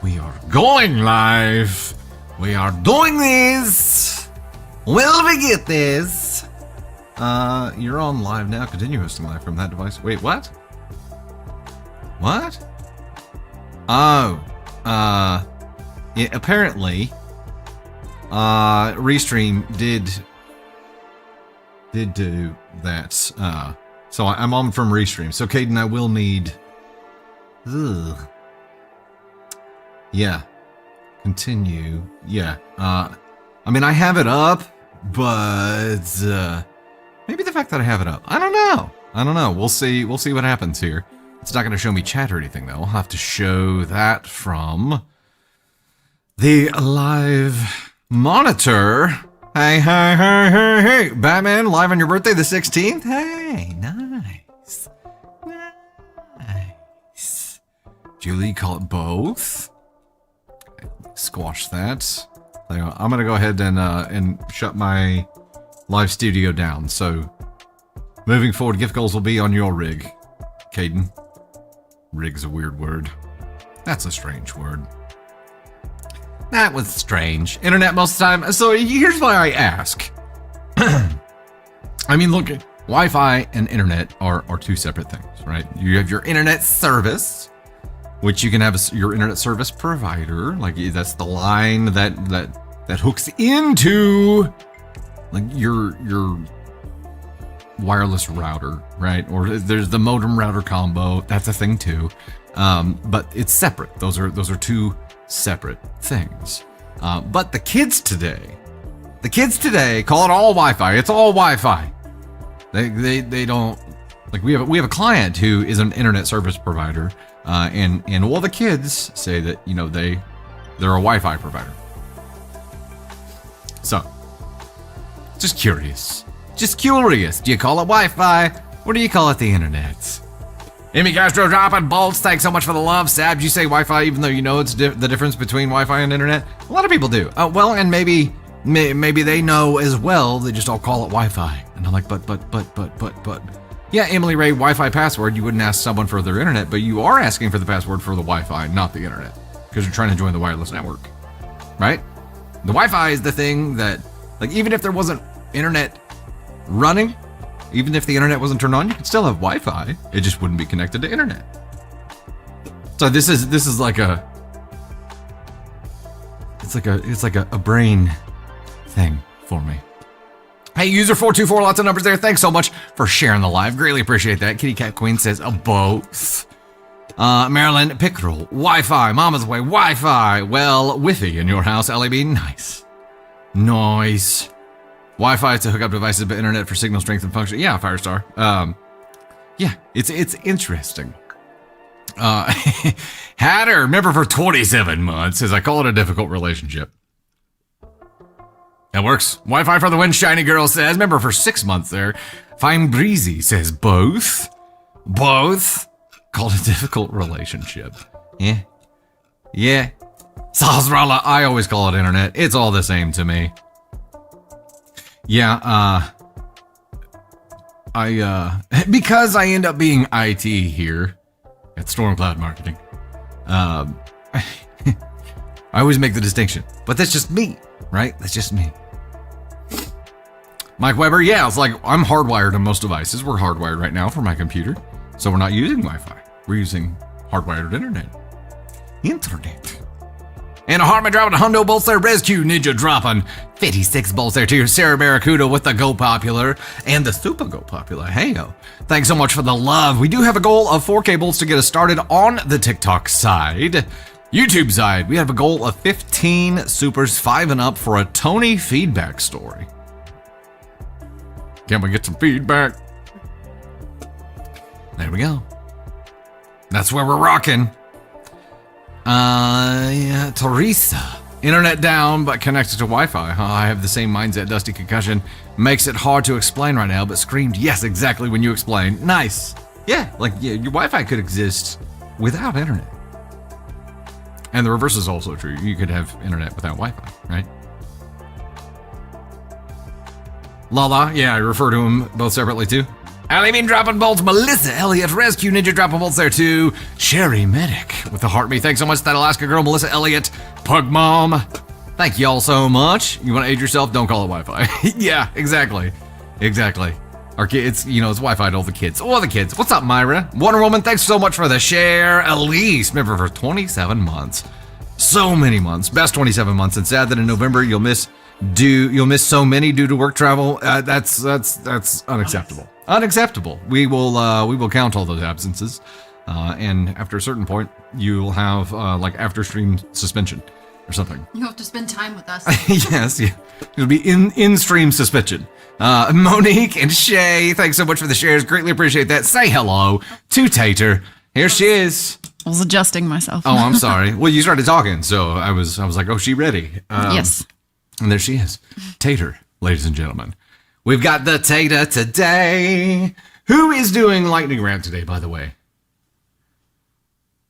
We are going live. We are doing this. Will we get this? You're on live now. Continue hosting live from that device. Wait, what? What? Oh, yeah, apparently, Restream did do that. So I'm on from Restream. So Caden, I will need. Ugh. Yeah. Continue. Yeah. I mean, I have it up, but maybe the fact that I have it up. I don't know. We'll see. We'll see what happens here. It's not going to show me chat or anything, though. I'll have to show that from the live monitor. Hey, hey, hey, hey, hey. Batman, live on your birthday, the 16th? Hey, nice. Nice. Julie, call it both. Squash that. I'm going to go ahead and shut my live studio down. So, moving forward, gift goals will be on your rig, Caden. Rig's a weird word. That's a strange word. That was strange. Internet most of the time. So here's why I ask. I mean, look, Wi-Fi and internet are two separate things, right? You have your internet service, which you can have your internet service provider. Like that's the line that hooks into like your wireless router, right? Or there's the modem router combo. That's a thing too. But it's separate. Those are two separate things. But the kids today call it all Wi-Fi. It's all Wi-Fi. They don't like we have a client who is an internet service provider, and all the kids say that they're a Wi-Fi provider. So just curious. Do you call it Wi-Fi, or do you call it the internet? Amy Castro dropping bolts. Thanks so much for the love. Sab, you say Wi-Fi even though you know it's the difference between Wi-Fi and internet? A lot of people do. Well, and maybe they know as well. They just all call it Wi-Fi. And I'm like, but. Yeah, Emily Ray, Wi-Fi password. You wouldn't ask someone for their internet, but you are asking for the password for the Wi-Fi, not the internet, because you're trying to join the wireless network, right? The Wi-Fi is the thing that, like, even if there wasn't internet running, even if the internet wasn't turned on, you could still have Wi-Fi. It just wouldn't be connected to internet. So this is like a brain thing for me. Hey, user 424, lots of numbers there. Thanks so much for sharing the live. Greatly appreciate that. Kitty Cat Queen says both. Maryland Pickerel, Wi-Fi, Mama's Way, Wi-Fi. Well, Wi-Fi in your house, LAB. Nice. Wi-Fi to hook up devices, but internet for signal strength and function. Yeah, Firestar. Yeah, it's interesting. Hatter, member for 27 months, says I call it a difficult relationship. That works. Wi-Fi for the win, Shiny Girl says. Member for 6 months there. Fine Breezy says both. Both. Call it a difficult relationship. Yeah. Sazrala, I always call it internet. It's all the same to me. Yeah, because I end up being IT here at Stormcloud Marketing, I always make the distinction, but that's just me, right? That's just me. Mike Weber, yeah, it's like I'm hardwired on most devices. We're hardwired right now for my computer, so we're not using Wi-Fi. We're using hardwired internet. And a Hartman dropping a hundo bolts there. Rescue Ninja dropping 56 bolts there too. Sarah Barracuda with the Go Popular and the Super Go Popular. Hey-o. Thanks so much for the love. We do have a goal of 4K bolts to get us started on the TikTok side. YouTube side, we have a goal of 15 supers, 5 and up for a Tony feedback story. Can we get some feedback? There we go. That's where we're rocking. Yeah, Teresa. Internet down, but connected to Wi-Fi. I have the same mindset. Dusty Concussion makes it hard to explain right now, but screamed yes exactly when you explain. Nice. Yeah, like your Wi-Fi could exist without internet. And the reverse is also true. You could have internet without Wi-Fi, right? Lala, yeah, I refer to them both separately too. Allie Bean dropping bolts. Melissa Elliott, Rescue Ninja dropping bolts there too. Sherry Medic with the heart me. Thanks so much to that Alaska girl, Melissa Elliott. Pug Mom. Thank y'all so much. You want to age yourself? Don't call it Wi-Fi. Yeah, exactly. Our kids, it's Wi-Fi to all the kids. All the kids. What's up, Myra? Wonder Woman, thanks so much for the share. Elise, member for 27 months. So many months. Best 27 months. And sad that in November you'll miss so many due to work travel. That's unacceptable. Unacceptable. We will count all those absences. And after a certain point, you'll have after stream suspension or something. You have to spend time with us. Yes, yeah. It'll be in stream suspension. Monique and Shay, thanks so much for the shares. Greatly appreciate that. Say hello to Tater. Here she is. I was adjusting myself. Oh, I'm sorry. Well, you started talking, so I was like, oh, she ready? Yes. And there she is. Tater, ladies and gentlemen. We've got the Tater today. Who is doing lightning round today, by the way?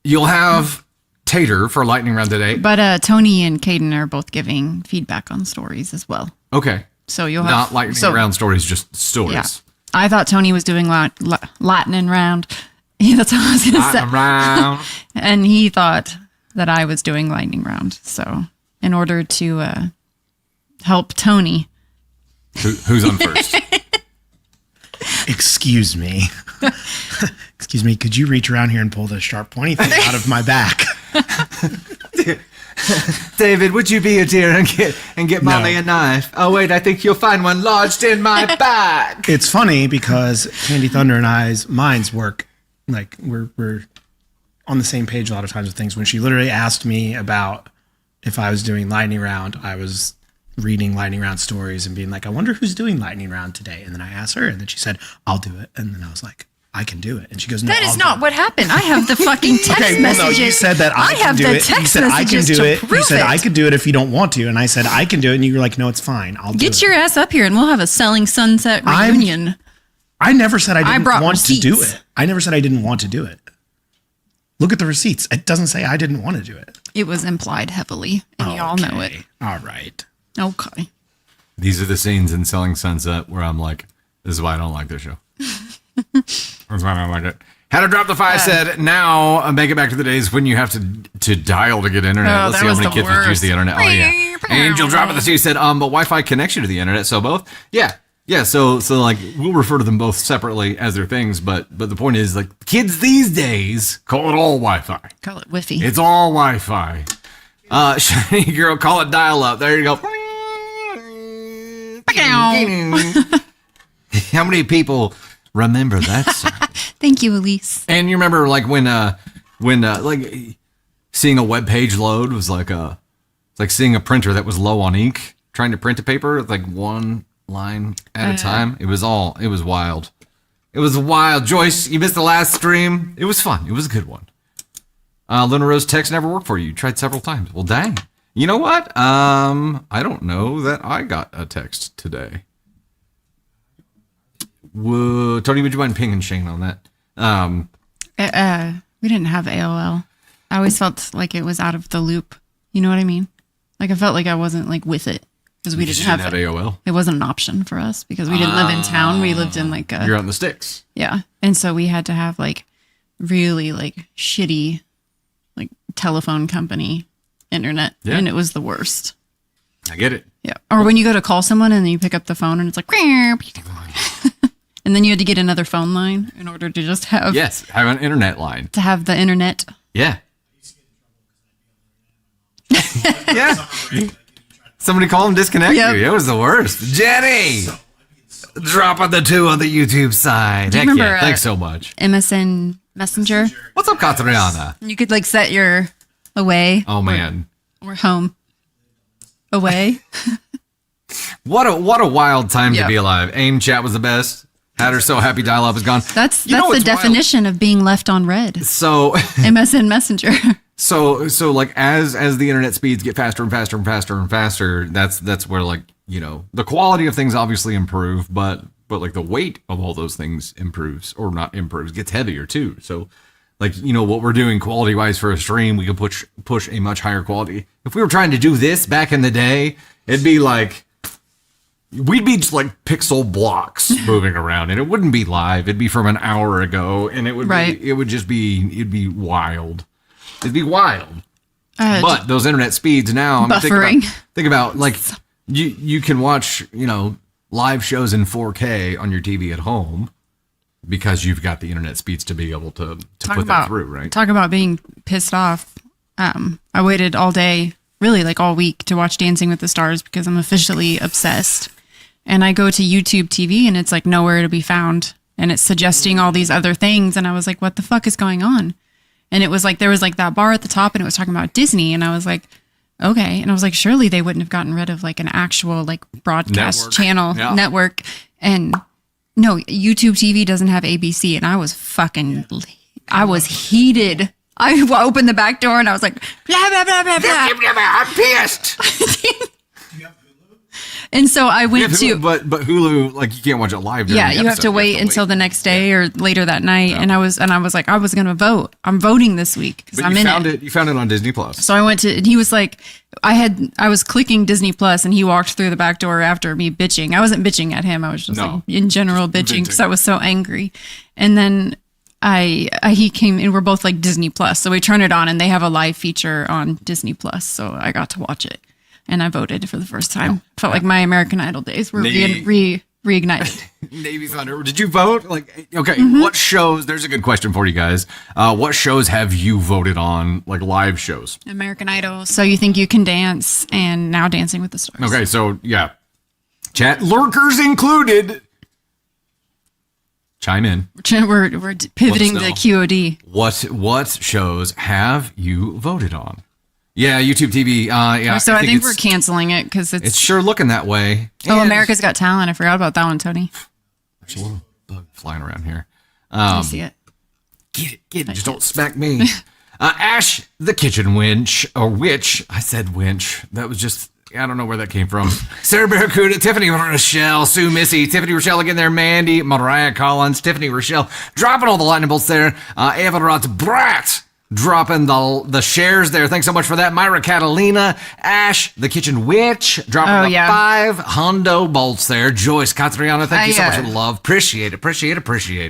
You'll have Tater for lightning round today. But Tony and Caden are both giving feedback on stories as well. Okay. So you'll have not lightning round stories, just stories. Yeah. I thought Tony was doing lightning round. Yeah, that's what I was going to say. Round. And he thought that I was doing lightning round. So in order to help Tony. Who's on first? Excuse me. Excuse me, could you reach around here and pull the sharp pointy thing out of my back? David, would you be a dear and get mommy a knife? Oh wait, I think you'll find one lodged in my back. It's funny because Candy Thunder and I's minds work like we're on the same page a lot of times with things. When she literally asked me about if I was doing lightning round, I was reading lightning round stories and being like, I wonder who's doing lightning round today. And then I asked her, and then she said, I'll do it. And then I was like, I can do it. And she goes, no, that is not what happened. I have the fucking text messages. No, you said that I can do it. You said I can do it. You said I could do it if you don't want to. And I said I can do it. And you were like, no, it's fine. I'll do it. Get your ass up here and we'll have a Selling Sunset reunion. I never said I didn't want to do it. I never said I didn't want to do it. Look at the receipts. It doesn't say I didn't want to do it. It was implied heavily, and y'all know it. All right. Okay. These are the scenes in Selling Sunset where I'm like, this is why I don't like this show. That's why I don't like it. How to Drop the Five said, now make it back to the days when you have to dial to get internet. Oh, Let's see how many kids would use the internet. Oh, yeah. Angel dropping the two said, but Wi-Fi connection to the internet, so both? Yeah. Yeah, so like we'll refer to them both separately as their things, but the point is like kids these days call it all Wi-Fi. Call it Wi-Fi. It's all Wi-Fi. Shiny girl, call it dial-up. There you go. How many people remember that song? Thank you, Elise. And you remember like when like seeing a web page load was like it's like seeing a printer that was low on ink, trying to print a paper like one line at a time. It was wild. It was wild. Joyce, you missed the last stream. It was fun. It was a good one. Luna Rose text never worked for you. You tried several times. Well, dang. You know what? I don't know that I got a text today. Whoa, Tony, would you mind pinging Shane on that? We didn't have AOL. I always felt like it was out of the loop. You know what I mean? Like I felt like I wasn't like with it. Because we didn't have AOL. It wasn't an option for us because we didn't live in town. We lived in like you're out in the sticks. Yeah. And so we had to have like really like shitty like telephone company internet. Yeah. And it was the worst. I get it. Yeah. Or when you go to call someone and then you pick up the phone and it's like and then you had to get another phone line in order to just have have an internet line. To have the internet. Yeah. Yeah. Somebody call and disconnect you. It was the worst. Jenny! Dropping the two on the YouTube side. Heck yeah. Thanks so much. MSN Messenger. What's up, Katarina? You could like set your away. Oh, man. Or home. Away. What a wild time to be alive. AIM chat was the best. Had her so happy dial-up is gone. That's the definition of being left on red. So MSN Messenger. So like as the internet speeds get faster and faster and faster and faster, that's where like, you know, the quality of things obviously improve, but like the weight of all those things improves or not improves, gets heavier too. So like, you know, what we're doing quality wise for a stream, we can push a much higher quality. If we were trying to do this back in the day, it'd be like we'd be just like pixel blocks moving around, and it wouldn't be live. It'd be from an hour ago, and it would it'd be wild. It'd be wild. But those internet speeds now, buffering. Think about like you can watch, live shows in 4K on your TV at home because you've got the internet speeds to be able to put that through, right? Talk about being pissed off. I waited all day, really like all week, to watch Dancing with the Stars because I'm officially obsessed. And I go to YouTube TV and it's like nowhere to be found. And it's suggesting all these other things. And I was like, what the fuck is going on? And it was like, there was like that bar at the top and it was talking about Disney. And I was like, okay. And I was like, surely they wouldn't have gotten rid of like an actual like broadcast channel network. And no, YouTube TV doesn't have ABC. And I was I was heated. I opened the back door and I was like, blah, blah, blah, blah, blah. I'm pissed. And so I went to, but Hulu, like you can't watch it live. Yeah, you have to wait until the next day or later that night. Yeah. And I was like, I was gonna vote. I'm voting this week because I'm in it. You found it on Disney Plus. So I went to, and he was like, I was clicking Disney Plus, and he walked through the back door after me bitching. I wasn't bitching at him. I was just like in general bitching because I was so angry. And then he came and we're both like Disney Plus, so we turned it on, and they have a live feature on Disney Plus, so I got to watch it. And I voted for the first time. Felt like my American Idol days were reignited. Navy Thunder. Did you vote? Like, okay, What shows? There's a good question for you guys. What shows have you voted on? Like live shows? American Idol. So You Think You Can Dance, and now Dancing with the Stars. Okay, so yeah, chat lurkers included. Chime in. We're pivoting to QOD. What shows have you voted on? Yeah, YouTube TV. Yeah. So I think we're canceling it because it's sure looking that way. Oh, America's Got Talent. I forgot about that one, Tony. There's a little bug flying around here. You see it? Get it. Just don't smack me. Ash, the kitchen winch, or witch. I said winch. That was just, I don't know where that came from. Sarah Barracuda, Tiffany Rochelle, Sue Missy, Tiffany Rochelle again there, Mandy, Mariah Collins, Tiffany Rochelle, dropping all the lightning bolts there. Ava Rot Brat. Dropping the shares there. Thanks so much for that. Myra Catalina, Ash, the kitchen witch, dropping 5 hundo bolts there. Joyce Catriana, thank you so much for the love. Appreciate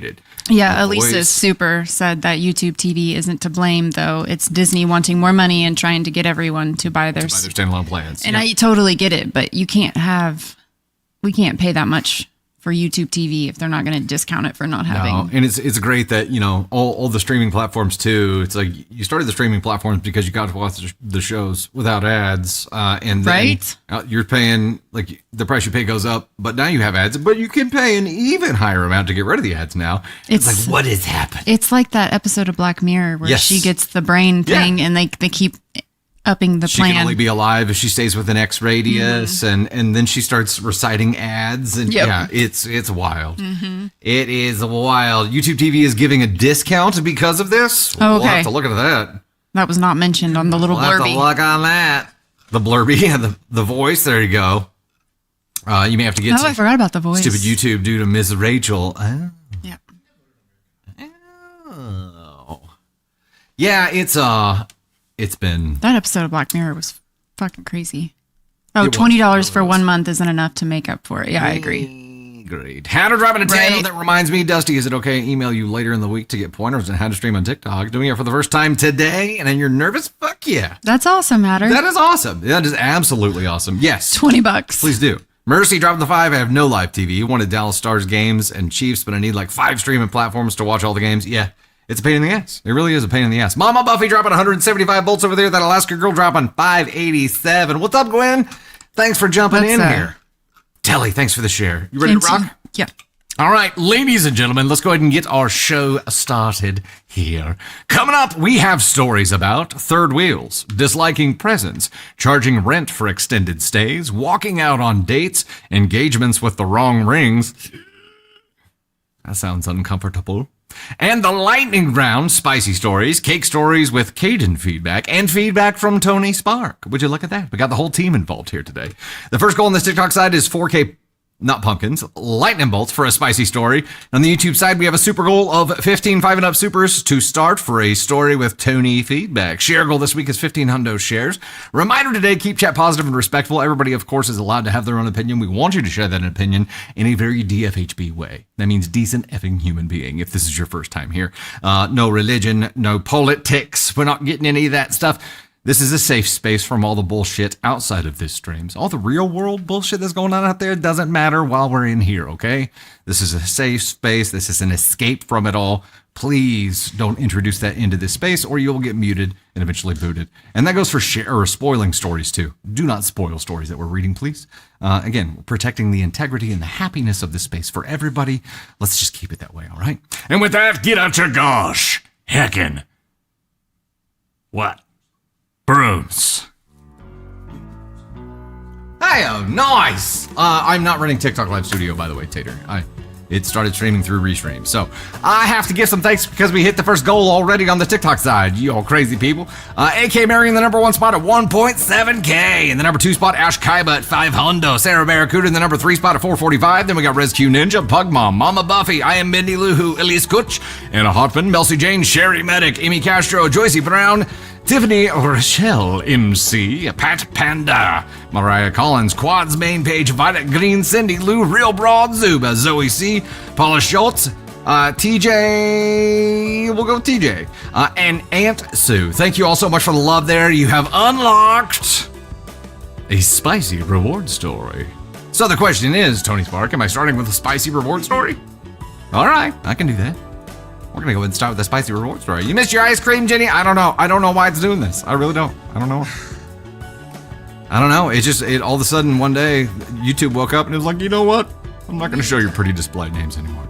it. Yeah, Elisa Super said that YouTube TV isn't to blame, though. It's Disney wanting more money and trying to get everyone to buy their standalone plans. And I totally get it, but we can't pay that much for YouTube TV if they're not going to discount it for not having. No, and it's great that, all the streaming platforms too. It's like you started the streaming platforms because you got to watch the shows without ads. And then you're paying, like the price you pay goes up, but now you have ads, but you can pay an even higher amount to get rid of the ads now. It's like, what is happening? It's like that episode of Black Mirror where she gets the brain thing and they keep upping the plan. She can only be alive if she stays within X radius, and then she starts reciting ads, and it's wild. It is wild. YouTube TV is giving a discount because of this. Oh, okay. We'll have to look at that. That was not mentioned on the little blurby. Have to look on that. The blurby, the voice. There you go. You may have to get. I forgot about the voice. Stupid YouTube due to Miss Rachel. Oh. Yeah. Oh. Yeah, it's been... That episode of Black Mirror was fucking crazy. Oh, $20 for 1 month isn't enough to make up for it. Yeah, I agree. Great. How to drop in a channel. That reminds me, Dusty, is it okay to email you later in the week to get pointers on how to stream on TikTok? Doing it for the first time today, and then you're nervous? Fuck yeah. That's awesome, Hatter. That is awesome. That is absolutely awesome. Yes. $20. Please do. Mercy dropped the 5. I have no live TV. Wanted Dallas Stars games and Chiefs, but I need like 5 streaming platforms to watch all the games. Yeah. It's a pain in the ass. It really is a pain in the ass. Mama Buffy dropping 175 bolts over there. That Alaska girl dropping 587. What's up, Gwen? Thanks for jumping in here. Telly, thanks for the share. You ready to rock? Yeah. All right, ladies and gentlemen, let's go ahead and get our show started here. Coming up, we have stories about third wheels, disliking presents, charging rent for extended stays, walking out on dates, engagements with the wrong rings. That sounds uncomfortable. And the lightning round, spicy stories, cake stories with Caden feedback, and feedback from Tony Spark. Would you look at that? We got the whole team involved here today. The first goal on this TikTok side is 4K not pumpkins, lightning bolts for a spicy story. On the YouTube side, we have a super goal of 15 5 and up supers to start for a story with Tony feedback. Share goal this week is 15 hundo shares. Reminder today, keep chat positive and respectful. Everybody, of course, is allowed to have their own opinion. We want you to share that opinion in a very DFHB way. That means decent effing human being, if this is your first time here. No religion, no politics. We're not getting any of that stuff. This is a safe space from all the bullshit outside of this streams. All the real world bullshit that's going on out there doesn't matter while we're in here, okay? This is a safe space. This is an escape from it all. Please don't introduce that into this space or you'll get muted and eventually booted. And that goes for spoiling stories too. Do not spoil stories that we're reading, please. Again, protecting the integrity and the happiness of this space for everybody. Let's just keep it that way, all right? And with that, get out your gosh. Heckin'. What? Brooms. Hey, oh, nice. I'm not running TikTok Live Studio, by the way, Tater. It started streaming through Restream. So I have to give some thanks because we hit the first goal already on the TikTok side. You all crazy people. AK Mary in the number 1 spot at 1.7K. In the number 2 spot, Ash Kaiba at 500. Sarah Barracuda in the number 3 spot at 445. Then we got ResQ Ninja, Pug Mom, Mama Buffy, I Am Mindy Luhu, Elise Kutch, Anna Hotman, Melcy Jane, Sherry Medic, Amy Castro, Joycey Brown, Tiffany Rochelle MC, Pat Panda, Mariah Collins, Quad's main page, Violet Green, Cindy Lou, Real Broad, Zuba, Zoe C, Paula Schultz, TJ, we'll go with TJ, and Aunt Sue. Thank you all so much for the love there. You have unlocked a spicy reward story. So the question is, Tony Spark, am I starting with a spicy reward story? All right, I can do that. We're going to go ahead and start with the spicy reward story. You missed your ice cream, Jenny? I don't know. I don't know why it's doing this. I really don't. I don't know. It all of a sudden one day, YouTube woke up and it was like, you know what? I'm not going to show your pretty display names anymore.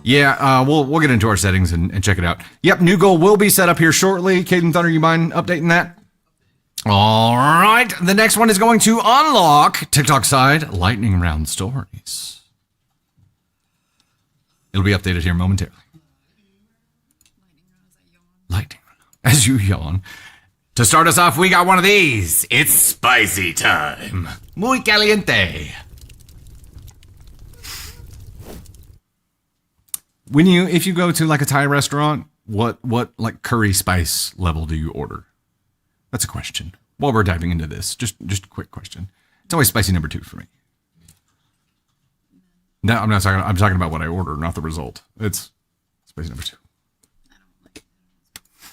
Yeah, we'll get into our settings and check it out. Yep, new goal will be set up here shortly. Caden Thunder, you mind updating that? All right. The next one is going to unlock TikTok side lightning round stories. It'll be updated here momentarily. Lightning as you yawn. To start us off, we got one of these. It's spicy time. Muy caliente. If you go to like a Thai restaurant, what like curry spice level do you order? That's a question. While we're diving into this, just a quick question. It's always spicy number 2 for me. No, I'm not talking. I'm talking about what I order, not the result. It's spicy number 2.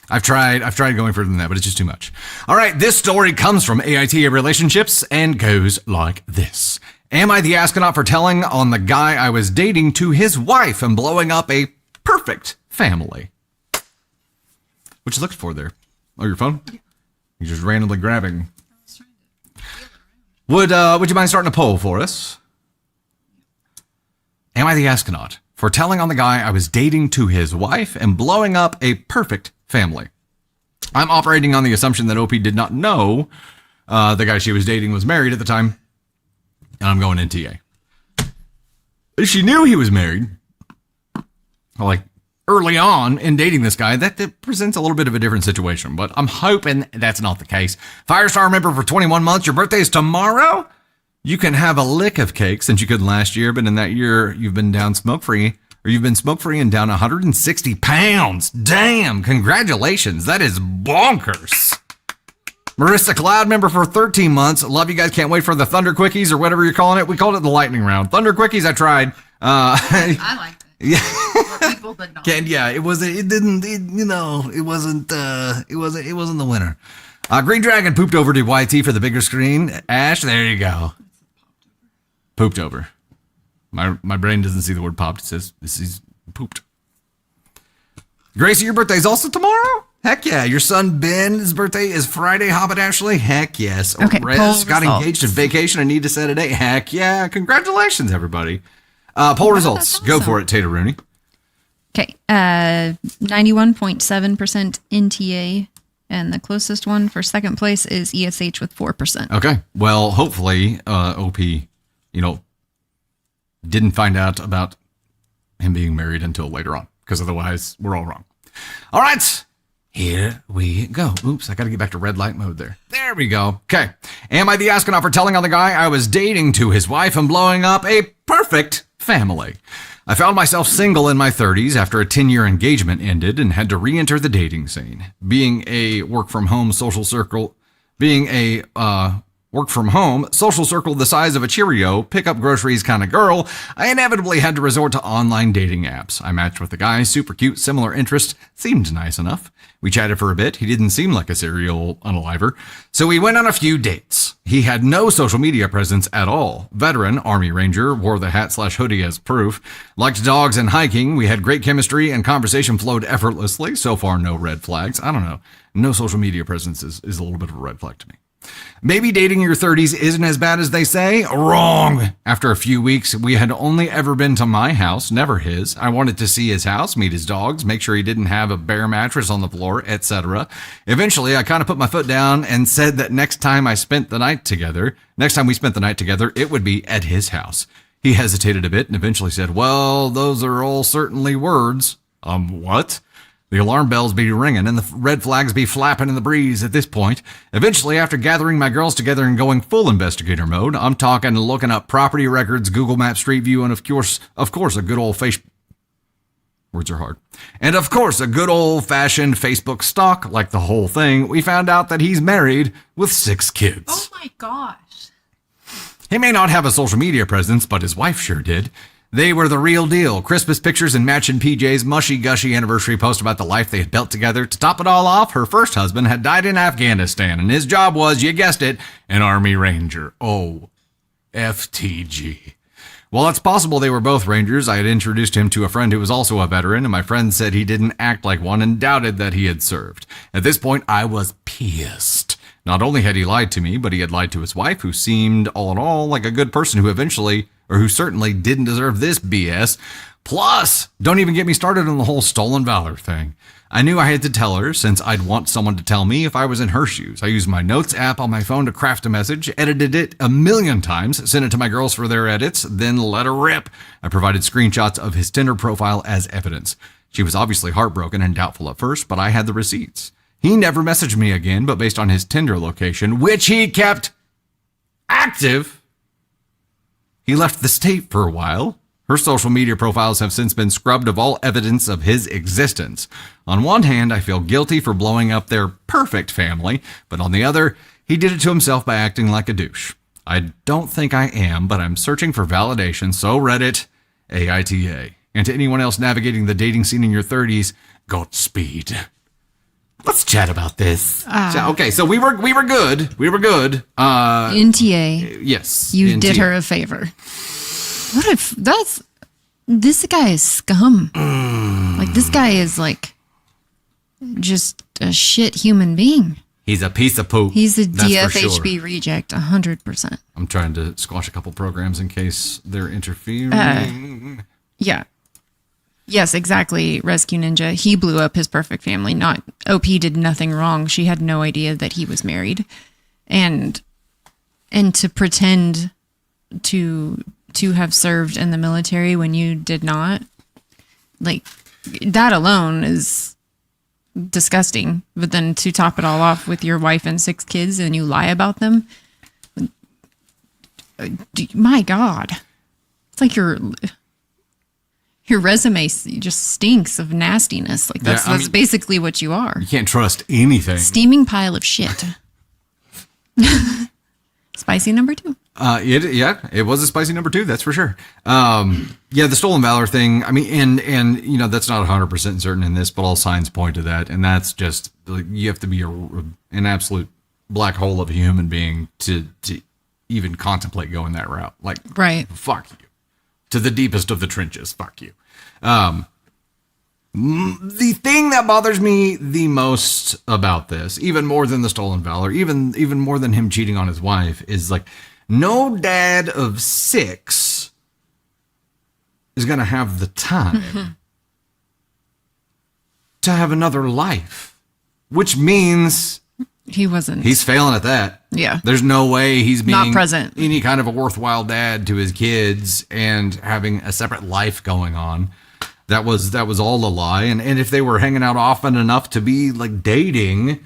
I've tried going further than that, but it's just too much. All right, this story comes from AITA Relationships and goes like this. Am I the astronaut for telling on the guy I was dating to his wife and blowing up a perfect family? What you looking for there? Oh, your phone? You're just randomly grabbing. Would you mind starting a poll for us? Am I the astronaut for telling on the guy I was dating to his wife and blowing up a perfect family? I'm operating on the assumption that OP did not know the guy she was dating was married at the time, and I'm going in TA. If she knew he was married, like early on in dating this guy, that presents a little bit of a different situation, but I'm hoping that's not the case. Firestar member for 21 months, your birthday is tomorrow? You can have a lick of cake since you couldn't last year, but in that year, you've been down smoke-free, or you've been smoke-free and down 160 pounds. Damn, congratulations. That is bonkers. Marissa Cloud, member for 13 months. Love you guys. Can't wait for the Thunder Quickies or whatever you're calling it. We called it the lightning round. Thunder Quickies, I tried. I liked it. Yeah. What people did not. Yeah, it wasn't the winner. Green Dragon pooped over to YT for the bigger screen. Ash, there you go. Pooped over. My brain doesn't see the word popped. It says this is pooped. Gracie, your birthday's also tomorrow? Heck yeah. Your son Ben's birthday is Friday. Hobbit Ashley? Heck yes. Okay, Rez got engaged in vacation and need to set a date. Heck yeah. Congratulations, everybody. Poll results. Awesome. Go for it, Tater Rooney. Okay. 91.7% NTA. And the closest one for second place is ESH with 4%. Okay. Well, hopefully, OP, didn't find out about him being married until later on, because otherwise we're all wrong. All right. Here we go. Oops, I got to get back to red light mode there. There There we go. Okay. Am I the astronaut for telling on the guy I was dating to his wife and blowing up a perfect family? I found myself single in my 30s after a 10-year engagement ended and had to re-enter the dating scene. Being a work from home social circle the size of a Cheerio, pick up groceries kind of girl, I inevitably had to resort to online dating apps. I matched with a guy, super cute, similar interests, seemed nice enough. We chatted for a bit. He didn't seem like a serial unaliver. So we went on a few dates. He had no social media presence at all. Veteran, Army Ranger, wore the hat/hoodie as proof. Liked dogs and hiking. We had great chemistry and conversation flowed effortlessly. So far, no red flags. I don't know. No social media presence is a little bit of a red flag to me. Maybe dating in your 30s isn't as bad as they say. Wrong. After a few weeks, we had only ever been to my house, never his. I wanted to see his house, meet his dogs, make sure he didn't have a bare mattress on the floor, etc. Eventually, I kind of put my foot down and said that next time we spent the night together, it would be at his house. He hesitated a bit and eventually said, well, those are all certainly words. What? The alarm bells be ringing and the red flags be flapping in the breeze at this point. Eventually, after gathering my girls together and going full investigator mode, I'm talking looking up property records, Google Maps Street View, and of course, a good old words are hard. And of course, a good old-fashioned Facebook stalk, like the whole thing. We found out that he's married with 6 kids. Oh my gosh. He may not have a social media presence, but his wife sure did. They were the real deal. Christmas pictures and matching PJs, mushy-gushy anniversary post about the life they had built together. To top it all off, her first husband had died in Afghanistan, and his job was, you guessed it, an Army Ranger. Oh, FTG. While it's possible they were both Rangers, I had introduced him to a friend who was also a veteran, and my friend said he didn't act like one and doubted that he had served. At this point, I was pissed. Not only had he lied to me, but he had lied to his wife, who seemed, all in all, like a good person who certainly didn't deserve this BS. Plus, don't even get me started on the whole stolen valor thing. I knew I had to tell her, since I'd want someone to tell me if I was in her shoes. I used my notes app on my phone to craft a message, edited it a million times, sent it to my girls for their edits, then let her rip. I provided screenshots of his Tinder profile as evidence. She was obviously heartbroken and doubtful at first, but I had the receipts. He never messaged me again, but based on his Tinder location, which he kept active, he left the state for a while. Her social media profiles have since been scrubbed of all evidence of his existence. On one hand, I feel guilty for blowing up their perfect family, but on the other, he did it to himself by acting like a douche. I don't think I am, but I'm searching for validation, so Reddit, AITA. And to anyone else navigating the dating scene in your 30s, Godspeed. Let's chat about this. Okay, so we were good. We were good. NTA. Yes. You NTA. did her a favor. What if this guy is scum? Like, this guy is like just a shit human being. He's a piece of poop. He's a that's for DFHB sure. reject, 100%. I'm trying to squash a couple programs in case they're interfering. Yeah. Yes, exactly. Rescue Ninja. He blew up his perfect family. Not OP did nothing wrong. She had no idea that he was married. And to pretend to have served in the military when you did not, like, that alone is disgusting. But then to top it all off with your wife and 6 kids and you lie about them, my God. It's like your resume just stinks of nastiness. Like that's basically what you are. You can't trust anything. Steaming pile of shit. Spicy number 2. It was a spicy number 2, that's for sure. The stolen valor thing. I mean, and you know, that's not 100% certain in this, but all signs point to that. And that's just, like, you have to be an absolute black hole of a human being to even contemplate going that route. Like, Right. Fuck you. To the deepest of the trenches. Fuck you. The thing that bothers me the most about this, even more than the stolen valor, even more than him cheating on his wife, is like, no dad of 6 is going to have the time to have another life, which means he's failing at that. Yeah. There's no way he's being Not present. any kind of a worthwhile dad to his kids and having a separate life going on. That was all a lie. And if they were hanging out often enough to be like dating,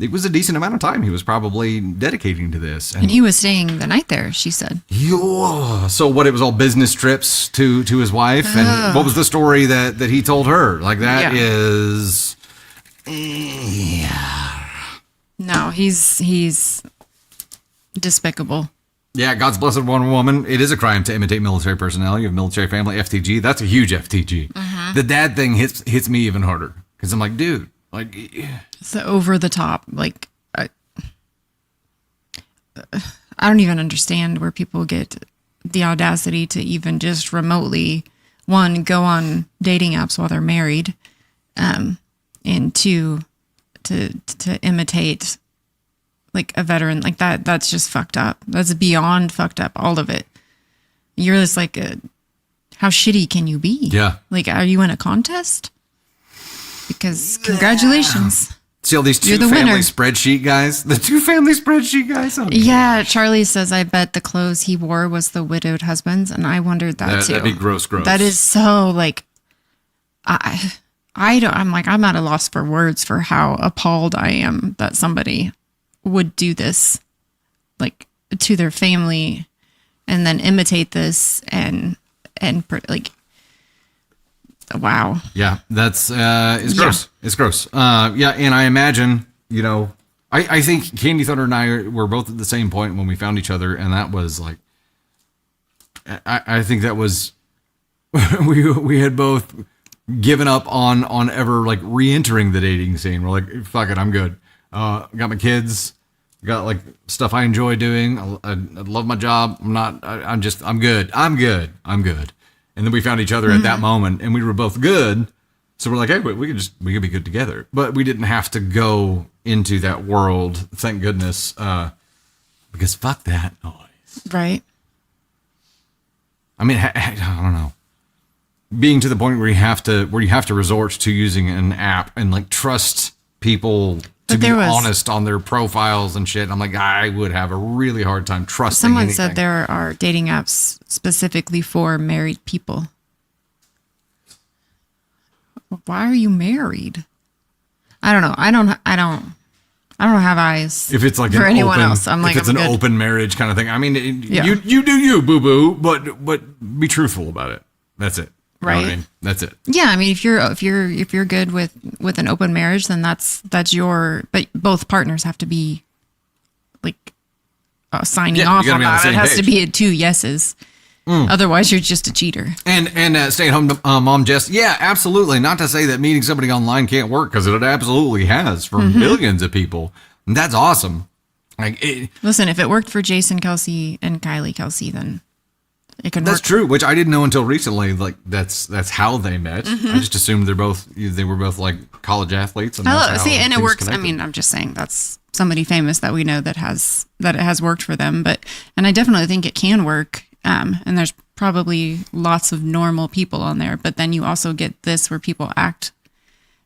it was a decent amount of time he was probably dedicating to this. And he was staying the night there, she said. Yeah. So what? It was all business trips to his wife, and what was the story that he told her? Like that is, No, he's despicable. yeah. God's blessed one woman. It is a crime to imitate military personnel. You have military family, FTG. That's a huge FTG. The dad thing hits me even harder because I'm like, dude, like. It's the over the top. Like, I don't even understand where people get the audacity to even just remotely, one, go on dating apps while they're married, and two, to imitate like a veteran like that. That's just fucked up. That's beyond fucked up. All of it. You're just like, how shitty can you be? Yeah. Like, are you in a contest? Because congratulations. See all these You're two the family winner. spreadsheet guys? The two family spreadsheet guys? Oh, Yeah, Charlie says, I bet the clothes he wore was the widowed husband's, and I wondered that too. That'd be gross. That is so like, I don't. I'm like, I'm at a loss for words for how appalled I am that somebody would do this, like to their family, and then imitate this and like, wow. Yeah, that's it's gross. It's gross. Yeah, and I imagine, you know, I think Candy Thunder and I were both at the same point when we found each other, and that was like, I think that was we had both given up on ever like re-entering the dating scene. We're like, fuck it, I'm good. Got my kids, got like stuff I enjoy doing. I love my job. I'm good. I'm good. And then we found each other at that moment, and we were both good. So we're like, hey, we could be good together. But we didn't have to go into that world, thank goodness, because fuck that noise. Right. I mean, I don't know. Being to the point where you have to resort to using an app and like trust people to be honest on their profiles and shit. I'm like, I would have a really hard time trusting Someone anything. said there are dating apps specifically for married people. Why are you married? I don't know. I don't have eyes. If it's like for an anyone open, else, I'm if like, it's I'm an good. open marriage kind of thing. I mean, Yeah. you do you, boo boo, but be truthful about it. That's it. You know what I Right. mean? That's it. Yeah, I mean, if you're good with an open marriage, then that's your. But both partners have to be like signing Yeah, you off gotta on be on the that. It same has to page. be 2 yeses. Otherwise, you're just a cheater. And stay at home mom Jess. Yeah, absolutely. Not to say that meeting somebody online can't work, because it absolutely has for Mm-hmm. millions of people. And that's awesome. Like Listen, if it worked for Jason Kelsey and Kylie Kelsey, then it can that's work. true, which I didn't know until recently. Like that's how they met. I just assumed they were both like college athletes. And that's how And it things works. I connected. mean, I'm just saying that's somebody famous that we know that it has worked for them. And I definitely think it can work. And there's probably lots of normal people on there. But then you also get this where people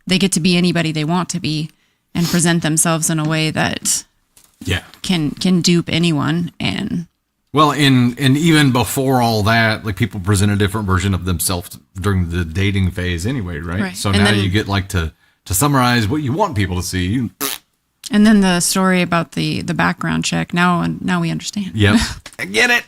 they get to be anybody they want to be and present themselves in a way that yeah. can dupe anyone. And Well, and even before all that, like people present a different version of themselves during the dating phase anyway, right? Right. So And now then- you get like to summarize what you want people to see. And then the story about the background check. Now we understand. Yep. Get it.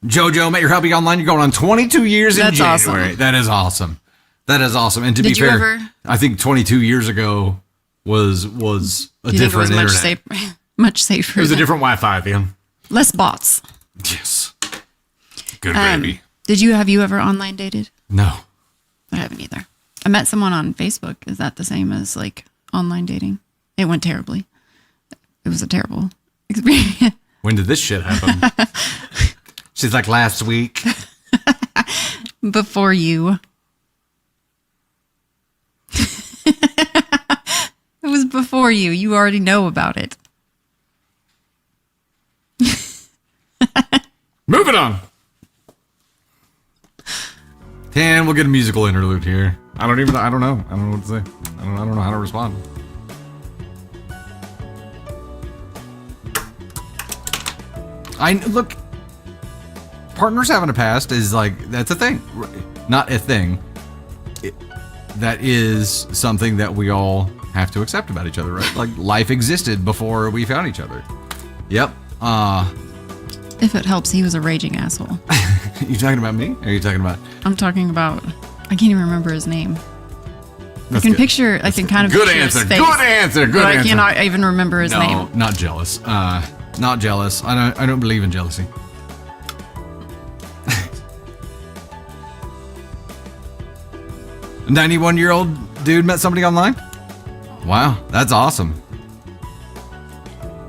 JoJo, met your hubby online. You're going on 22 years in That's January. awesome. That is awesome. That is awesome. And to Did be you fair, ever- I think 22 years ago was a Do you think it different was internet. much safer? It was a than- different Wi-Fi, man. less bots. Yes. Good baby. Have you ever online dated? No. I haven't either. I met someone on Facebook. Is that the same as like online dating? It went terribly. It was a terrible experience. When did this shit happen? She's like last week. Before you. It was before you. You already know about it. Moving on. And we'll get a musical interlude here. I don't know. I don't know what to say. I don't know how to respond. Look, partners having a past is like, that's a thing. Not a thing. That is something that we all have to accept about each other, right? Like life existed before we found each other. Yep. If it helps, he was a raging asshole. You talking about me? Or are you talking about? I'm talking about. I can't even remember his name. That's I can good. picture. I can kind of Good picture answer. his face, Good answer. Good but answer. I cannot even remember his No, name. not jealous. Not jealous. I don't believe in jealousy. 91-year-old dude met somebody online? Wow, that's awesome.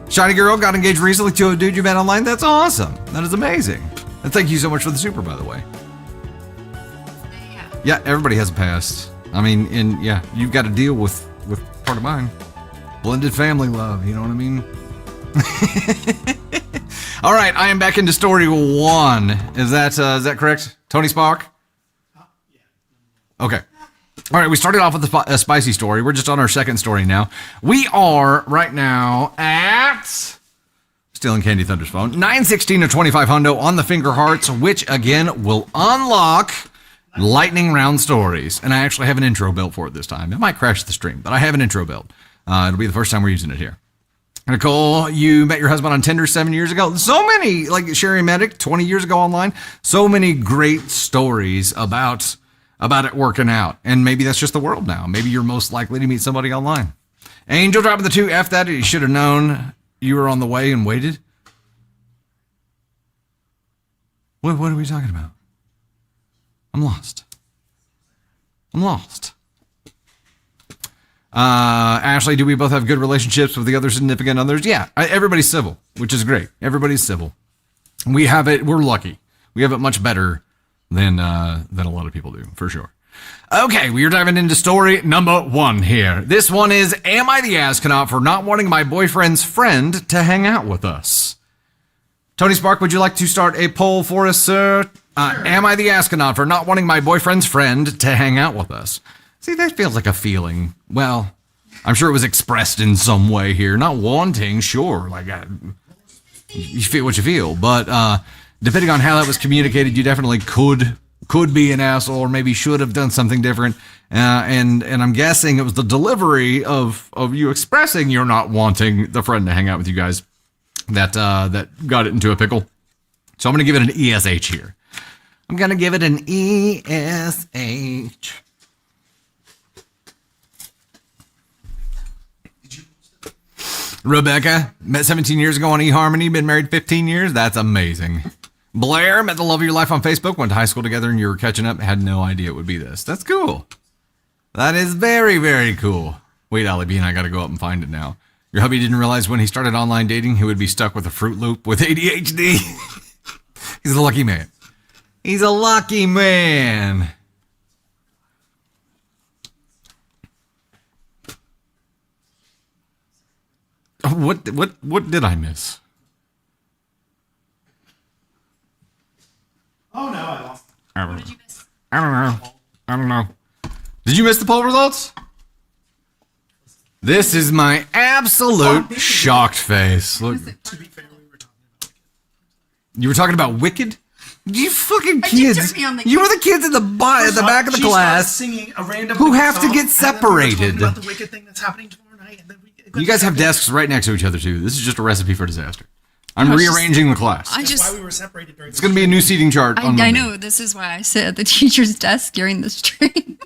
Shiny girl got engaged recently to a dude you met online? That's awesome. That is amazing. And thank you so much for the super, by the way. Yeah, everybody has a past. I mean, and yeah, you've got to deal with part of mine. Blended family love, you know what I mean? All right, I am back into story 1. Is that correct? Tony Spock? Okay. All right, we started off with a spicy story. We're just on our second story now. We are right now at stealing Candy Thunder's phone. 916 to 25 hundo on the finger hearts, which again will unlock lightning round stories. And I actually have an intro built for it this time. It might crash the stream, but I have an intro built. It'll be the first time we're using it here. Nicole, you met your husband on Tinder 7 years ago. So many, like Sherry Medic 20 years ago online. So many great stories about it working out. And maybe that's just the world now. Maybe you're most likely to meet somebody online. Angel dropping the 2 F that. You should have known you were on the way and waited. What are we talking about? I'm lost. Ashley, do we both have good relationships with the other significant others? Yeah, everybody's civil, which is great. Everybody's civil. We have it. We're lucky. We have it much better than a lot of people do, for sure. Okay, we are diving into story number 1 here. This one is, am I the astronaut for not wanting my boyfriend's friend to hang out with us? Tony Spark, would you like to start a poll for us, sir? Sure. Am I the astronaut for not wanting my boyfriend's friend to hang out with us? See, that feels like a feeling. Well, I'm sure it was expressed in some way here. Not wanting, sure. Like, you feel what you feel. But depending on how that was communicated, you definitely could be an asshole or maybe should have done something different. And I'm guessing it was the delivery of you expressing you're not wanting the friend to hang out with you guys that got it into a pickle. So I'm going to give it an ESH here. I'm going to give it an ESH. Rebecca, met 17 years ago on eHarmony, been married 15 years. That's amazing. Blair, met the love of your life on Facebook, went to high school together and you were catching up. Had no idea it would be this. That's cool. That is very, very cool. Wait, Allie B, and I got to go up and find it now. Your hubby didn't realize when he started online dating, he would be stuck with a Fruit Loop with ADHD. He's a lucky man. He's a lucky man. What did I miss? Oh no, I lost. What did you miss? I don't know. Did you miss the poll results? This is my absolute shocked face. Look, To be fair, we were talking about you were talking about Wicked? You fucking kids. You were the kids at the back of the class singing a random who have to song, get and then we were talking separated. about the Wicked thing that's happening tomorrow night, and then You guys have desks right next to each other too. This is just a recipe for disaster. I'm rearranging the class. That's why we were separated during It's going to be a new seating chart on I Monday. know. This is why I sit at the teacher's desk during the stream.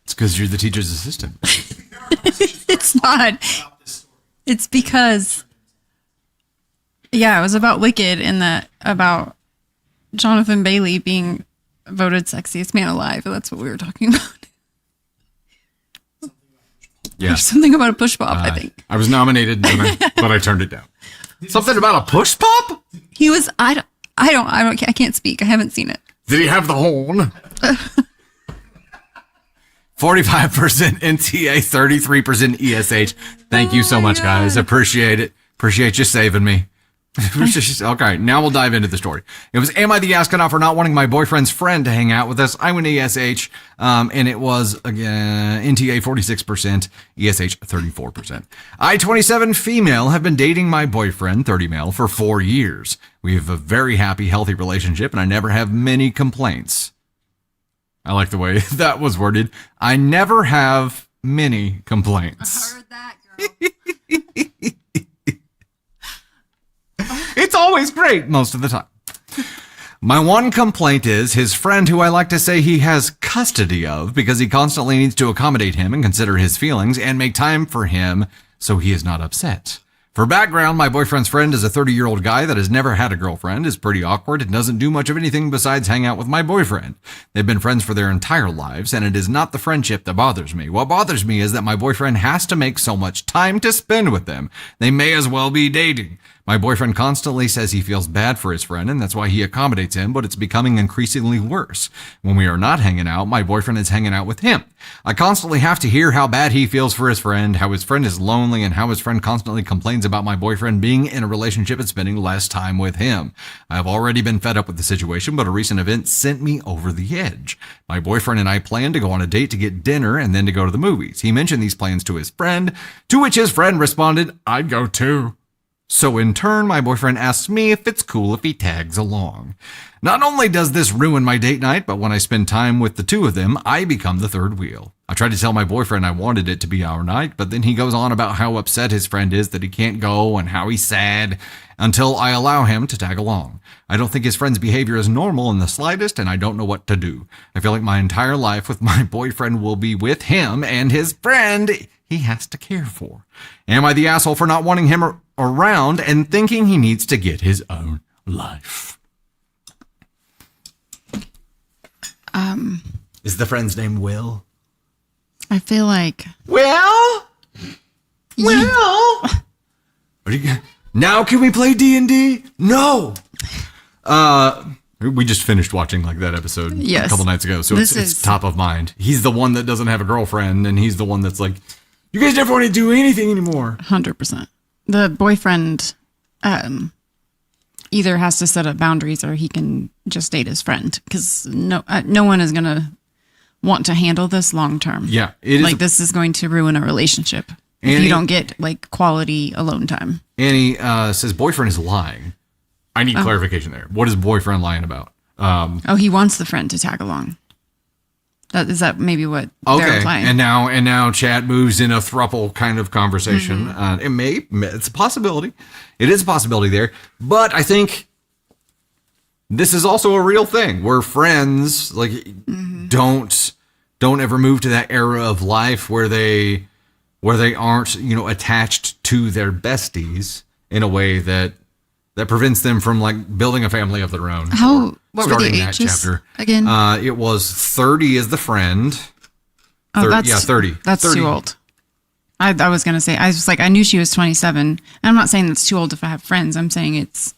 It's because you're the teacher's assistant. It's not. It's because, yeah, it was about Wicked and about Jonathan Bailey being voted sexiest man alive. That's what we were talking about. Yeah. There's something about a push pop, I think. I was nominated, but I turned it down. Something about a push pop? He was, I can't speak. I haven't seen it. Did he have the horn? 45% NTA, 33% ESH. Thank you so much, guys. Appreciate it. Appreciate you saving me. Okay, now we'll dive into the story. It was, am I the astronaut for not wanting my boyfriend's friend to hang out with us? I went ESH, and it was, again, NTA 46%, ESH 34%. I, 27 female, have been dating my boyfriend, 30 male, for 4 years. We have a very happy, healthy relationship, and I never have many complaints. I like the way that was worded. I never have many complaints. Heard that, girl. It's always great most of the time. My one complaint is his friend, who I like to say he has custody of because he constantly needs to accommodate him and consider his feelings and make time for him so he is not upset. For background, my boyfriend's friend is a 30-year-old guy that has never had a girlfriend, is pretty awkward, and doesn't do much of anything besides hang out with my boyfriend. They've been friends for their entire lives, and it is not the friendship that bothers me. What bothers me is that my boyfriend has to make so much time to spend with them. They may as well be dating. My boyfriend constantly says he feels bad for his friend, and that's why he accommodates him, but it's becoming increasingly worse. When we are not hanging out, my boyfriend is hanging out with him. I constantly have to hear how bad he feels for his friend, how his friend is lonely, and how his friend constantly complains about my boyfriend being in a relationship and spending less time with him. I have already been fed up with the situation, but a recent event sent me over the edge. My boyfriend and I planned to go on a date to get dinner and then to go to the movies. He mentioned these plans to his friend, to which his friend responded, "I'd go too." So in turn, my boyfriend asks me if it's cool if he tags along. Not only does this ruin my date night, but when I spend time with the two of them, I become the third wheel. I tried to tell my boyfriend I wanted it to be our night, but then he goes on about how upset his friend is that he can't go and how he's sad until I allow him to tag along. I don't think his friend's behavior is normal in the slightest, and I don't know what to do. I feel like my entire life with my boyfriend will be with him and his friend he has to care for. Am I the asshole for not wanting him around and thinking he needs to get his own life? Is the friend's name Will? I feel like Will? Will? Now can we play D&D? No. We just finished watching like that episode Yes. a couple nights ago, so it's top of mind. He's the one that doesn't have a girlfriend, and he's the one that's like, you guys never want to do anything anymore. 100%. The boyfriend either has to set up boundaries or he can just date his friend, because no one is going to want to handle this long term. Yeah, it is. Like, this is going to ruin a relationship if you don't get like quality alone time. Annie says boyfriend is lying. I need clarification there. What is boyfriend lying about? He wants the friend to tag along. Is that maybe what they're Okay, implying? and now chat moves in a throuple kind of conversation. It's a possibility. It is a possibility there, but I think this is also a real thing where friends like don't ever move to that era of life where they aren't attached to their besties in a way that prevents them from like building a family of their own. What were the ages again? It was 30 is the friend. 30. That's 30. too old. I was going to say, I was like, I knew she was 27. And I'm not saying that's too old if I have friends. I'm saying it's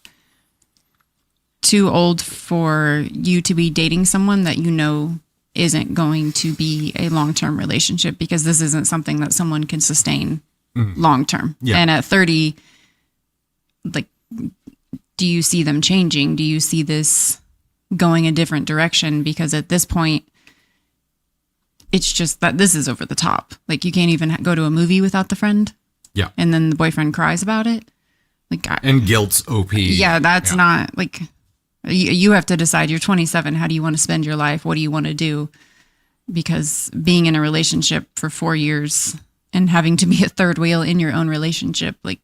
too old for you to be dating someone that you know isn't going to be a long-term relationship, because this isn't something that someone can sustain long-term. Yeah. And at 30, like, do you see them changing? Do you see this going a different direction? Because at this point, it's just that this is over the top. Like, you can't even go to a movie without the friend. Yeah. And then the boyfriend cries about it. Like, And guilt's OP. yeah, that's not like, you have to decide. You're 27. How do you want to spend your life? What do you want to do? Because being in a relationship for 4 years and having to be a third wheel in your own relationship, like,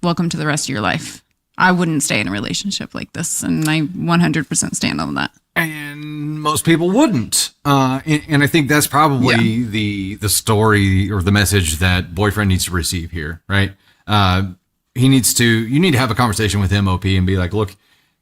welcome to the rest of your life. I wouldn't stay in a relationship like this, and I 100% stand on that. And most people wouldn't. And I think that's probably the story or the message that boyfriend needs to receive here, right? You need to have a conversation with him, OP, and be like, look,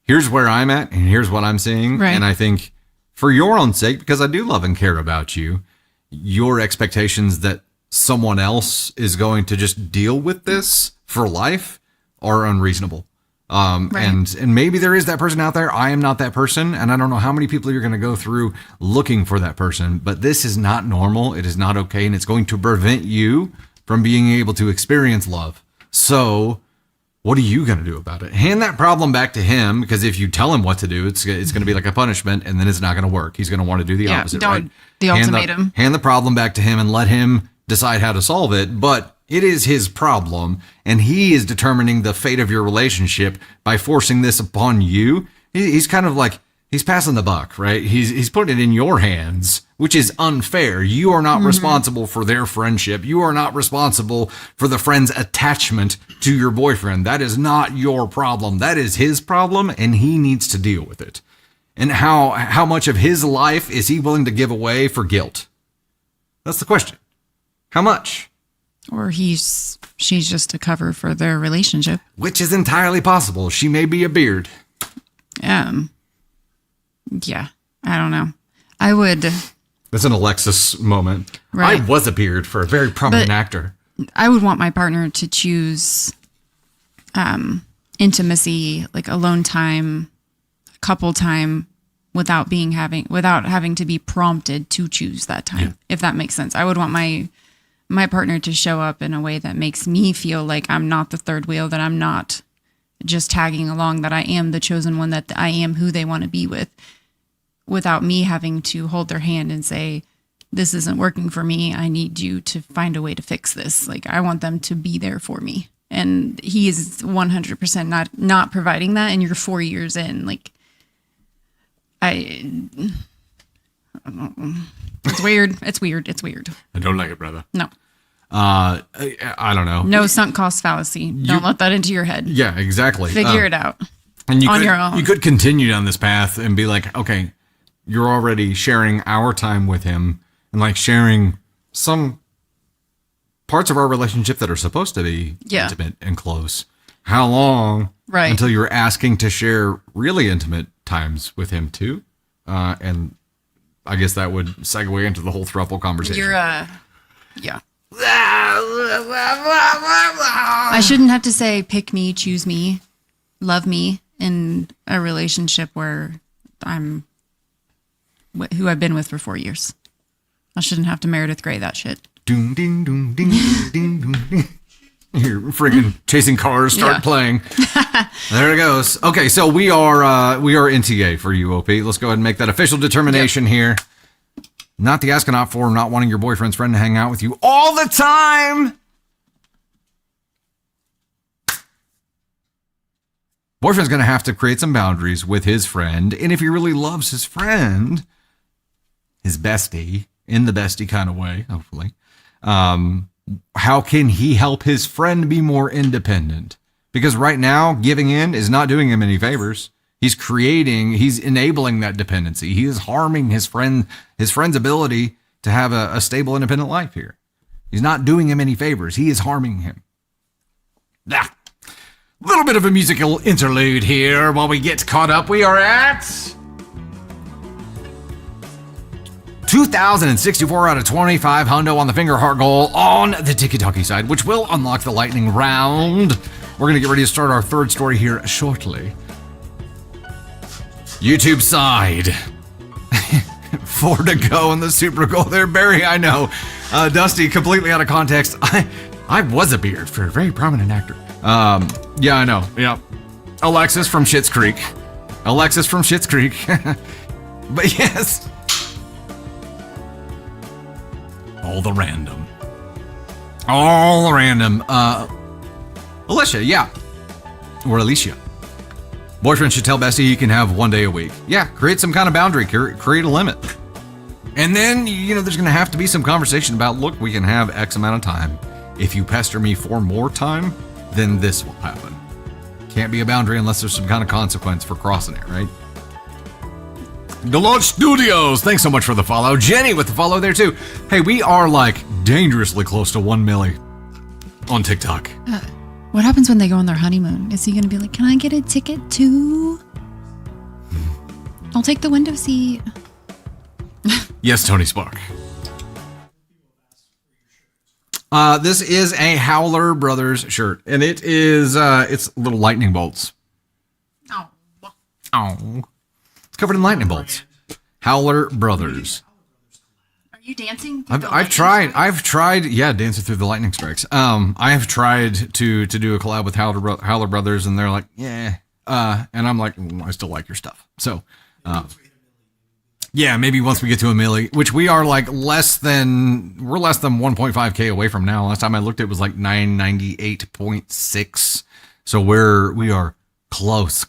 here's where I'm at, and here's what I'm seeing. Right. And I think for your own sake, because I do love and care about you, your expectations that someone else is going to just deal with this for life are unreasonable. Right. And maybe there is that person out there. I am not that person, and I don't know how many people you're going to go through looking for that person, but this is not normal. It is not okay, and it's going to prevent you from being able to experience love. So what are you going to do about it? Hand that problem back to him, because if you tell him what to do, it's going to be like a punishment, and then it's not going to work. He's going to want to do the opposite, right? The ultimatum. Hand the problem back to him and let him decide how to solve it, but it is his problem, and he is determining the fate of your relationship by forcing this upon you. He's kind of like He's passing the buck, right? He's putting it in your hands, which is unfair. You are not responsible for their friendship. You are not responsible for the friend's attachment to your boyfriend. That is not your problem. That is his problem, and he needs to deal with it. And how much of his life is he willing to give away for guilt? That's the question. How much? Or she's just a cover for their relationship. Which is entirely possible. She may be a beard. Yeah, I don't know. I would. That's an Alexis moment. Right. I was a beard for a very prominent actor. I would want my partner to choose intimacy, like alone time, couple time, without having to be prompted to choose that time. If that makes sense. I would want my partner to show up in a way that makes me feel like I'm not the third wheel, that I'm not just tagging along, that I am the chosen one, that I am who they want to be with, without me having to hold their hand and say, this isn't working for me. I need you to find a way to fix this. Like, I want them to be there for me. And he is 100% not providing that. And you're 4 years in. Like, I don't know. It's weird. It's weird. It's weird. I don't like it, brother. No. I don't know. No sunk cost fallacy. Don't let that into your head. Yeah, exactly. Figure it out. And on your own. You could continue down this path and be like, okay, you're already sharing our time with him and like sharing some parts of our relationship that are supposed to be intimate and close. How long until you're asking to share really intimate times with him too? And I guess that would segue into the whole throuple conversation. Yeah. I shouldn't have to say pick me, choose me, love me in a relationship where I'm who I've been with for 4 years. I shouldn't have to Meredith Grey that shit. Doom, ding, doom, ding, ding, doom, ding. You're freaking chasing cars. Start playing. There it goes. Okay, so we are NTA for you, OP. Let's go ahead and make that official determination here. Not the asking for not wanting your boyfriend's friend to hang out with you all the time. Boyfriend's going to have to create some boundaries with his friend. And if he really loves his friend, his bestie, in the bestie kind of way, hopefully, how can he help his friend be more independent? Because right now, giving in is not doing him any favors. He's enabling that dependency. He is harming his friend's ability to have a stable, independent life here. He's not doing him any favors. He is harming him. A little bit of a musical interlude here while we get caught up. We are at 2,064 out of 25 hundo on the finger heart goal on the tiki-taki side, which will unlock the lightning round. We're going to get ready to start our third story here shortly. YouTube side. 4 to go in the super goal there, Barry. I know. Dusty, completely out of context. I was a beard for a very prominent actor. Yeah, I know. Yeah. Alexis from Schitt's Creek. But yes. All the random. Alicia, yeah. Or Alicia. Boyfriend should tell bestie he can have 1 day a week. Yeah, create some kind of boundary, create a limit. And then, there's going to have to be some conversation about, look, we can have X amount of time. If you pester me for more time, then this will happen. Can't be a boundary unless there's some kind of consequence for crossing it, right? Deloach Studios, thanks so much for the follow. Jenny with the follow there too. Hey, we are like dangerously close to 1 milli on TikTok. What happens when they go on their honeymoon? Is he going to be like, can I get a ticket too? I'll take the window seat. Yes, Tony Spark. This is a Howler Brothers shirt, and it is it's little lightning bolts. Oh. It's covered in lightning bolts. Howler Brothers. Are you dancing? I've tried, yeah, dancing through the lightning strikes. I have tried to do a collab with Howler Brothers, and they're like, yeah. And I'm like, I still like your stuff. So, yeah, maybe once we get to a milli, which we are like less than 1.5K away from now. Last time I looked, it was like 998.6. So we are close.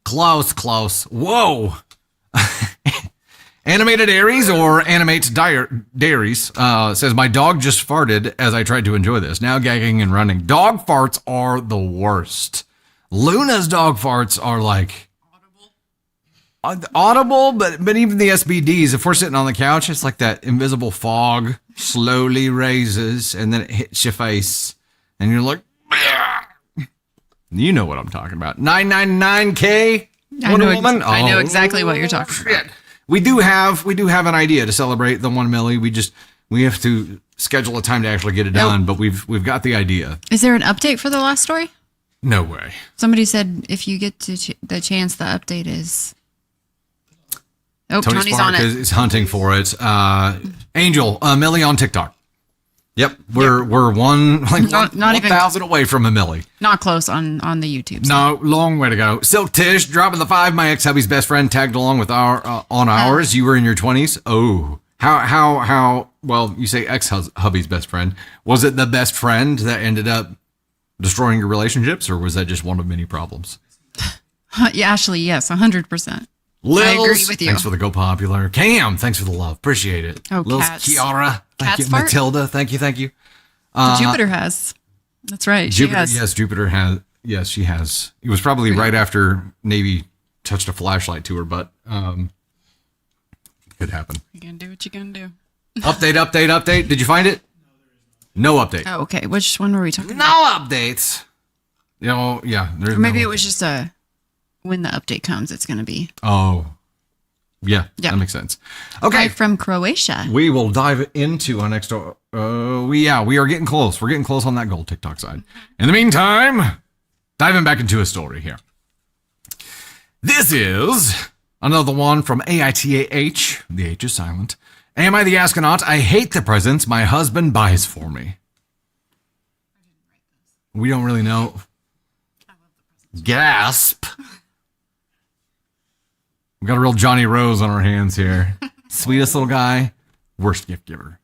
Close. Whoa. Animated Aries or Animates Dairies says, my dog just farted as I tried to enjoy this. Now gagging and running. Dog farts are the worst. Luna's dog farts are like audible, but even the SBDs, if we're sitting on the couch, it's like that invisible fog slowly raises and then it hits your face and you're like, bleh. You know what I'm talking about. 999K Wonder Woman. I know exactly what you're talking about. We do have an idea to celebrate the 1 milli. We have to schedule a time to actually get it done, but we've got the idea. Is there an update for the last story? No way. Somebody said if you get to the chance, the update is. Oh, Tony Tony's Spark on it. is hunting for it. Angel, Millie on TikTok. Yep, we're Not even 1,000 away from a milli. Not close on the YouTube. No, long way to go. Silk Tish dropping the 5. My ex-hubby's best friend tagged along with ours. You were in your 20s. Oh, how? Well, you say ex-hubby's best friend. Was it the best friend that ended up destroying your relationships, or was that just one of many problems? Yeah, Ashley, yes, 100%. Lils, I agree with you. Thanks for the go popular. Cam, thanks for the love. Appreciate it. Oh, Lils, cats. Kiara, thank Cats you. fart? Matilda, thank you. Jupiter has. That's right. Jupiter, she has. yes, Jupiter has. Yes, she has. It was probably right after Navy touched a flashlight to her, but could happen. You can do what you can do. Update. Did you find it? No update. Oh, okay. Which one were we talking about? No updates. Yeah. There's Or maybe no it was just when the update comes, it's going to be. Oh, yeah, Yeah. that makes sense. Okay. Right from Croatia. We will dive into our next. We are getting close. We're getting close on that goal TikTok side. In the meantime, diving back into a story here. This is another one from AITA. The H is silent. Am I the astronaut? I hate the presents my husband buys for me. We don't really know. Gasp. We got a real Johnny Rose on our hands here. Sweetest little guy. Worst gift giver.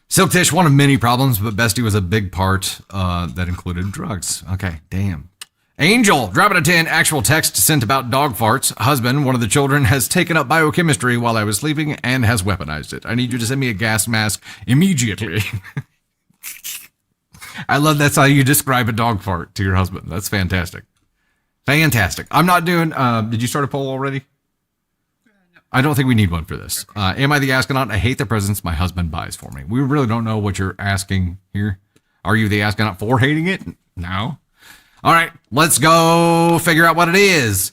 Silk Tish, one of many problems, but Bestie was a big part that included drugs. Okay, damn. Angel, dropping a 10, actual text sent about dog farts. Husband, one of the children, has taken up biochemistry while I was sleeping and has weaponized it. I need you to send me a gas mask immediately. I love that's how you describe a dog fart to your husband. That's fantastic. Fantastic. I'm not doing, did you start a poll already? I don't think we need one for this. Am I the astronaut? I hate the presents my husband buys for me. We really don't know what you're asking here. Are you the astronaut for hating it? No. All right, let's go figure out what it is.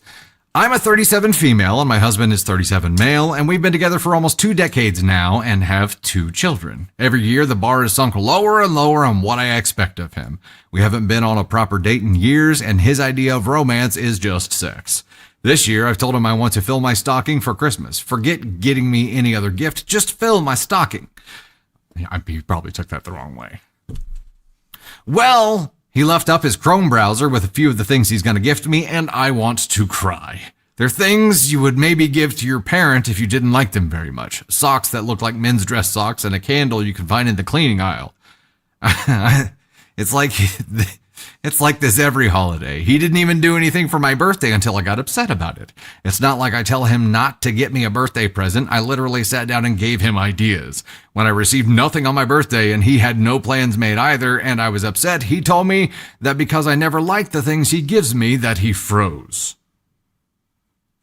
I'm a 37 female and my husband is 37 male, and we've been together for almost 2 decades now and have 2 children. Every year, the bar is sunk lower and lower on what I expect of him. We haven't been on a proper date in years, and his idea of romance is just sex. This year, I've told him I want to fill my stocking for Christmas. Forget getting me any other gift, just fill my stocking. He probably took that the wrong way. Well, he left up his Chrome browser with a few of the things he's going to gift me, and I want to cry. They're things you would maybe give to your parent if you didn't like them very much. Socks that look like men's dress socks and a candle you can find in the cleaning aisle. It's like this every holiday. He didn't even do anything for my birthday until I got upset about it. It's not like I tell him not to get me a birthday present. I literally sat down and gave him ideas. When I received nothing on my birthday and he had no plans made either, and I was upset, he told me that because I never liked the things he gives me, that he froze.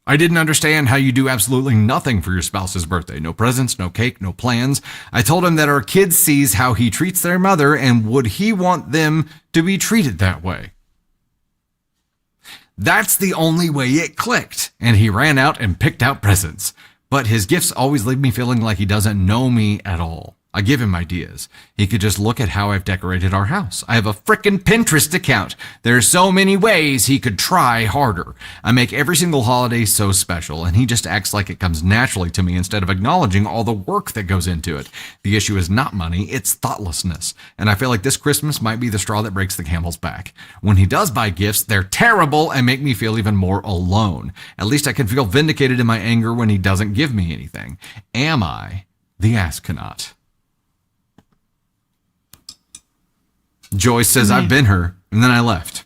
I didn't understand how you do absolutely nothing for your spouse's birthday. No presents, no cake, no plans. I told him that our kid sees how he treats their mother, and would he want them to be treated that way? That's the only way it clicked, and he ran out and picked out presents. But his gifts always leave me feeling like he doesn't know me at all. I give him ideas. He could just look at how I've decorated our house. I have a frickin' Pinterest account. There's so many ways he could try harder. I make every single holiday so special, and he just acts like it comes naturally to me instead of acknowledging all the work that goes into it. The issue is not money, it's thoughtlessness. And I feel like this Christmas might be the straw that breaks the camel's back. When he does buy gifts, they're terrible and make me feel even more alone. At least I can feel vindicated in my anger when he doesn't give me anything. Am I the astronaut? Joyce says, I've been her, and then I left.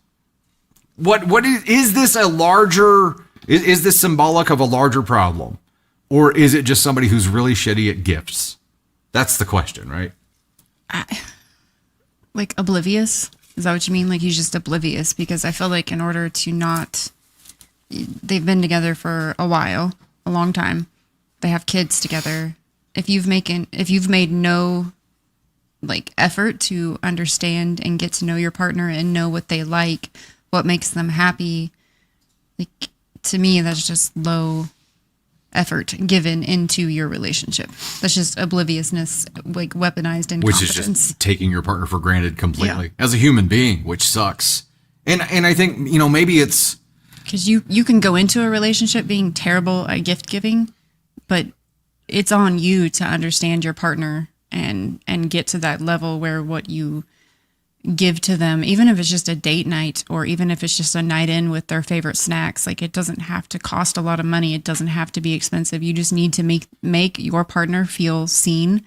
What is this a larger Is this symbolic of a larger problem? Or is it just somebody who's really shitty at gifts? That's the question, right? Like oblivious? Is that what you mean? Like he's just oblivious? Because I feel like in order to not, they've been together for a while, a long time. They have kids together. If you've made no like effort to understand and get to know your partner and know what they like, what makes them happy, like to me, that's just low effort given into your relationship. That's just obliviousness, like weaponized incompetence. Which is just taking your partner for granted completely as a human being, which sucks. And I think, maybe it's because you can go into a relationship being terrible at gift giving, but it's on you to understand your partner and get to that level where what you give to them, even if it's just a date night or even if it's just a night in with their favorite snacks, like it doesn't have to cost a lot of money. It doesn't have to be expensive. You just need to make your partner feel seen,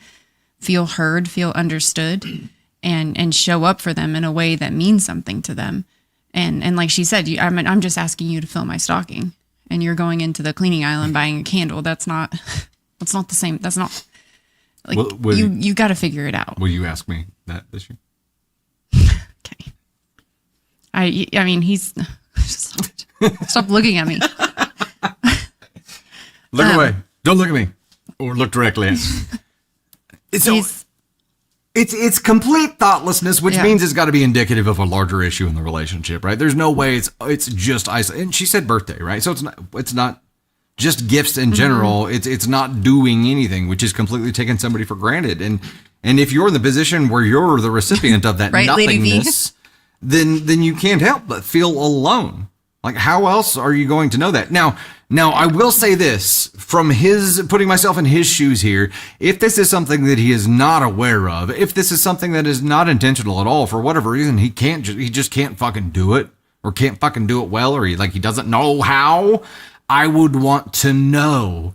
feel heard, feel understood, and show up for them in a way that means something to them. And like she said, I'm just asking you to fill my stocking, and you're going into the cleaning aisle and buying a candle. That's not the same. That's not like you got to figure it out. Will you ask me that this year? Okay. I mean, he's stop looking at me. Look away. Don't look at me, or look directly at me. It's complete thoughtlessness, which means it's got to be indicative of a larger issue in the relationship, right? There's no way it's just isolated. And she said birthday, right? So it's not just gifts in general. It's not doing anything, which is completely taking somebody for granted. And if you're in the position where you're the recipient of that right, nothingness, then you can't help but feel alone. Like, how else are you going to know that? Now I will say this, from putting myself in his shoes here, if this is something that he is not aware of, if this is something that is not intentional at all, for whatever reason, he just can't fucking do it, or can't fucking do it well, or he doesn't know how, I would want to know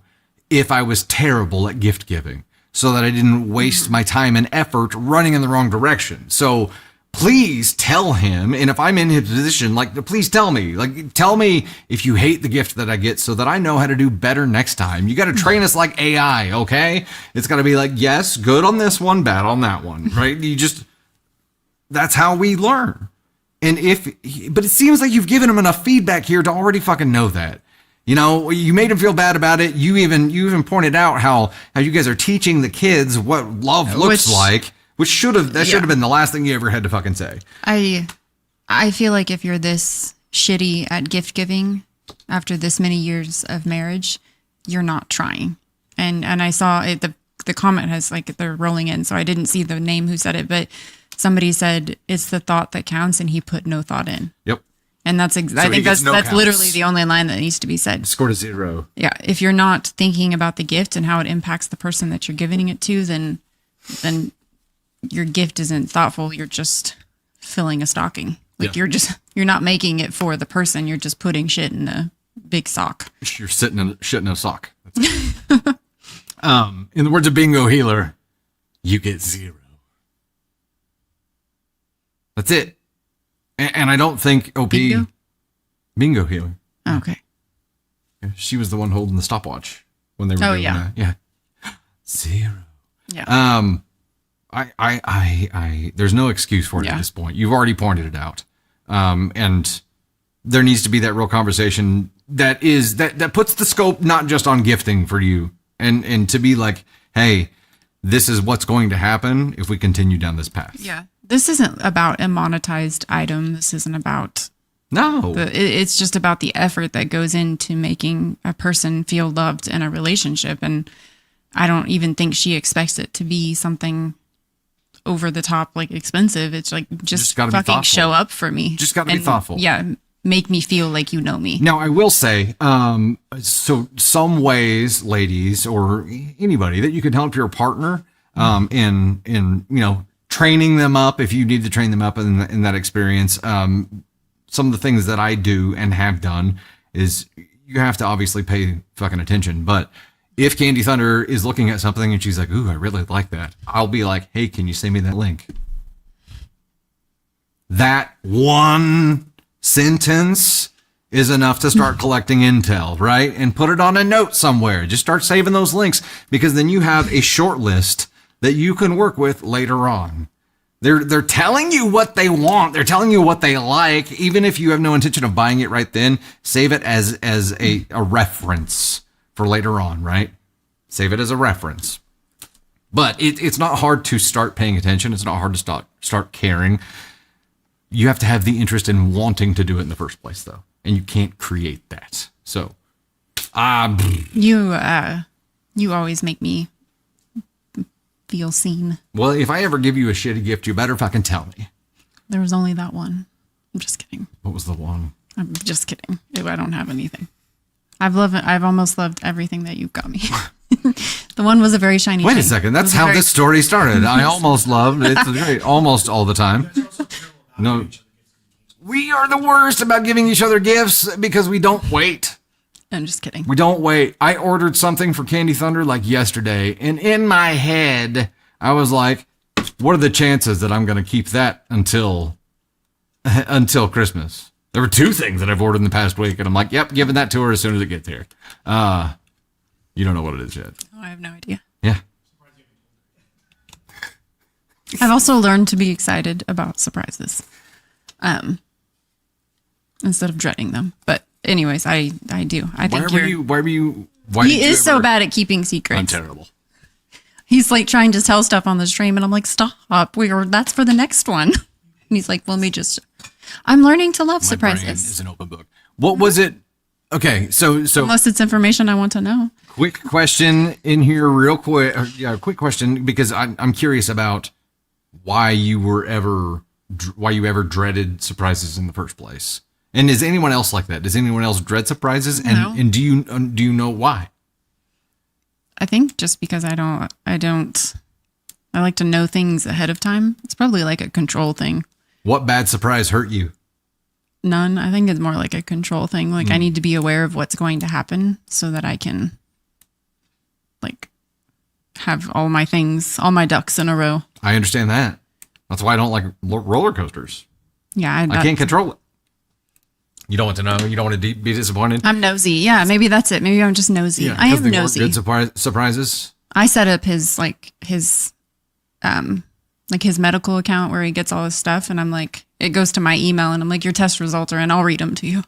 if I was terrible at gift giving, so that I didn't waste my time and effort running in the wrong direction. So please tell him. And if I'm in his position, please tell me, tell me if you hate the gift that I get, so that I know how to do better next time. You got to train us like AI. Okay. It's got to be like, yes, good on this one, bad on that one. Right. That's how we learn. But it seems like you've given him enough feedback here to already fucking know that. You made him feel bad about it. You even pointed out how you guys are teaching the kids what love looks like, which should have been the last thing you ever had to fucking say. I feel like if you're this shitty at gift giving after this many years of marriage, you're not trying. And I saw it, the comment has they're rolling in, so I didn't see the name who said it, but somebody said it's the thought that counts, and he put no thought in. Yep. And I think that's literally the only line that needs to be said. Scored a 0. Yeah. If you're not thinking about the gift and how it impacts the person that you're giving it to, then your gift isn't thoughtful. You're just filling a stocking. You're not making it for the person. You're just putting shit in a big sock. You're shit in a sock. In the words of Bingo Healer, you get 0. That's it. And I don't think OP Bingo Healer. Oh, okay. She was the one holding the stopwatch when they were doing that. Yeah. 0. Yeah. I there's no excuse for it at this point. You've already pointed it out. And there needs to be that real conversation that puts the scope not just on gifting for you, and to be like, hey, this is what's going to happen if we continue down this path. Yeah. This isn't about a monetized item. This isn't about it's just about the effort that goes into making a person feel loved in a relationship. And I don't even think she expects it to be something over the top, expensive. It's just fucking show up for me. Just got to be thoughtful. Yeah. Make me feel like you know me. Now, I will say, so some ways, ladies, or anybody, that you can help your partner in training them up if you need to train them up in that experience. Some of the things that I do and have done is you have to obviously pay fucking attention. But if Candy Thunder is looking at something and she's like, ooh, I really like that, I'll be like, hey, can you send me that link? That one sentence is enough to start collecting intel, right? And put it on a note somewhere. Just start saving those links, because then you have a short list that you can work with later on. They're telling you what they want. They're telling you what they like. Even if you have no intention of buying it right then, save it as a reference for later on, right? Save it as a reference. But it's not hard to start paying attention. It's not hard to start caring. You have to have the interest in wanting to do it in the first place, though. And you can't create that. So, You always make me feel seen. well, if I ever give you a shitty gift, you better fucking tell me. There was only that one. I'm just kidding. What was the one? I'm just kidding. I don't have anything. I've almost loved everything that you've got me. The one was a very shiny. Wait a chain. second. It That's was a how very- this story started. I almost loved it. It's great. Almost all the time. No. We are the worst about giving each other gifts because we don't wait. I'm just kidding. We don't wait. I ordered something for Candy Thunder like yesterday, and in my head, I was like, what are the chances that I'm going to keep that until Christmas? There were 2 things that I've ordered in the past week, and I'm like, yep, giving that to her as soon as it gets here. You don't know what it is yet. Oh, I have no idea. Yeah. I've also learned to be excited about surprises, instead of dreading them. But anyways, I do. I think He is so bad at keeping secrets. I'm terrible. He's like trying to tell stuff on the stream, and I'm like, stop. That's for the next one. And he's like, I'm learning to love My brain surprises. is an open book. What was it? Okay, so Unless it's information I want to know. quick question in here, real quick. Quick question, because I'm curious about why you ever dreaded surprises in the first place. And is anyone else like that? Does anyone else dread surprises? And No. and do you know why? I think just because I like to know things ahead of time. It's probably like a control thing. What bad surprise hurt you? None. I think it's more like a control thing. Like I need to be aware of what's going to happen so that I can like have all my ducks in a row. I understand that. That's why I don't like roller coasters. Yeah. I can't control it. You don't want to know. You don't want to be disappointed. I'm nosy. Yeah, maybe that's it. Maybe I'm just nosy. I am nosy. Good surprises. I set up his medical account where he gets all his stuff, and I'm like, it goes to my email, and I'm like, your test results are in. I'll read them to you.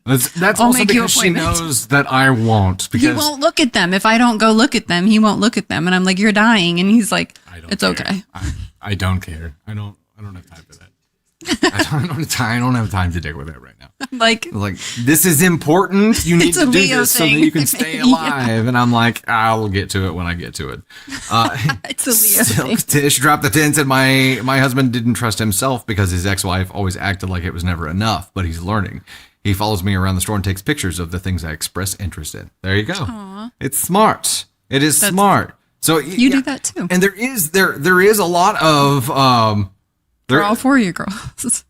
That's I'll also make you because she appointment. knows that I won't. Because He won't look at them. If I don't go look at them, he won't look at them, and I'm like, you're dying, and he's like, I don't it's care. okay. I don't care. I don't have time for that. I don't have time to deal with that right now. Like, This is important. You need It's to a do Leo this so that thing. you can stay Yeah. alive. And I'm like, I'll get to it when I get to it. it's a Leo Silk thing. Tish dropped the 10, said my husband didn't trust himself because his ex-wife always acted like it was never enough, but he's learning. He follows me around the store and takes pictures of the things I express interest in. There you go. Aw. It's smart. It is smart. So You do that too. And there is a lot of For all 4 of you girls.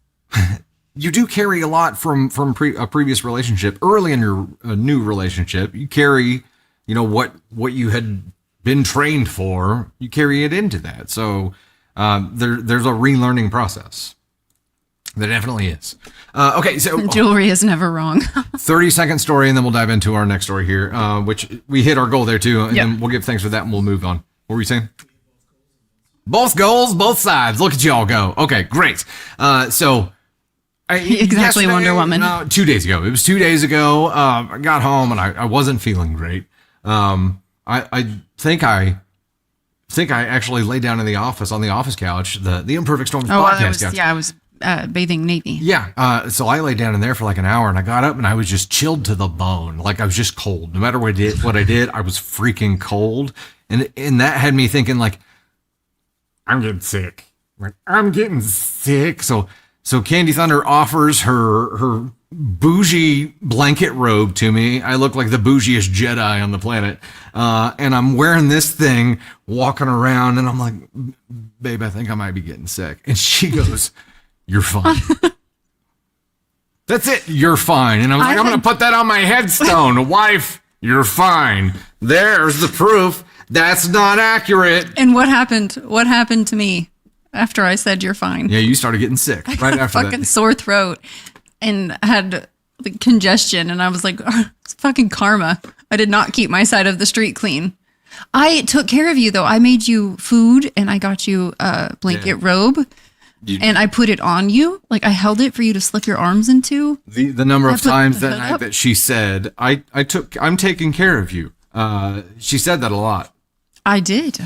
you do carry a lot from a previous relationship. Early in your new relationship, you carry, what you had been trained for. You carry it into that. So there's a relearning process. There definitely is. Okay, so Jewelry is never wrong. 30-second story, and then we'll dive into our next story here, which we hit our goal there too, and Yep. then we'll give thanks for that, and we'll move on. What were you saying? Both goals, both sides. Look at y'all go. Okay, great. Exactly Exactly, Wonder Woman. No, 2 days ago. It was 2 days ago. I got home and I wasn't feeling great. I think I actually laid down in the office on the office couch, the Imperfect Storms podcast couch. I was bathing Navy. Yeah. So I laid down in there for like an hour, and I got up and I was just chilled to the bone. Like I was just cold. No matter what I did, I was freaking cold. And that had me thinking like, I'm getting sick. Like, I'm getting sick. So Candy Thunder offers her bougie blanket robe to me. I look like the bougiest Jedi on the planet. And I'm wearing this thing, walking around, and I'm like, babe, I think I might be getting sick. And she goes, you're fine. That's it. You're fine. And I was like, I'm going to put that on my headstone. Wife, you're fine. There's the proof. That's not accurate. And what happened? What happened to me after I said you're fine? Yeah, you started getting sick right after Fucking that. sore throat. and had like congestion, and I was like, oh, it's fucking karma. I did not keep my side of the street clean. I took care of you though. I made you food and I got you a blanket robe. And I put it on you, like I held it for you to slip your arms into. The number of times that night that she said, I'm taking care of you. She said that a lot. I did.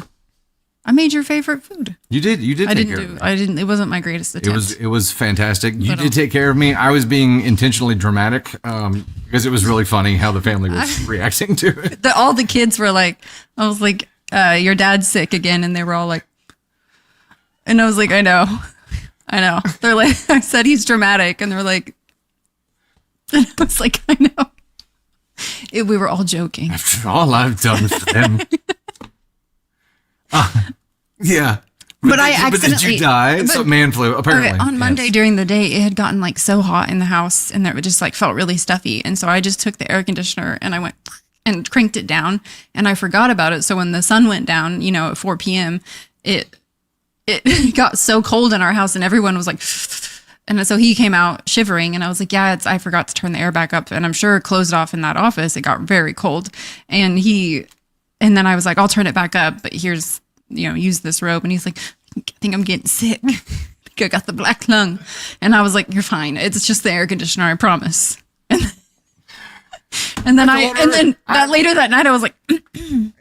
I made your favorite food. You did. I didn't. It wasn't my greatest attempt. It was fantastic. You did take care of me. I was being intentionally dramatic because it was really funny how the family was reacting to it. All the kids were like, I was like, your dad's sick again, and they were all like, and I was like, I know. They're like, I said he's dramatic, and they're like, and I was like, I know. We were all joking. After all I've done for them. Yeah. But did you die? So man flu, apparently. Okay, on Monday during the day, it had gotten like so hot in the house, and it just like felt really stuffy. And so I just took the air conditioner and I went and cranked it down, and I forgot about it. So when the sun went down, at 4 p.m., it got so cold in our house, and everyone was like, and so he came out shivering, and I was like, yeah, I forgot to turn the air back up, and I'm sure it closed off in that office. It got very cold, and then I was like, I'll turn it back up, but here's, use this robe, and he's like, I think I'm getting sick. I think I got the black lung, and I was like, you're fine. It's just the air conditioner, I promise. And then later that night, I was like,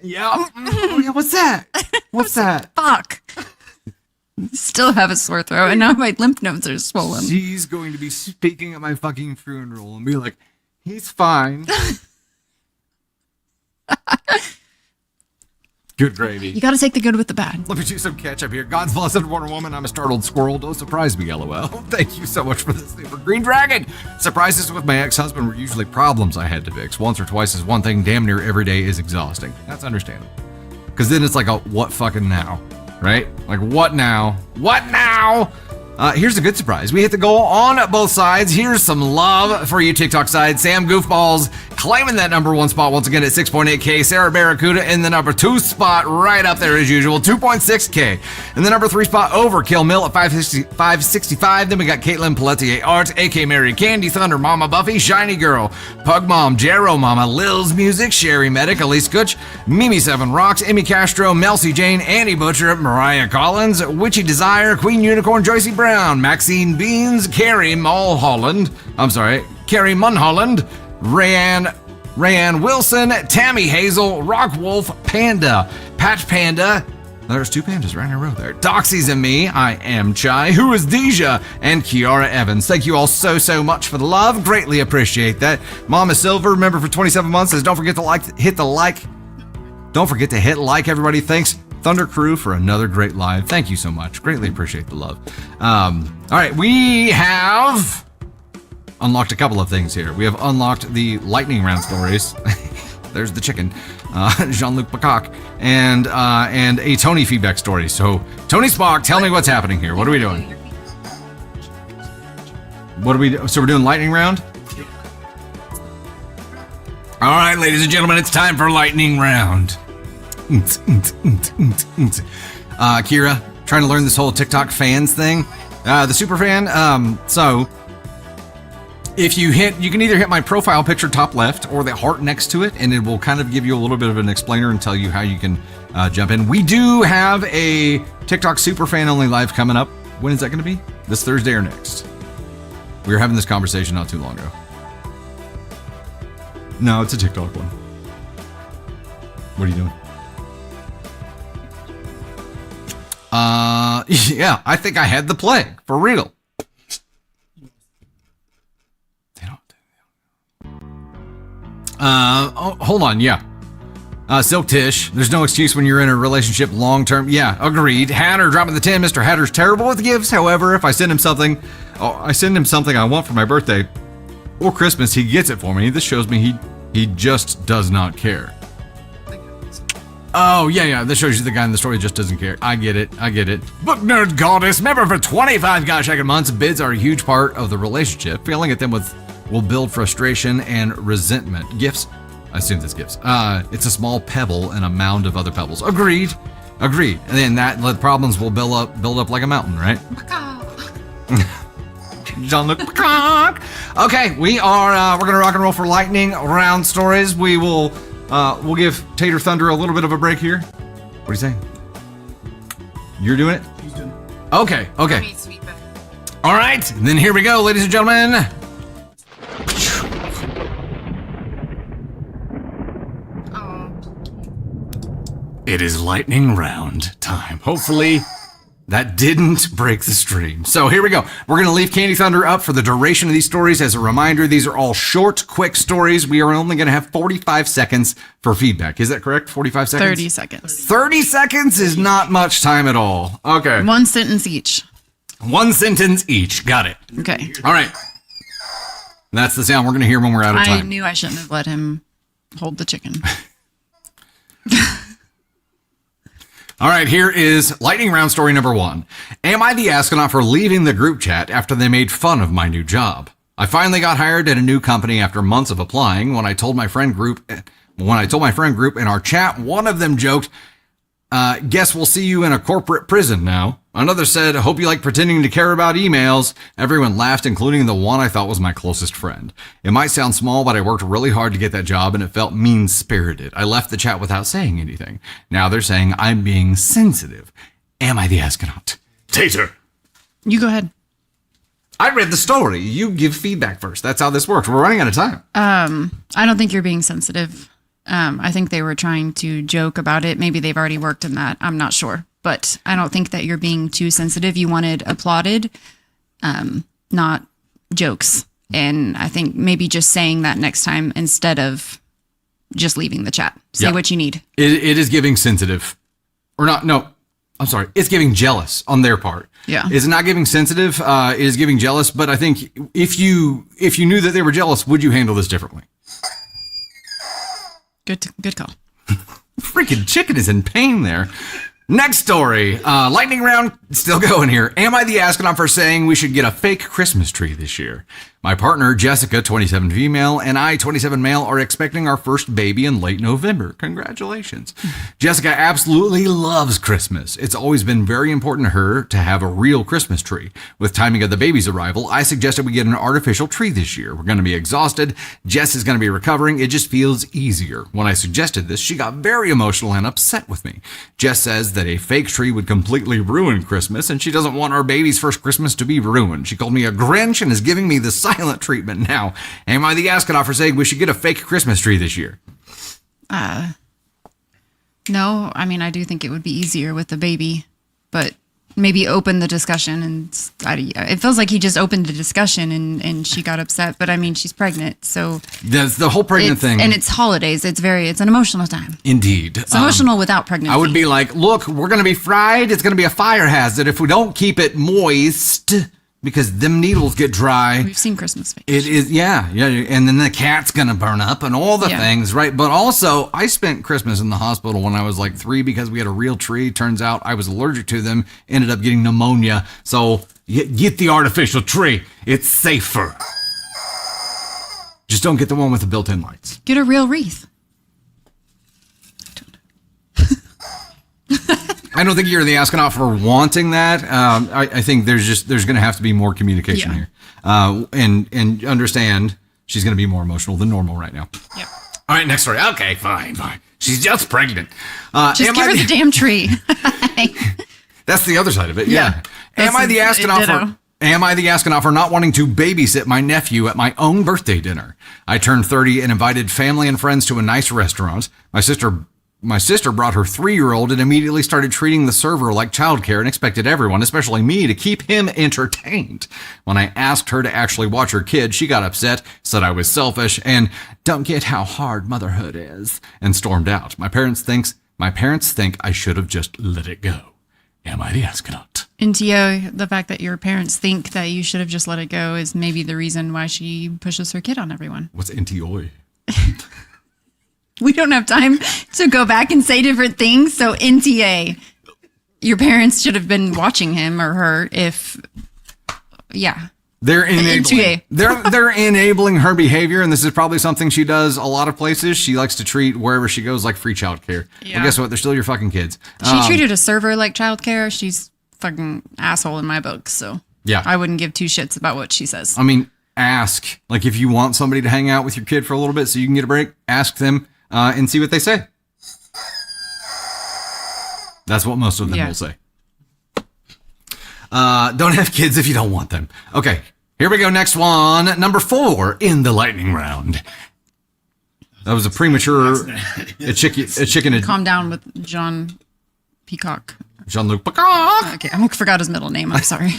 yeah, what's that? What's that? Fuck. Still have a sore throat, and now my lymph nodes are swollen. She's going to be speaking at my fucking funeral and be like, he's fine. Good gravy. You got to take the good with the bad. Let me do some ketchup here. God's blessed Wonder Woman. I'm a startled squirrel. Don't surprise me, LOL. Thank you so much for this super green dragon. Surprises with my ex-husband were usually problems I had to fix. Once or twice is one thing. Damn near every day is exhausting. That's understandable. Because then it's like a what fucking now, right? Like what now? What now? Here's a good surprise. We hit the goal on both sides. Here's some love for you TikTok side. Sam Goofballs claiming that number one spot once again at 6.8K. Sarah Barracuda in the number two spot right up there as usual, 2.6K. In the number three spot, Overkill Mill at 565. Then we got Caitlin Pelletier Art, AK Mary Candy Thunder, Mama Buffy, Shiny Girl, Pug Mom, Jero Mama, Lil's Music, Sherry Medic, Elise Kutch, Mimi Seven Rocks, Emmy Castro, Melcy Jane, Annie Butcher, Mariah Collins, Witchy Desire, Queen Unicorn, Joycey Brown, Maxine Beans, Carrie Mulholland, Rayanne Wilson, Tammy Hazel, Rock Wolf, Panda, Patch Panda. There's two pandas right in a row there. Doxies and me, I am Chai, who is Deja, and Kiara Evans. Thank you all so much for the love. Greatly appreciate that. Mama Silver, member for 27 months, says don't forget to hit like, everybody. Thanks Thunder Crew for another great live. Thank you so much. Greatly appreciate the love. All right, we have unlocked a couple of things here. We have unlocked the lightning round stories. There's the chicken, Jean-Luc Lecoq, and a Tony feedback story. So Tony Spock, tell me what's happening here. What are we doing? So we're doing lightning round? All right, ladies and gentlemen, it's time for lightning round. Kira, trying to learn this whole TikTok fans thing. The super fan. So if you can either hit my profile picture top left or the heart next to it, and it will kind of give you a little bit of an explainer and tell you how you can jump in. We do have a TikTok super fan only live coming up. When is that going to be? This Thursday or next? We were having this conversation not too long ago. No, it's a TikTok one. What are you doing? Yeah, I think I had the plague for real. Hold on, yeah. Silk Tish, there's no excuse when you're in a relationship long term. Yeah, agreed. Hatter dropping the 10. Mr. Hatter's terrible with gifts. However, if I send him something I want for my birthday or Christmas, he gets it for me. This shows me he just does not care. Oh, yeah, this shows you the guy in the story just doesn't care. I get it. Book Nerd Goddess, member for 25 gosh-second months. Bids are a huge part of the relationship. Failing at them will build frustration and resentment. Gifts, I assume that's gifts. It's a small pebble in a mound of other pebbles. Agreed. And then the problems will build up like a mountain, right? Jean-Luc Picard. Okay, we're gonna rock and roll for lightning round stories. We'll give Tater Thunder a little bit of a break here. What are you saying? You're doing it? He's doing it. Okay. All right, then here we go, ladies and gentlemen. It is lightning round time. Hopefully that didn't break the stream. So here we go. We're going to leave Candy Thunder up for the duration of these stories. As a reminder, these are all short, quick stories. We are only going to have 45 seconds for feedback. Is that correct? 45 seconds? 30 seconds. 30 seconds is not much time at all. Okay. One sentence each. One sentence each. Got it. Okay. All right. That's the sound we're going to hear when we're out of I time. knew I shouldn't have let him hold the chicken. All right, here is lightning round story number 1. Am I the astronaut for leaving the group chat after they made fun of my new job? I finally got hired at a new company after months of applying. When I told my friend group in our chat, one of them joked, guess we'll see you in a corporate prison now. Another said, hope you like pretending to care about emails. Everyone laughed, including the one I thought was my closest friend. It might sound small, but I worked really hard to get that job and it felt mean-spirited. I left the chat without saying anything. Now they're saying I'm being sensitive. Am I the astronaut? Tater. You go ahead. I read the story. You give feedback first. That's how this works. We're running out of time. I don't think you're being sensitive. I think they were trying to joke about it. Maybe they've already worked in that. I'm not sure. But I don't think that you're being too sensitive. You wanted applauded, not jokes. And I think maybe just saying that next time instead of just leaving the chat. Say what you need. It is giving sensitive. Or not, no. I'm sorry. It's giving jealous on their part. Yeah. It's not giving sensitive. It is giving jealous. But I think if you knew that they were jealous, would you handle this differently? Good call. Freaking chicken is in pain there. Next story. Lightning round still going here. Am I the astronaut for saying we should get a fake Christmas tree this year? My partner, Jessica, 27 female, and I, 27 male, are expecting our first baby in late November. Congratulations. Jessica absolutely loves Christmas. It's always been very important to her to have a real Christmas tree. With timing of the baby's arrival, I suggested we get an artificial tree this year. We're going to be exhausted. Jess is going to be recovering. It just feels easier. When I suggested this, she got very emotional and upset with me. Jess says that a fake tree would completely ruin Christmas, and she doesn't want our baby's first Christmas to be ruined. She called me a Grinch and is giving me the silent treatment now. Am I the astronaut for saying we should get a fake Christmas tree this year? No, I mean, I do think it would be easier with the baby, but maybe open the discussion. And it feels like he just opened the discussion and she got upset. But I mean, she's pregnant, so That's the whole pregnant thing. And it's holidays. It's an emotional time. Indeed. It's emotional without pregnancy. I would be like, look, we're going to be fried. It's going to be a fire hazard if we don't keep it moist because them needles get dry. We've seen Christmas Vacation. It is, yeah. And then the cat's going to burn up and all the things, right? But also, I spent Christmas in the hospital when I was like 3 because we had a real tree. Turns out I was allergic to them, ended up getting pneumonia. So get the artificial tree. It's safer. Just don't get the one with the built-in lights. Get a real wreath. I don't think you're the astronaut for wanting that. I think there's going to have to be more communication here, and understand she's going to be more emotional than normal right now. Yep. All right, next story. Okay, fine. She's just pregnant. Just give her the damn tree. That's the other side of it. Yeah. That's Am I the astronaut for not wanting to babysit my nephew at my own birthday dinner? I turned 30 and invited family and friends to a nice restaurant. My sister brought her 3-year-old and immediately started treating the server like childcare and expected everyone, especially me, to keep him entertained. When I asked her to actually watch her kid, she got upset, said I was selfish, and don't get how hard motherhood is, and stormed out. My parents think I should have just let it go. Am I the astronaut? NTO, the fact that your parents think that you should have just let it go is maybe the reason why she pushes her kid on everyone. What's NTO? We don't have time to go back and say different things. So NTA, your parents should have been watching him or her They're enabling. NTA. they're enabling her behavior, and this is probably something she does a lot of places. She likes to treat wherever she goes like free childcare. Yeah. Well, guess what? They're still your fucking kids. She treated a server like childcare. She's fucking asshole in my book. So Yeah. I wouldn't give two shits about what she says. I mean, ask. Like, if you want somebody to hang out with your kid for a little bit so you can get a break, ask them and see what they say. That's what most of them will say. Don't have kids if you don't want them. Okay, here we go. Next one. Number 4 in the lightning round. That was a premature chicken. Calm down with John Peacock. Jean-Luc Picard. Okay, I forgot his middle name. I'm sorry.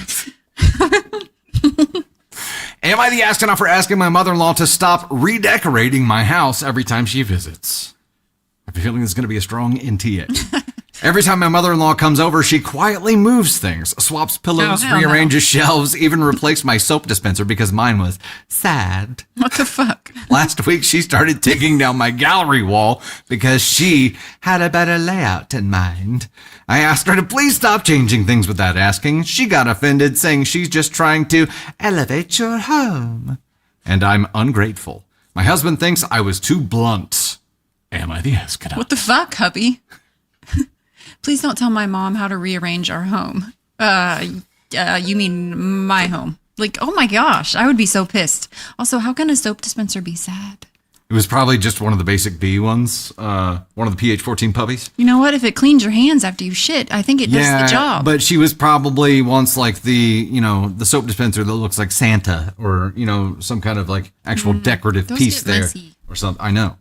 Am I the astronaut for asking my mother-in-law to stop redecorating my house every time she visits? I have a feeling there's going to be a strong NTA. Every time my mother-in-law comes over, she quietly moves things, swaps pillows, rearranges shelves, even replaced my soap dispenser because mine was sad. What the fuck? Last week, she started taking down my gallery wall because she had a better layout in mind. I asked her to please stop changing things without asking. She got offended, saying she's just trying to elevate your home. And I'm ungrateful. My husband thinks I was too blunt. Am I the astronaut? What the fuck, hubby? Please don't tell my mom how to rearrange our home. You mean my home? Like, oh my gosh, I would be so pissed. Also, how can a soap dispenser be sad? It was probably just one of the basic B ones, one of the PH-14 puppies. You know what? If it cleans your hands after you shit, I think it does the job. But she was probably once like the soap dispenser that looks like Santa or, some kind of like actual decorative piece there or something. I know.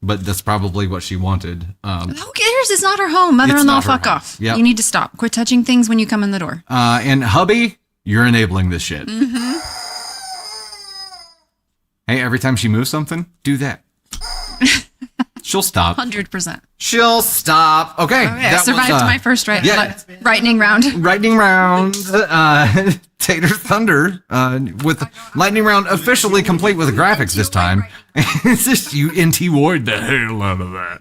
But that's probably what she wanted. Who cares? It's not her home. Mother-in-law, fuck off. Yep. You need to stop. Quit touching things when you come in the door. And hubby, you're enabling this shit. Mm-hmm. Hey, every time she moves something, do that. She'll stop. 100%. She'll stop. Okay. I survived my first lightning round. Lightning round. Tater Thunder with lightning round officially complete with graphics this time. It's just you NT-Ward the hell out of that.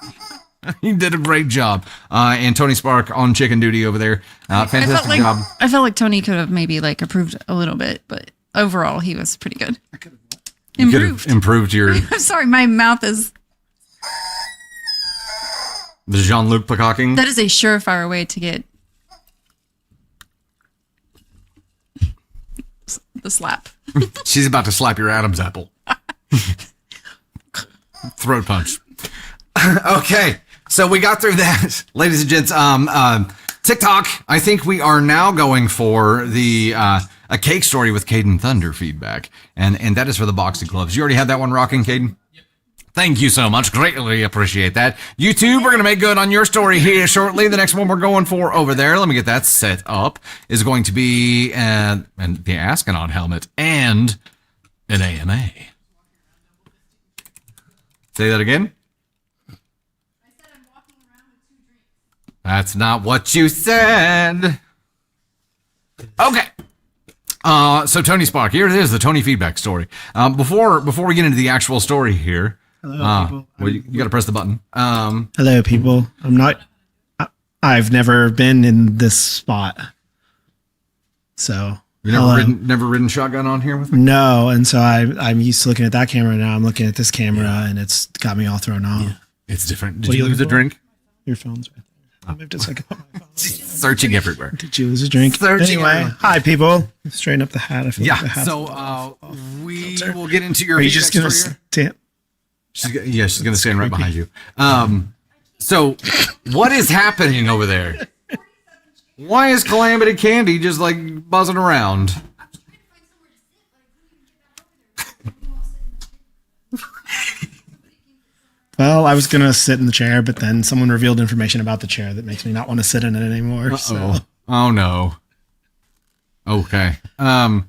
You did a great job. And Tony Spark on chicken duty over there. Fantastic job. I felt like Tony could have maybe like approved a little bit, but overall he was pretty good. Improved your... I'm sorry, my mouth is... The Jean-Luc Picocking. That is a surefire way to get the slap. She's about to slap your Adam's apple. Throat punch. Okay, so we got through that, ladies and gents. TikTok. I think we are now going for the a cake story with Caden Thunder feedback, and that is for the boxing gloves. You already had that one rocking, Caden. Thank you so much. Greatly appreciate that. YouTube, we're going to make good on your story here shortly. The next one we're going for over there, let me get that set up, is going to be and the Astronaut helmet and an AMA. Say that again? I said I'm walking around with 2 drinks. That's not what you said. Okay. So Tony Spark, here it is, the Tony feedback story. Before we get into the actual story here, hello, people. Well, you got to press the button. Hello, people. I've never been in this spot. So You never ridden shotgun on here with me? no, and so I'm used to looking at that camera. Now I'm looking at this camera, and it's got me all thrown off. Yeah. It's different. Did What are you you lose a looking for? drink? Your phone's right there. I moved it so I could put my phone. Searching everywhere. Did you lose a drink? Searching Anyway, everywhere. hi, people. Straighten up the hat. I feel like the Yeah. hat's So we will get into your Are you feedback just gonna story here. stand? She's gonna stand right behind you. So what is happening over there? Why is Calamity Candy just like buzzing around? Well, I was gonna sit in the chair, but then someone revealed information about the chair that makes me not want to sit in it anymore. So. Oh no. Okay. Oh,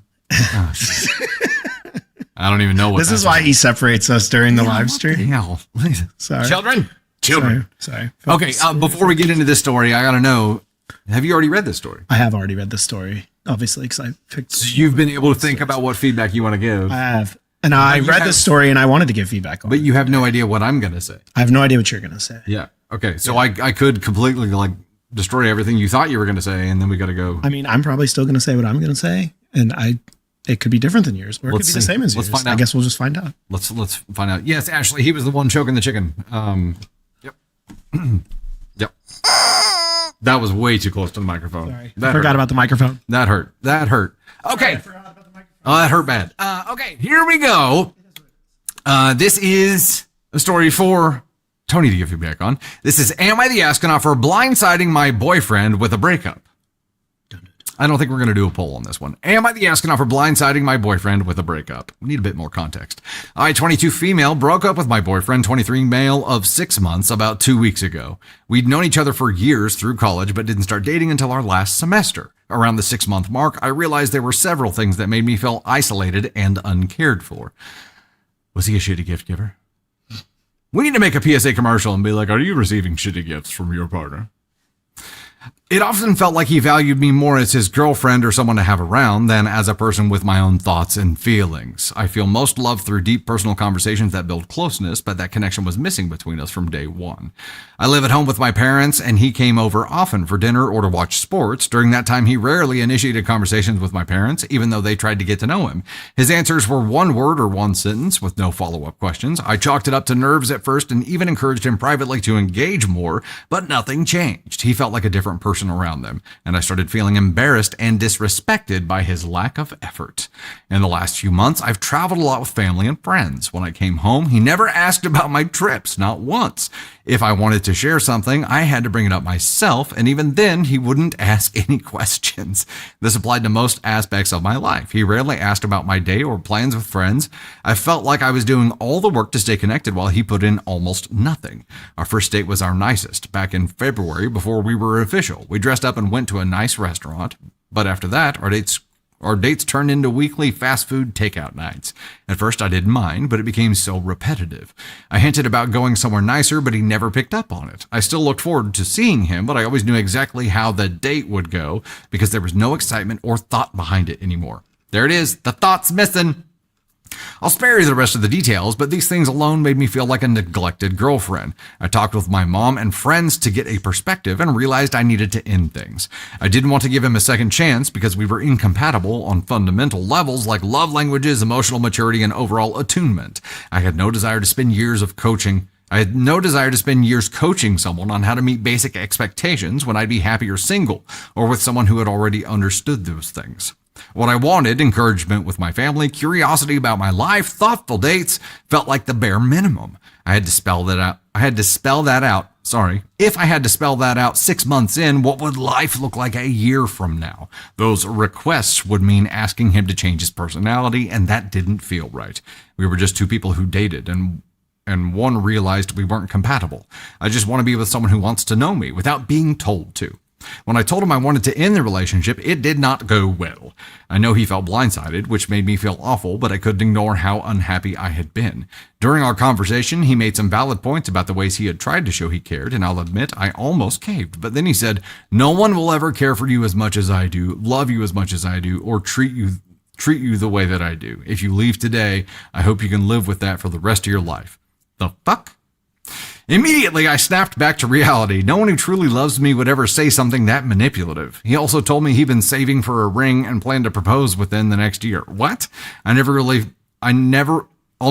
shit. I don't even know what. This is why he separates us during the live stream. Hell. Sorry. Children. Sorry. Okay. Before we get into this story, I gotta know: have you already read this story? I have already read this story, obviously, because I picked. So you've been able to think about what feedback you want to give, I have, and I read this story, and I wanted to give feedback on but it. you have no idea what I'm gonna say. I have no idea what you're gonna say. Yeah. Okay. So I could completely like destroy everything you thought you were gonna say, and then we gotta go. I mean, I'm probably still gonna say what I'm gonna say, and it could be different than yours, or it could be the same as yours. Let's find out. I guess we'll just find out. Let's find out. Yes, Ashley, he was the one choking the chicken. Yep. Yep. That was way too close to the microphone. Sorry. That I forgot hurt. about the microphone. That hurt. That hurt. Okay. Oh, that hurt bad. Okay, here we go. This is a story for Tony to give feedback on. This is, am I the astronaut for blindsiding my boyfriend with a breakup? I don't think we're going to do a poll on this one. Am I the astronaut for blindsiding my boyfriend with a breakup? We need a bit more context. I, 22 female, broke up with my boyfriend, 23 male, of 6 months about 2 weeks ago. We'd known each other for years through college, but didn't start dating until our last semester. Around the 6-month mark, I realized there were several things that made me feel isolated and uncared for. Was he a shitty gift giver? We need to make a PSA commercial and be like, are you receiving shitty gifts from your partner? It often felt like he valued me more as his girlfriend or someone to have around than as a person with my own thoughts and feelings. I feel most loved through deep personal conversations that build closeness, but that connection was missing between us from day one. I live at home with my parents, and he came over often for dinner or to watch sports. During that time, he rarely initiated conversations with my parents, even though they tried to get to know him. His answers were one word or one sentence with no follow-up questions. I chalked it up to nerves at first and even encouraged him privately to engage more, but nothing changed. He felt like a different person around them, and I started feeling embarrassed and disrespected by his lack of effort. In the last few months, I've traveled a lot with family and friends. When I came home, he never asked about my trips, not once. If I wanted to share something, I had to bring it up myself, and even then, he wouldn't ask any questions. This applied to most aspects of my life. He rarely asked about my day or plans with friends. I felt like I was doing all the work to stay connected while he put in almost nothing. Our first date was our nicest, back in February before we were official. We dressed up and went to a nice restaurant, but after that, our dates turned into weekly fast food takeout nights. At first, I didn't mind, but it became so repetitive. I hinted about going somewhere nicer, but he never picked up on it. I still looked forward to seeing him, but I always knew exactly how the date would go because there was no excitement or thought behind it anymore. There it is. The thought's missing. I'll spare you the rest of the details, but these things alone made me feel like a neglected girlfriend. I talked with my mom and friends to get a perspective and realized I needed to end things. I didn't want to give him a second chance because we were incompatible on fundamental levels like love languages, emotional maturity, and overall attunement. I had no desire to spend years coaching someone on how to meet basic expectations when I'd be happier single or with someone who had already understood those things. What I wanted, encouragement with my family, curiosity about my life, thoughtful dates, felt like the bare minimum. I had to spell that out. If I had to spell that out 6 months in, what would life look like a year from now? Those requests would mean asking him to change his personality, and that didn't feel right. We were just two people who dated, and one realized we weren't compatible. I just want to be with someone who wants to know me without being told to. When I told him I wanted to end the relationship, it did not go well. I know he felt blindsided, which made me feel awful, but I couldn't ignore how unhappy I had been. During our conversation, he made some valid points about the ways he had tried to show he cared, and I'll admit I almost caved. But then he said, "No one will ever care for you as much as I do, love you as much as I do, or treat you the way that I do. If you leave today, I hope you can live with that for the rest of your life." The fuck? Immediately, I snapped back to reality. No one who truly loves me would ever say something that manipulative. He also told me he'd been saving for a ring and planned to propose within the next year. What? I'll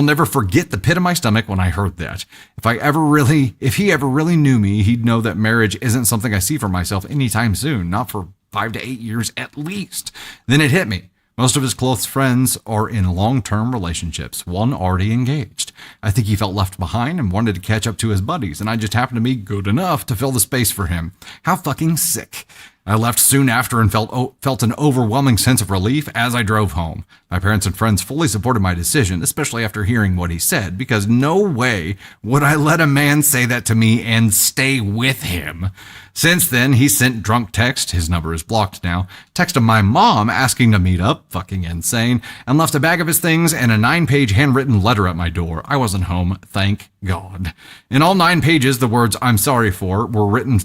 never forget the pit of my stomach when I heard that. If he ever really knew me, he'd know that marriage isn't something I see for myself anytime soon, not for 5 to 8 years at least. Then it hit me. Most of his close friends are in long-term relationships, one already engaged. I think he felt left behind and wanted to catch up to his buddies, and I just happened to be good enough to fill the space for him. How fucking sick. I left soon after and felt an overwhelming sense of relief as I drove home. My parents and friends fully supported my decision, especially after hearing what he said, because no way would I let a man say that to me and stay with him. Since then, he sent drunk text, his number is blocked now, texted my mom asking to meet up, fucking insane, and left a bag of his things and a 9-page handwritten letter at my door. I wasn't home, thank God. In all 9 pages, the words "I'm sorry for" were written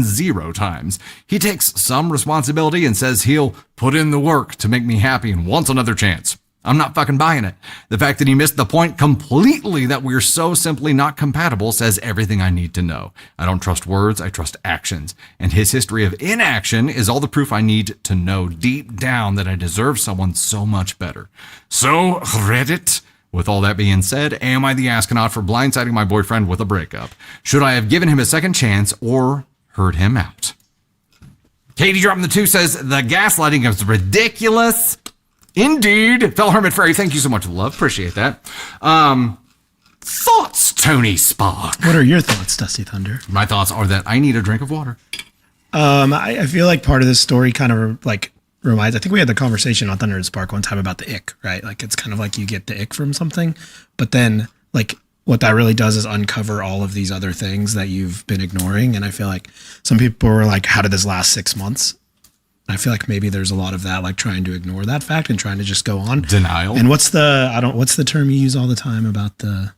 0 times. He takes some responsibility and says he'll put in the work to make me happy and wants another chance. I'm not fucking buying it. The fact that he missed the point completely that we're so simply not compatible says everything I need to know. I don't trust words, I trust actions. And his history of inaction is all the proof I need to know deep down that I deserve someone so much better. So, Reddit, with all that being said, am I the astronaut for blindsiding my boyfriend with a breakup? Should I have given him a second chance or heard him out? Katie dropping the 2 says, the gaslighting is ridiculous. Indeed. Fellow Hermit Fairy, thank you so much, love. Appreciate that. Thoughts, Tony Spark? What are your thoughts, Dusty Thunder? My thoughts are that I need a drink of water. I feel like part of this story kind of like reminds, I think we had the conversation on Thunder and Spark one time about the ick, right? Like it's kind of like you get the ick from something, but then like what that really does is uncover all of these other things that you've been ignoring. And I feel like some people were like, how did this last 6 months? I feel like maybe there's a lot of that, like trying to ignore that fact and trying to just go on. Denial. And what's the term you use all the time about the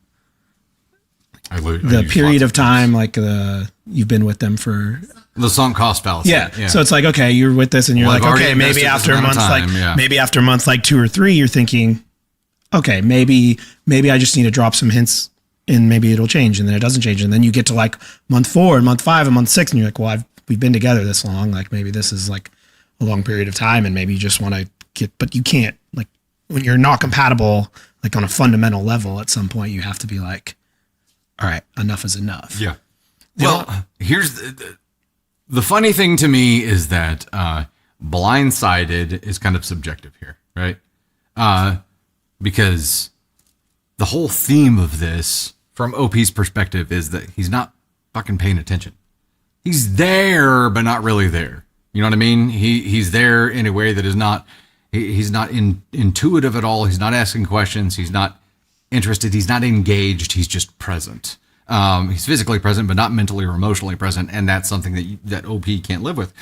period of time, like you've been with them for the sunk cost fallacy. Yeah. So it's like, okay, you're with this and you're Well, I've like, already okay, maybe invested after this a amount month, of time, yeah. maybe after a month, like 2 or 3, you're thinking, okay, maybe I just need to drop some hints and maybe it'll change. And then it doesn't change. And then you get to like month 4 and month 5 and month 6 and you're like, well, we've been together this long. Like maybe this is like a long period of time and maybe you just want to but you can't, like when you're not compatible, like on a fundamental level, at some point you have to be like, all right, enough is enough. Yeah. Well, here's the funny thing to me is that blindsided is kind of subjective here, right? Because the whole theme of this, from OP's perspective, is that he's not fucking paying attention. He's there, but not really there. You know what I mean? He's there in a way that is not. He's not intuitive at all. He's not asking questions. He's not interested. He's not engaged. He's just present. He's physically present, but not mentally or emotionally present. And that's something that OP can't live with.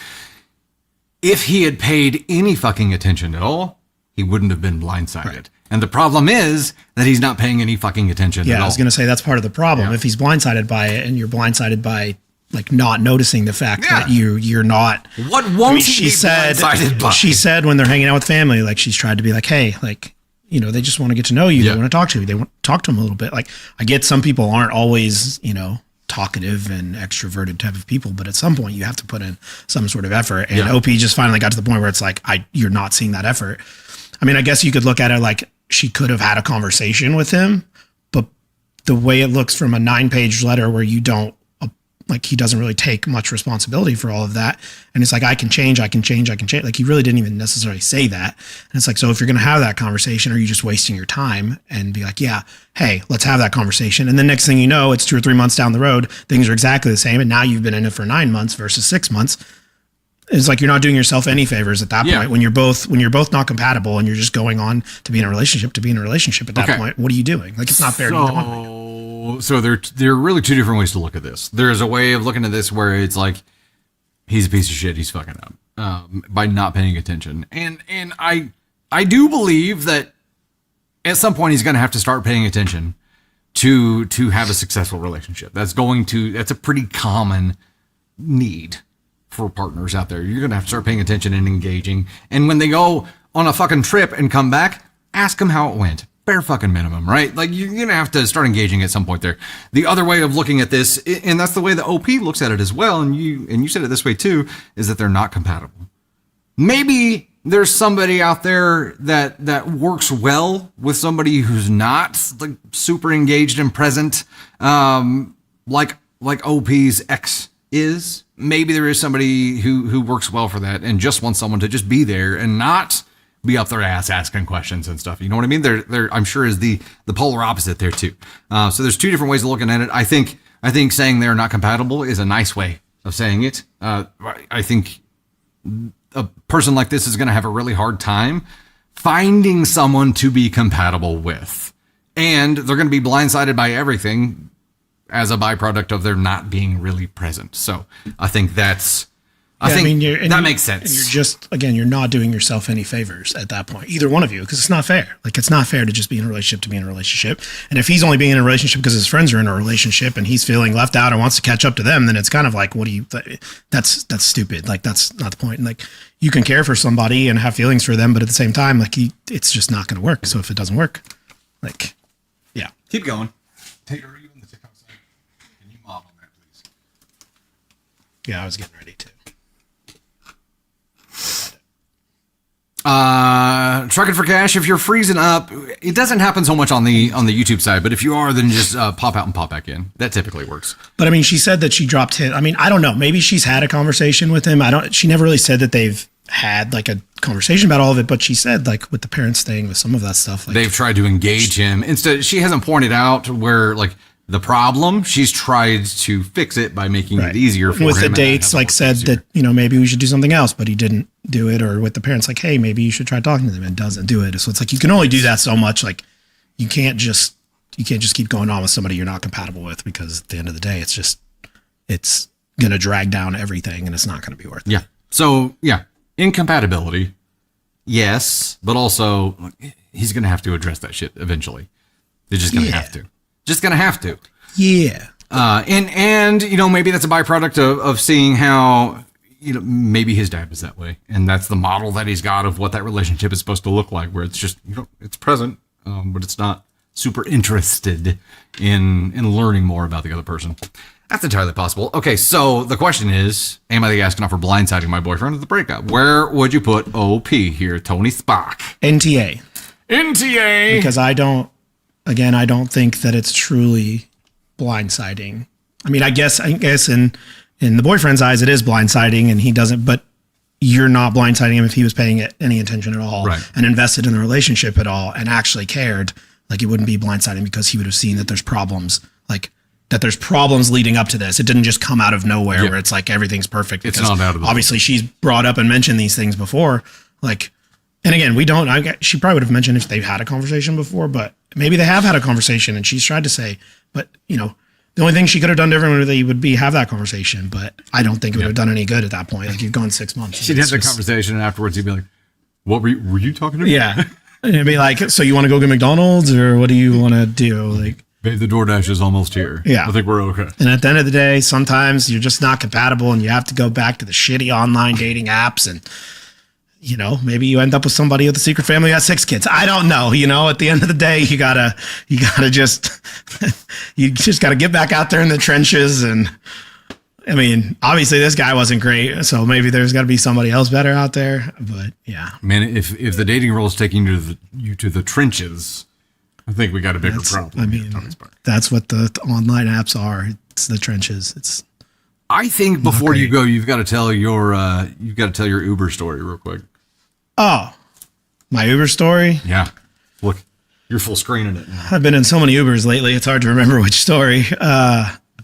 If he had paid any fucking attention at all, he wouldn't have been blindsided. Right. And the problem is that he's not paying any fucking attention at all. Yeah, I was going to say that's part of the problem. Yeah. If he's blindsided by it and you're blindsided by like not noticing the fact that you're not. What won't he be blindsided by? She said when they're hanging out with family, like she's tried to be like, hey, like, you know, they just want to get to know you. They want to talk to you. They want to talk to them a little bit. Like I get some people aren't always, you know, talkative and extroverted type of people, but at some point you have to put in some sort of effort. And OP just finally got to the point where it's like, you're not seeing that effort. I mean, I guess you could look at it like she could have had a conversation with him, but the way it looks from a 9-page letter where you don't, like he doesn't really take much responsibility for all of that. And it's like, I can change. Like he really didn't even necessarily say that. And it's like, so if you're going to have that conversation, are you just wasting your time and be like, yeah, hey, let's have that conversation. And the next thing you know, it's 2 or 3 months down the road, things are exactly the same. And now you've been in it for 9 months versus 6 months. It's like, you're not doing yourself any favors at that point when you're both not compatible and you're just going on to be in a relationship at that point. What are you doing? Like, it's not fair to either one. So there are really 2 different ways to look at this. There's a way of looking at this where it's like, he's a piece of shit. He's fucking up by not paying attention. And I do believe that at some point he's going to have to start paying attention to have a successful relationship. That's a pretty common need for partners out there. You're going to have to start paying attention and engaging. And when they go on a fucking trip and come back, ask them how it went. Bare fucking minimum, right? Like you're going to have to start engaging at some point there. The other way of looking at this, and that's the way the OP looks at it as well, and you said it this way too, is that they're not compatible. Maybe there's somebody out there that works well with somebody who's not like super engaged and present, like OP's ex is. Maybe there is somebody who works well for that and just wants someone to just be there and not be up their ass asking questions and stuff. You know what I mean? There I'm sure is the polar opposite there too. So there's 2 different ways of looking at it. I think saying they're not compatible is a nice way of saying it. I think a person like this is going to have a really hard time finding someone to be compatible with. And they're going to be blindsided by everything as a byproduct of their not being really present. So I think that makes sense. And you're not doing yourself any favors at that point, either one of you, because it's not fair. Like, it's not fair to just be in a relationship to be in a relationship. And if he's only being in a relationship because his friends are in a relationship and he's feeling left out and wants to catch up to them, then it's kind of like, that's stupid. Like, that's not the point. And like, you can care for somebody and have feelings for them, but at the same time, like, it's just not going to work. So if it doesn't work, like, yeah. Keep going. Tater, are you on the TikTok side? Can you mob on that, please? Yeah, I was getting ready to. trucking for cash. If you're freezing up, it doesn't happen so much on the YouTube side, but if you are, then just pop out and pop back in. That typically works. But I mean, she said that she dropped him. I mean, I don't know. Maybe she's had a conversation with him. She never really said that they've had like a conversation about all of it, but she said like with the parents thing, with some of that stuff, like they've tried to engage him. Instead, she hasn't pointed out where like the problem. She's tried to fix it by making it easier for him. With the dates, like said that, maybe we should do something else, but he didn't do it. Or with the parents, like, hey, maybe you should try talking to them, and doesn't do it. So it's like, you can only do that so much. Like you can't just keep going on with somebody you're not compatible with, because at the end of the day, it's going to drag down everything, and it's not going to be worth it. Yeah. So yeah, incompatibility. Yes. But also he's going to have to address that shit eventually. They're just going to have to. Just gonna have to. Yeah. And maybe that's a byproduct of seeing how, maybe his dad was that way. And that's the model that he's got of what that relationship is supposed to look like, where it's just, it's present, but it's not super interested in learning more about the other person. That's entirely possible. Okay, so the question is, am I the astronaut for blindsiding my boyfriend at the breakup? Where would you put OP here, Tony Spock? NTA. NTA! Because I don't think that it's truly blindsiding. I mean, I guess in the boyfriend's eyes, it is blindsiding, and he doesn't, but you're not blindsiding him if he was paying it any attention at all, and invested in the relationship at all, and actually cared. Like, it wouldn't be blindsiding because he would have seen that there's problems, leading up to this. It didn't just come out of nowhere where it's like everything's perfect. It's not out of the obviously she's brought up and mentioned these things before. Like, and again, she probably would have mentioned if they've had a conversation before, but maybe they have had a conversation and she's tried to say, but the only thing she could have done differently would be have that conversation. But I don't think it would have done any good at that point. Like, you've gone 6 months. She'd have the conversation, and afterwards he'd be like, what were you talking to me? Yeah. And it'd be like, so you want to go get McDonald's, or what do you want to do? Like, babe, the DoorDash is almost here. Yeah. I think we're okay. And at the end of the day, sometimes you're just not compatible, and you have to go back to the shitty online dating apps, and maybe you end up with somebody with a secret family who has 6 kids. I don't know. At the end of the day, you gotta just, you just gotta get back out there in the trenches. And I mean, obviously this guy wasn't great, so maybe there's gotta be somebody else better out there. But yeah, man, if the dating role is taking you to the trenches, I think we got a bigger problem. I mean, that's what the online apps are. It's the trenches. I think before you go, you've got to tell your Uber story real quick. Oh, my Uber story? Yeah. Look, you're full screening it now. I've been in so many Ubers lately, it's hard to remember which story.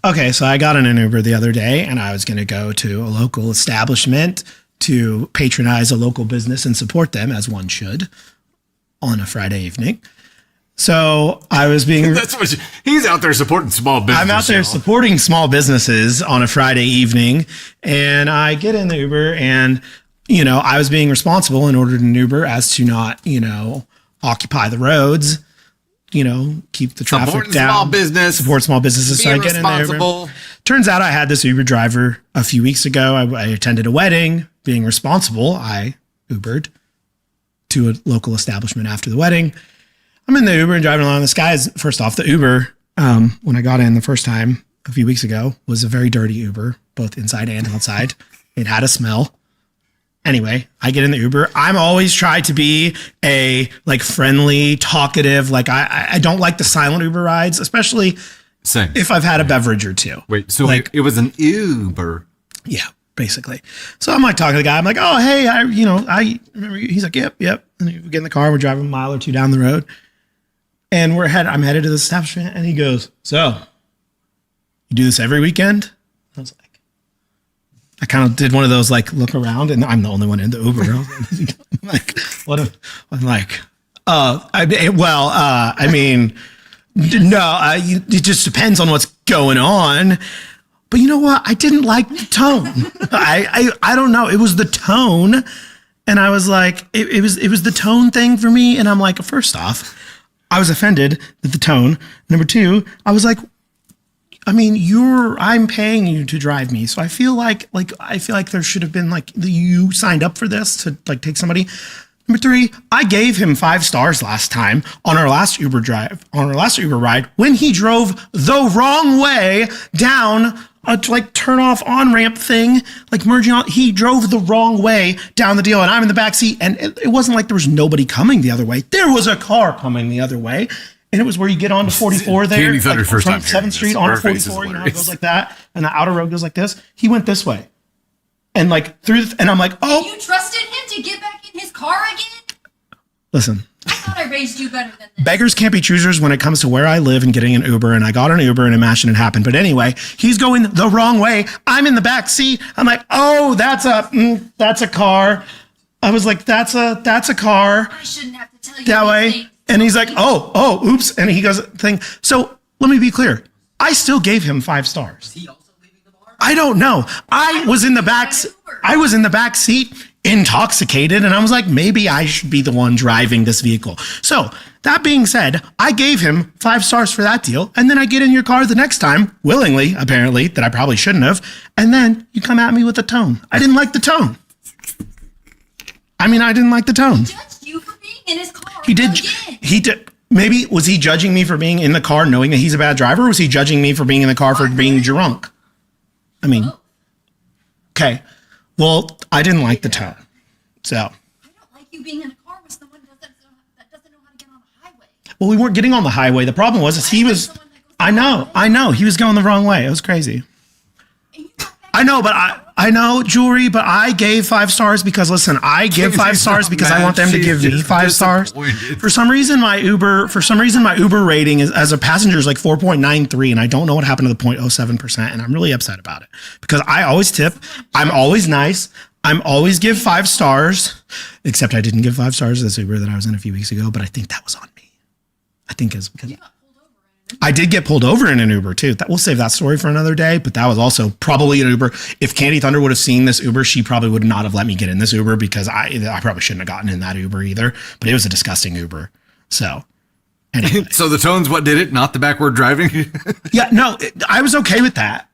Okay, so I got in an Uber the other day, and I was going to go to a local establishment to patronize a local business and support them, as one should, on a Friday evening. So I was being... He's out there supporting small businesses. I'm out there supporting small businesses on a Friday evening, and I get in the Uber, and I was being responsible in order to Uber as to not, occupy the roads, keep the traffic Supporting down. Support small businesses. So I get in there. Turns out I had this Uber driver a few weeks ago. I attended a wedding. Being responsible, I Ubered to a local establishment after the wedding. I'm in the Uber and driving along. This guy is, first off, the Uber, when I got in the first time a few weeks ago, was a very dirty Uber, both inside and outside. It had a smell. Anyway, I get in the Uber. I'm always try to be a friendly, talkative. I don't like the silent Uber rides, especially if I've had a beverage or two. Wait, so it was an Uber? Yeah, basically. So I'm talking to the guy. I'm like, oh, hey, I remember you. He's like, yep. And we get in the car. We're driving a mile or two down the road, and I'm headed to the establishment. And he goes, so you do this every weekend? I was like, I kind of did one of those look around, and I'm the only one in the Uber. It just depends on what's going on. But you know what? I didn't like the tone. I don't know. It was the tone, and I was like, it was the tone thing for me. And I'm like, first off, I was offended at the tone. Number two, I was like, I mean, I'm paying you to drive me. So I feel like there should have been you signed up for this to take somebody. Number three, I gave him 5 stars last time on our last Uber ride when he drove the wrong way down like turn off on ramp thing, like merging on. He drove the wrong way down the deal, and I'm in the back seat. And it wasn't like there was nobody coming the other way. There was a car coming the other way, and it was where you get onto 44 there, Candy Thunder like first from time 7th Street onto 44. You know, it goes like that, and the outer road goes like this. He went this way, and like through, and I'm like, oh, You trusted him to get back in his car again? listen. I thought I raised you better than this. Beggars can't be choosers when it comes to where I live and getting an Uber. And I got an Uber and imagine it happened. But anyway, he's going the wrong way. I'm in the back seat. I'm like, oh, that's a car. I was like, that's a car I shouldn't have to tell you that these way. things. And he's like, oh, oops. And he goes thing. So let me be clear. I still gave him 5 stars. I don't know. I was in the back seat intoxicated, and I was like, maybe I should be the one driving this vehicle. So that being said, I gave him 5 stars for that deal, and then I get in your car the next time, willingly, apparently, that I probably shouldn't have, and then you come at me with the tone. I didn't like the tone. I didn't like the tone. Judged you for being in his car. He did. Again. He did. Maybe was he judging me for being in the car, knowing that he's a bad driver, or was he judging me for being in the car for being drunk? Okay. Well, I didn't like the tone. So. I don't like you being in a car with someone that doesn't know how to get on the highway. Well, we weren't getting on the highway. The problem was he was. I know. He was going the wrong way. It was crazy. And you got back I know, but I know, Jewelry, but I gave 5 stars because, listen, I give 5 stars because I want them to give me 5 stars. For some reason, my Uber rating is, as a passenger, is like 4.93, and I don't know what happened to the 0.07%, and I'm really upset about it because I always tip. I'm always nice. I'm always give 5 stars, except I didn't give 5 stars to this Uber that I was in a few weeks ago, but I think that was on me. I think it's because I did get pulled over in an Uber too. We'll save that story for another day, but that was also probably an Uber. If Candy Thunder would have seen this Uber, she probably would not have let me get in this Uber because I probably shouldn't have gotten in that Uber either, but it was a disgusting Uber. So anyway. So the tone's what did it, not the backward driving? Yeah, no, I was okay with that.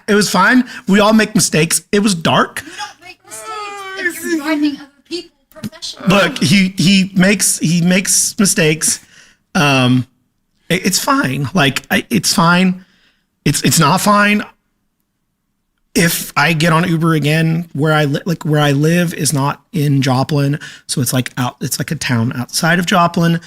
It was fine. We all make mistakes. It was dark. You don't make mistakes if you're driving other people professionally. Look, he makes mistakes. It's fine. It's fine. It's not fine. If I get on Uber again, where I live is not in Joplin, so it's like a town outside of Joplin.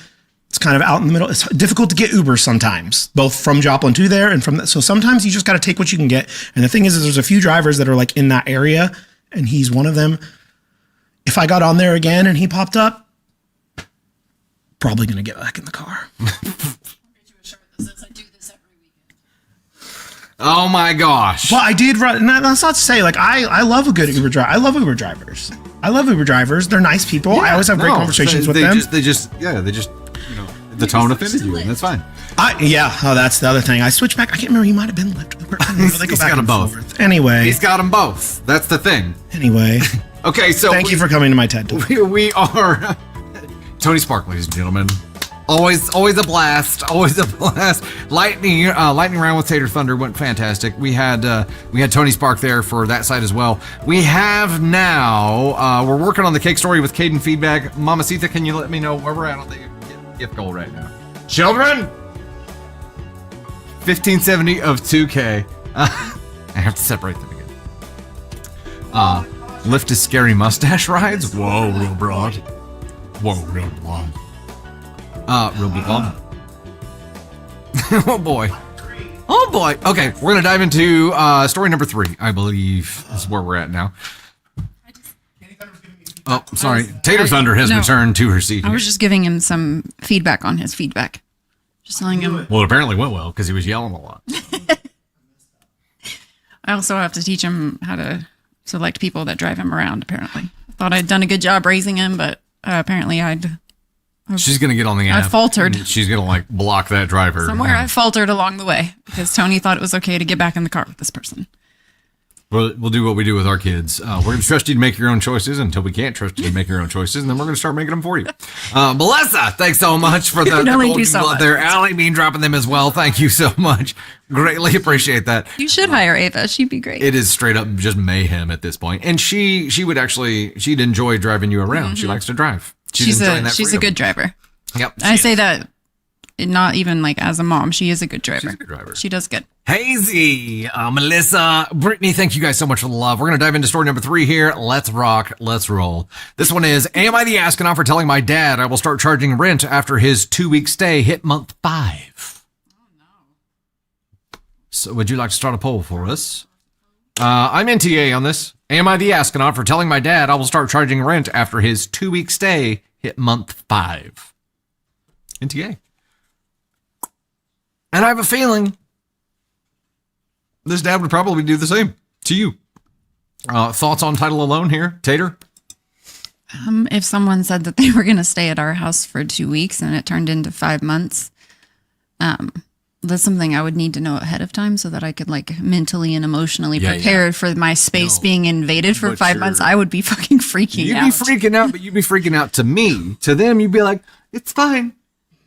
It's kind of out in the middle. It's difficult to get Uber sometimes, both from Joplin to there and from that. So sometimes you just got to take what you can get. And the thing is there's a few drivers that are like in that area, and he's one of them. If I got on there again and he popped up, probably gonna get back in the car. Oh my gosh. Well, I did run. That's not to say I love a good Uber driver. I love Uber drivers. They're nice people. I always have great conversations with them. They just the tone offended you, and that's fine. That's the other thing. I switched back. I can't remember. He might have been Lyft Uber. He's got them both. Anyway. He's got them both. That's the thing. Anyway. Okay, so thank you for coming to my TED Talk. We are Tony Spark, ladies and gentlemen. Always a blast. Always a blast. Lightning round with Tater Thunder went fantastic. We had Tony Spark there for that side as well. We have now. We're working on the cake story with Caden feedback. Mamacita, can you let me know where we're at on the gift goal right now? Children, 1570 of 2K. I have to separate them again. Lift his scary mustache rides. Whoa, real broad. Whoa, real blonde. Real blonde. Oh boy. Oh boy. Okay, we're gonna dive into story number 3. I believe is where we're at now. Oh, sorry. Tater Thunder has returned to her seat. I was just giving him some feedback on his feedback. Just telling him. Well, it apparently went well because he was yelling a lot. I also have to teach him how to select people that drive him around, apparently. Thought I'd done a good job raising him, but apparently She's going to get on the app. I faltered. She's going to block that driver. Somewhere I faltered along the way because Tony thought it was okay to get back in the car with this person. We'll do what we do with our kids. We're going to trust you to make your own choices until we can't trust you to make your own choices, and then we're going to start making them for you. Melissa, thanks so much for the golden glove there. Allie Bean dropping them as well. Thank you so much. Greatly appreciate that. You should hire Ava. She'd be great. It is straight up just mayhem at this point. And she'd enjoy driving you around. Mm-hmm. She likes to drive. She's a good driver. Yep. I say that not even like as a mom. She is a good driver. She's a good driver. She does good. Hazy, Melissa, Brittany, thank you guys so much for the love. We're going to dive into story number 3 here. Let's rock. Let's roll. This one is, am I the astronaut for telling my dad I will start charging rent after his 2-week stay hit month 5? Oh, no. So would you like to start a poll for us? I'm NTA on this. Am I the astronaut for telling my dad I will start charging rent after his 2-week stay hit month 5? NTA. And I have a feeling this dad would probably do the same to you. Thoughts on title alone here, Tater? If someone said that they were going to stay at our house for 2 weeks and it turned into 5 months, that's something I would need to know ahead of time so that I could like mentally and emotionally prepare for my space being invaded for 5 months. I would be fucking freaking out. You'd be freaking out, but you'd be freaking out to me. To them, you'd be like, it's fine.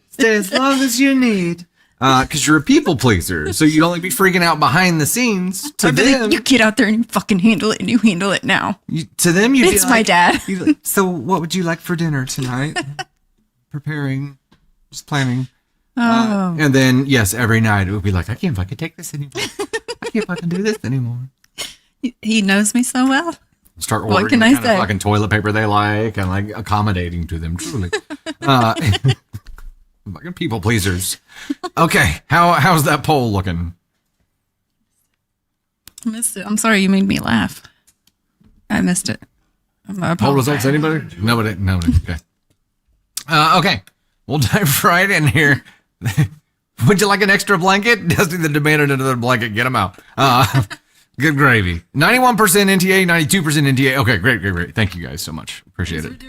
Stay as long as you need. Because you're a people pleaser, so you'd only be freaking out behind the scenes. To them, like, you get out there and you fucking handle it, and you handle it now. To them, you'd it's be like, my dad. Like, so, what would you like for dinner tonight? Preparing, just planning. And then, yes, every night it would be like, I can't fucking take this anymore. I can't fucking do this anymore. He knows me so well. Start ordering the kind of fucking toilet paper they like and like accommodating to them. Truly. Fucking people pleasers. Okay, how's that poll looking? I missed it. I'm sorry, you made me laugh. I missed it. Poll results, anybody? Nobody. Okay. Okay, we'll dive right in here. Would you like an extra blanket? Dusty the demanded another blanket. Get him out. Good gravy. 91% NTA, 92% NTA. Okay, great. Thank you guys so much. Appreciate it.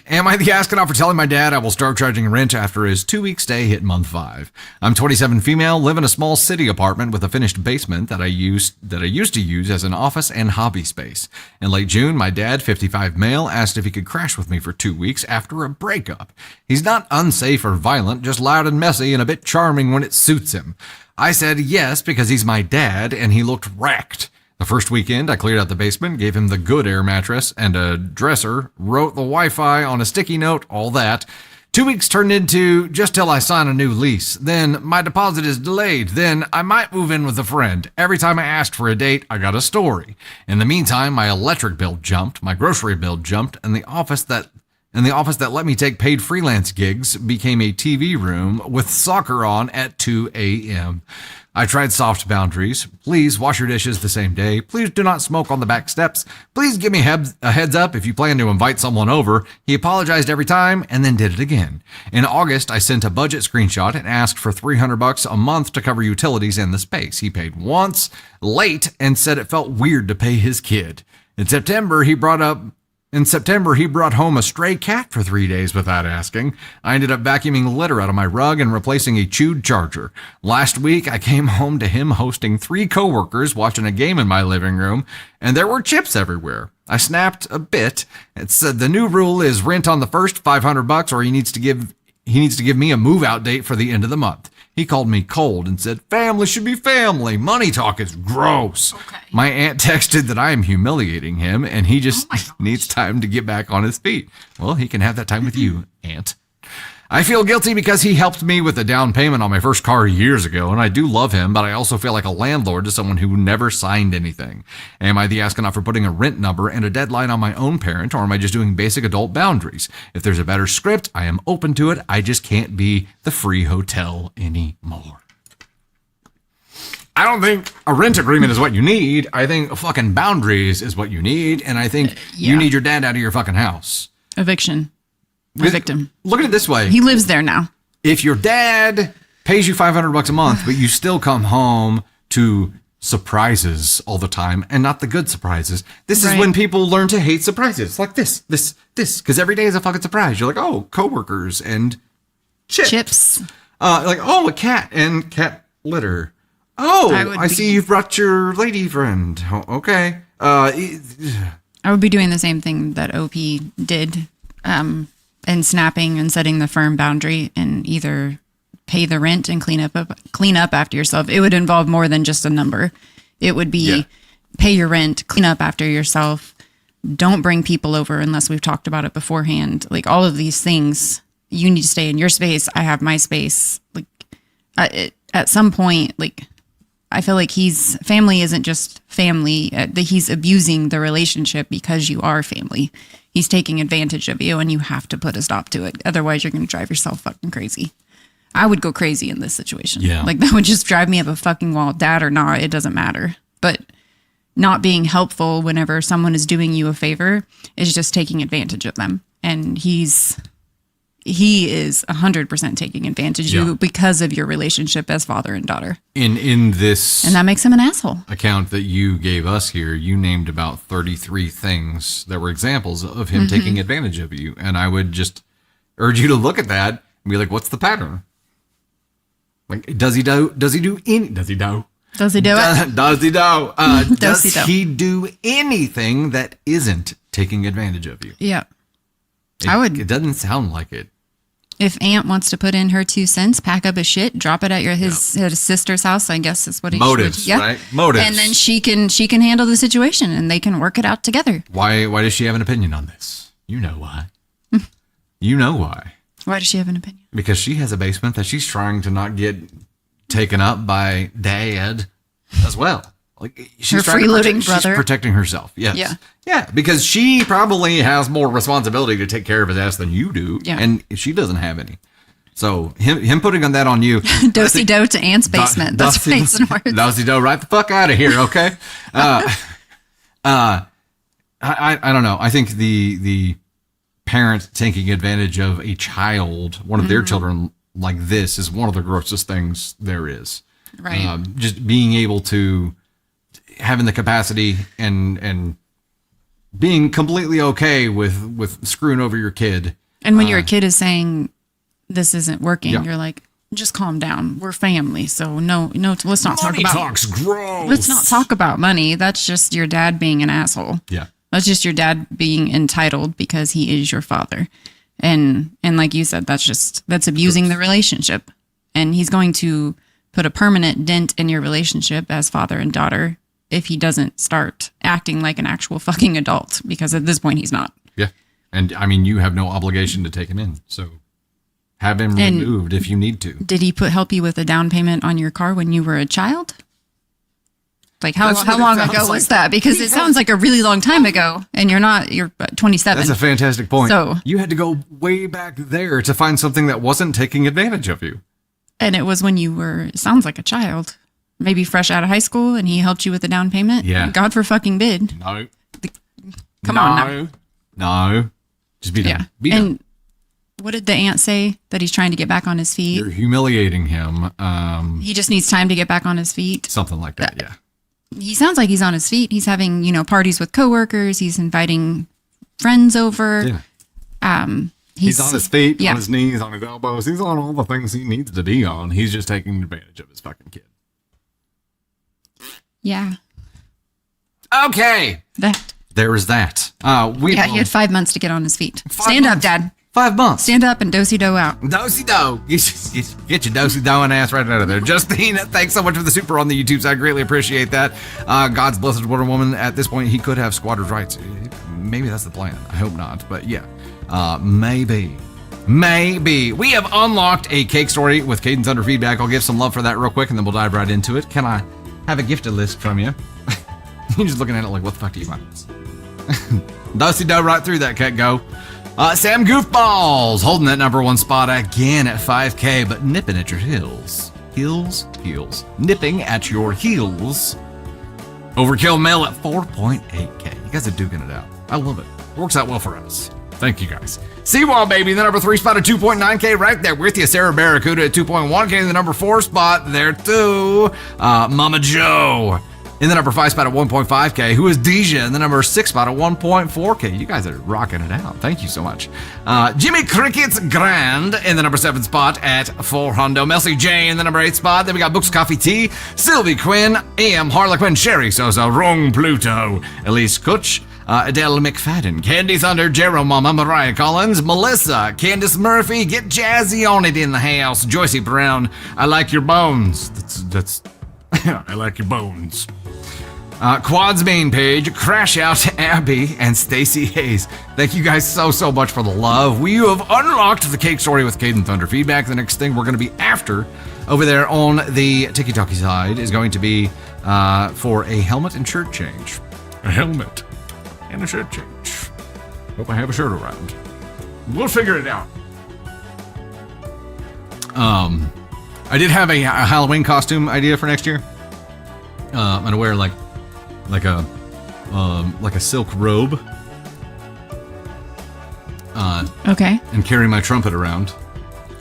Am I the astronaut for telling my dad I will start charging rent after his 2-week stay hit month 5? I'm 27 female, live in a small city apartment with a finished basement that I used to use as an office and hobby space. In late June, my dad, 55 male, asked if he could crash with me for 2 weeks after a breakup. He's not unsafe or violent, just loud and messy and a bit charming when it suits him. I said yes because he's my dad and he looked wrecked. The first weekend, I cleared out the basement, gave him the good air mattress and a dresser, wrote the Wi-Fi on a sticky note, all that. 2 weeks turned into just till I sign a new lease. Then my deposit is delayed. Then I might move in with a friend. Every time I asked for a date, I got a story. In the meantime, my electric bill jumped, my grocery bill jumped, and the office that let me take paid freelance gigs became a TV room with soccer on at 2 a.m. I tried soft boundaries. Please wash your dishes the same day. Please do not smoke on the back steps. Please give me a heads up if you plan to invite someone over. He apologized every time and then did it again. In August, I sent a budget screenshot and asked for $300 a month to cover utilities and the space. He paid once, late, and said it felt weird to pay his kid. In September, he brought home a stray cat for 3 days without asking. I ended up vacuuming litter out of my rug and replacing a chewed charger. Last week, I came home to him hosting 3 coworkers watching a game in my living room, and there were chips everywhere. I snapped a bit and said the new rule is rent on the first $500 or he needs to give me a move-out date for the end of the month. He called me cold and said, family should be family. Money talk is gross. Okay. My aunt texted that I am humiliating him and he just needs time to get back on his feet. Well, he can have that time with you, aunt. I feel guilty because he helped me with the down payment on my first car years ago, and I do love him, but I also feel like a landlord to someone who never signed anything. Am I the astronaut for putting a rent number and a deadline on my own parent, or am I just doing basic adult boundaries? If there's a better script, I am open to it. I just can't be the free hotel anymore. I don't think a rent agreement is what you need. I think fucking boundaries is what you need, and I think you need your dad out of your fucking house. Eviction. A victim. Look at it this way. He lives there now. If your dad pays you $500 a month, but you still come home to surprises all the time and not the good surprises, this is when people learn to hate surprises. Like this. Because every day is a fucking surprise. You're like, oh, coworkers and chips. Like, oh, a cat and cat litter. Oh, I see you've brought your lady friend. Oh, okay. I would be doing the same thing that OP did. And snapping and setting the firm boundary and either pay the rent and clean up after yourself. It would involve more than just a number. It would be pay your rent, clean up after yourself. Don't bring people over unless we've talked about it beforehand. Like all of these things, you need to stay in your space. I have my space. Like at some point, like I feel like family isn't just family. He's abusing the relationship because you are family. He's taking advantage of you, and you have to put a stop to it. Otherwise, you're going to drive yourself fucking crazy. I would go crazy in this situation. Yeah. Like that would just drive me up a fucking wall. Dad or not, it doesn't matter. But not being helpful whenever someone is doing you a favor is just taking advantage of them. And he is 100% taking advantage of you because of your relationship as father and daughter. In this And that makes him an asshole. account that you gave us here, you named about 33 things that were examples of him taking advantage of you. And I would just urge you to look at that and be like, what's the pattern? Like, does he do it? Does he do it? Does he do? Does he do anything that isn't taking advantage of you? Yeah. It doesn't sound like it. If Aunt wants to put in her 2 cents, pack up his shit, drop it at his sister's house, I guess is what he Motives, should. Yeah. right? Motives. And then she can handle the situation and they can work it out together. Why does she have an opinion on this? You know why. You know why. Why does she have an opinion? Because she has a basement that she's trying to not get taken up by Dad as well. Like she's Her trying to freeloading she's brother. protecting herself. Yes. Yeah. Yeah, because she probably has more responsibility to take care of his ass than you do. Yeah. And she doesn't have any. So him putting on that on you. Do-si-do to Aunt's basement. That's right, some words. Do-si-do, right the fuck out of here, okay? I don't know. I think the parent taking advantage of a child, one of their children like this, is one of the grossest things there is. Right. Just being able to having the capacity and being completely okay with screwing over your kid. And when your kid is saying this isn't working, Yeah. you're like, just calm down. We're family, so no. Let's not talk Money about. talks gross. Let's not talk about money. That's just your dad being an asshole. Yeah. That's just your dad being entitled because he is your father. And like you said, that's abusing the relationship. And he's going to put a permanent dent in your relationship as father and daughter if he doesn't start acting like an actual fucking adult, because at this point he's not. Yeah. And I mean, you have no obligation to take him in. So have him removed if you need to. Did he help you with a down payment on your car when you were a child? Like how That's what it long sounds ago like. was that? Because it sounds like a really long time ago, and you're 27. That's a fantastic point. So- you had to go way back there to find something that wasn't taking advantage of you. And it was when you were, it sounds like a child, maybe fresh out of high school, and he helped you with a down payment. Yeah. God for fucking bid. No. Come on now. No. Just be done. Yeah. Be done. And what did the aunt say? That he's trying to get back on his feet? You're humiliating him. He just needs time to get back on his feet. Something like that, yeah. He sounds like he's on his feet. He's having, parties with coworkers. He's inviting friends over. Yeah. He's on his feet, yeah. on his knees, on his elbows. He's on all the things he needs to be on. He's just taking advantage of his fucking kid. Yeah. Okay. That. There is that. He had 5 months to get on his feet. Stand up, Dad. 5 months. Stand up and do-si-do out. Do-si-do. Get your do-si-doing ass right out of there. Justine, thanks so much for the super on the YouTube side. I greatly appreciate that. God's blessed Wonder Woman. At this point, he could have squatters' rights. Maybe that's the plan. I hope not. But yeah, maybe. We have unlocked a cake story with Caden Thunder feedback. I'll give some love for that real quick, and then we'll dive right into it. Can I have a gifted list from you? You're just looking at it like, what the fuck do you want? Do-si-do right through that cake, go. Sam Goofballs holding that number 1 spot again at 5K, but nipping at your heels. Heels. Nipping at your heels. Overkill Mail at 4.8K. You guys are duking it out. I love it. Works out well for us. Thank you guys. Seawall Baby, the number 3 spot at 2.9K, right there with you. Sarah Barracuda at 2.1K, the number 4 spot there too. Mama Joe in the number 5 spot at 1.5K, who is Deja in the number 6 spot at 1.4K. You guys are rocking it out. Thank you so much. Jimmy Cricket's Grand in the number 7 spot at 400. Melcy J in the number 8 spot. Then we got Books Coffee Tea, Sylvie Quinn, AM Harlequin, Sherry Sosa, Rong Pluto, Elise Kutch, Adele McFadden, Candy Thunder, Jerome Mama, Mariah Collins, Melissa, Candace Murphy, Get Jazzy on It in the House, Joycey Brown, I Like Your Bones. That's I like your bones. Quad's main page, crash out to Abby and Stacy Hayes. Thank you guys so much for the love. You have unlocked the cake story with Caden Thunder feedback. The next thing we're going to be after over there on the Tiki Talkie side is going to be for a helmet and shirt change. A helmet and a shirt change. Hope I have a shirt around. We'll figure it out. I did have a Halloween costume idea for next year. I'm gonna wear like a silk robe. Okay. And carry my trumpet around.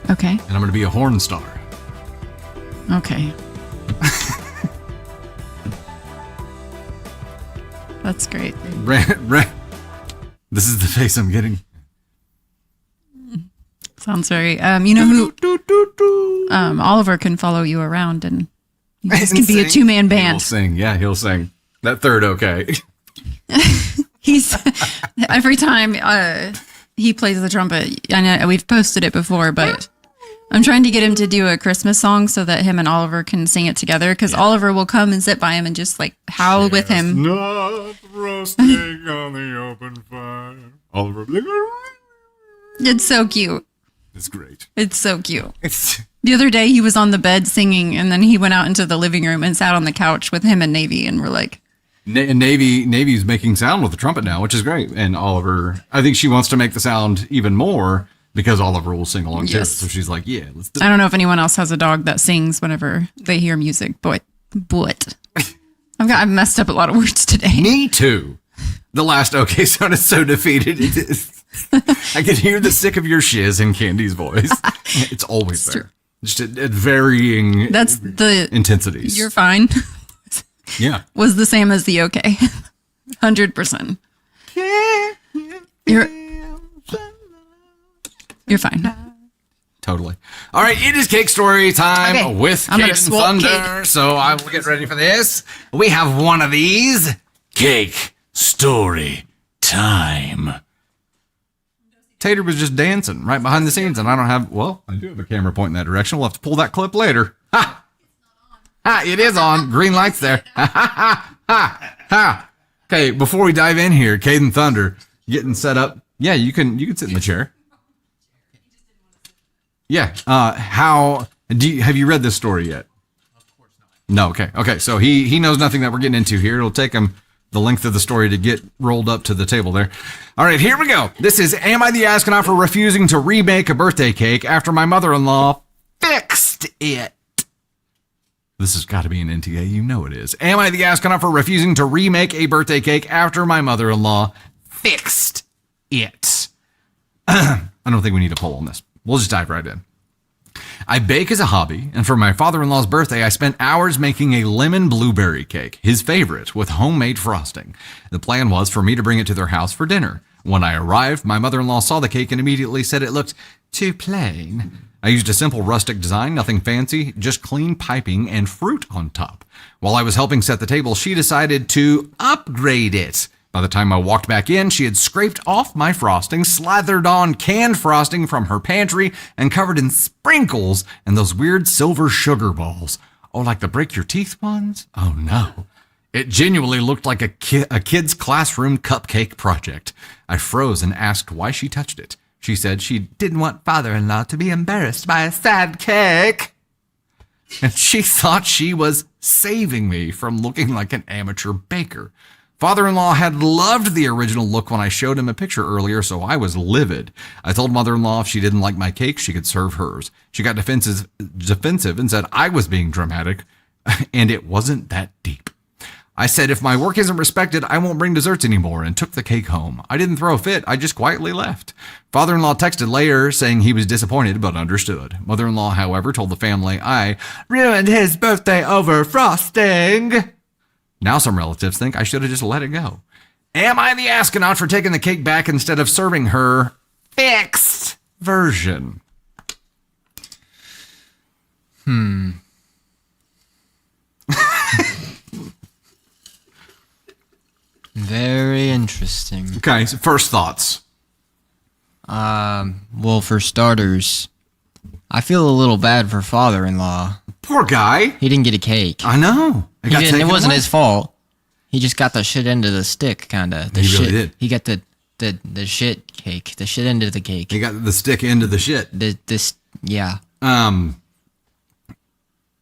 Okay. And I'm gonna be a horn star. Okay. That's great. This is the face I'm getting. Sounds very. You know who? Oliver can follow you around, and you guys can be a 2-man band. He'll sing. Yeah, he'll sing. That third, okay. He's every time he plays the trumpet. I know we've posted it before, but I'm trying to get him to do a Christmas song so that him and Oliver can sing it together. Because Oliver will come and sit by him and just like howl with him. Not roasting on the open fire. Oliver. It's so cute. It's great. It's so cute. The other day he was on the bed singing, and then he went out into the living room and sat on the couch with him and Navy, and we're like, Navy's making sound with the trumpet now, which is great. And Oliver, I think she wants to make the sound even more because Oliver will sing along too. So she's like, yeah, let's do it. I don't know if anyone else has a dog that sings whenever they hear music, but I've messed up a lot of words today. Me too. The last okay sounded so defeated. It is. I can hear the sick of your shiz in Candy's voice. It's always there. Just at varying intensities. You're fine. Yeah. Was the same as the okay. 100%. You're fine. Totally. All right, it is cake story time with Caden Thunder. Cake. So I will get ready for this. We have one of these. Cake story time. Tater was just dancing right behind the scenes, and I don't have, I do have a camera pointing that direction. We'll have to pull that clip later. Ha! Ha! It is on. Green light's there. Ha! Ha! Ha! Ha! Okay, before we dive in here, Caden Thunder getting set up. Yeah, you can sit in the chair. Yeah. Have you read this story yet? Of course not. No. Okay. Okay. So he knows nothing that we're getting into here. It'll take him the length of the story to get rolled up to the table there. All right, here we go. This is, am I the astronaut for refusing to remake a birthday cake after my mother-in-law fixed it? This has got to be an NTA. You know it is. Am I the astronaut for refusing to remake a birthday cake after my mother-in-law fixed it? I don't think we need a poll on this. We'll just dive right in. I bake as a hobby, and for my father-in-law's birthday, I spent hours making a lemon blueberry cake, his favorite, with homemade frosting. The plan was for me to bring it to their house for dinner. When I arrived, my mother-in-law saw the cake and immediately said it looked too plain. I used a simple rustic design, nothing fancy, just clean piping and fruit on top. While I was helping set the table, she decided to upgrade it. By the time I walked back in, she had scraped off my frosting, slathered on canned frosting from her pantry, and covered in sprinkles and those weird silver sugar balls. Oh, like the break your teeth ones? Oh, no. It genuinely looked like a kid's classroom cupcake project. I froze and asked why she touched it. She said she didn't want father-in-law to be embarrassed by a sad cake. And she thought she was saving me from looking like an amateur baker. Father-in-law had loved the original look when I showed him a picture earlier, so I was livid. I told mother-in-law if she didn't like my cake, she could serve hers. She got defensive and said I was being dramatic, and it wasn't that deep. I said if my work isn't respected, I won't bring desserts anymore, and took the cake home. I didn't throw a fit, I just quietly left. Father-in-law texted later saying he was disappointed, but understood. Mother-in-law, however, told the family I ruined his birthday over frosting. Now some relatives think I should have just let it go. Am I the astronaut for taking the cake back instead of serving her fixed version? Very interesting. Okay, so first thoughts. Well, for starters, I feel a little bad for father-in-law. Poor guy. He didn't get a cake. I know. It wasn't his fault. He just got the shit end of the stick, kind of. He really did. He got the shit cake, the shit end of the cake. He got the stick into the shit. Yeah.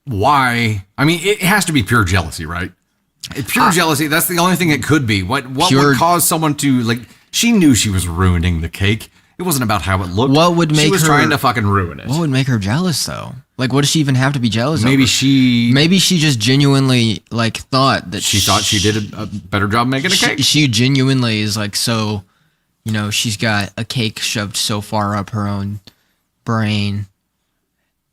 Why? I mean, it has to be pure jealousy, right? Pure jealousy. That's the only thing it could be. What would cause someone to like? She knew she was ruining the cake. It wasn't about how it looked. What would make she was her trying to fucking ruin it? What would make her jealous though? Like, what does she even have to be jealous? Maybe over? she just genuinely like thought that she thought she did a better job making a cake. She genuinely is like so, she's got a cake shoved so far up her own brain.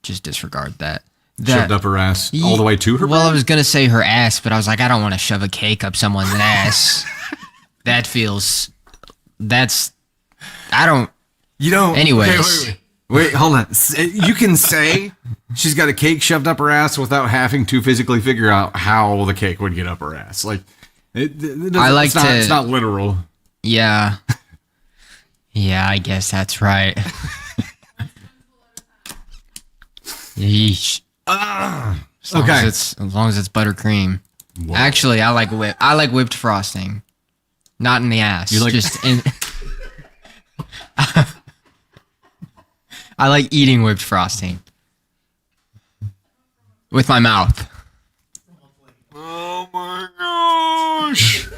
Just disregard that. Shoved up her ass all the way to her. Well, brain? I was gonna say her ass, but I was like, I don't want to shove a cake up someone's ass. That feels. I don't. You don't. Anyways. Okay, wait, hold on. You can say she's got a cake shoved up her ass without having to physically figure out how the cake would get up her ass. Like, it's not literal. Yeah. Yeah, I guess that's right. Yeesh. As long as it's buttercream. Whoa. Actually, I like whipped frosting. Not in the ass. You like just in. I like eating whipped frosting with my mouth. Oh my gosh!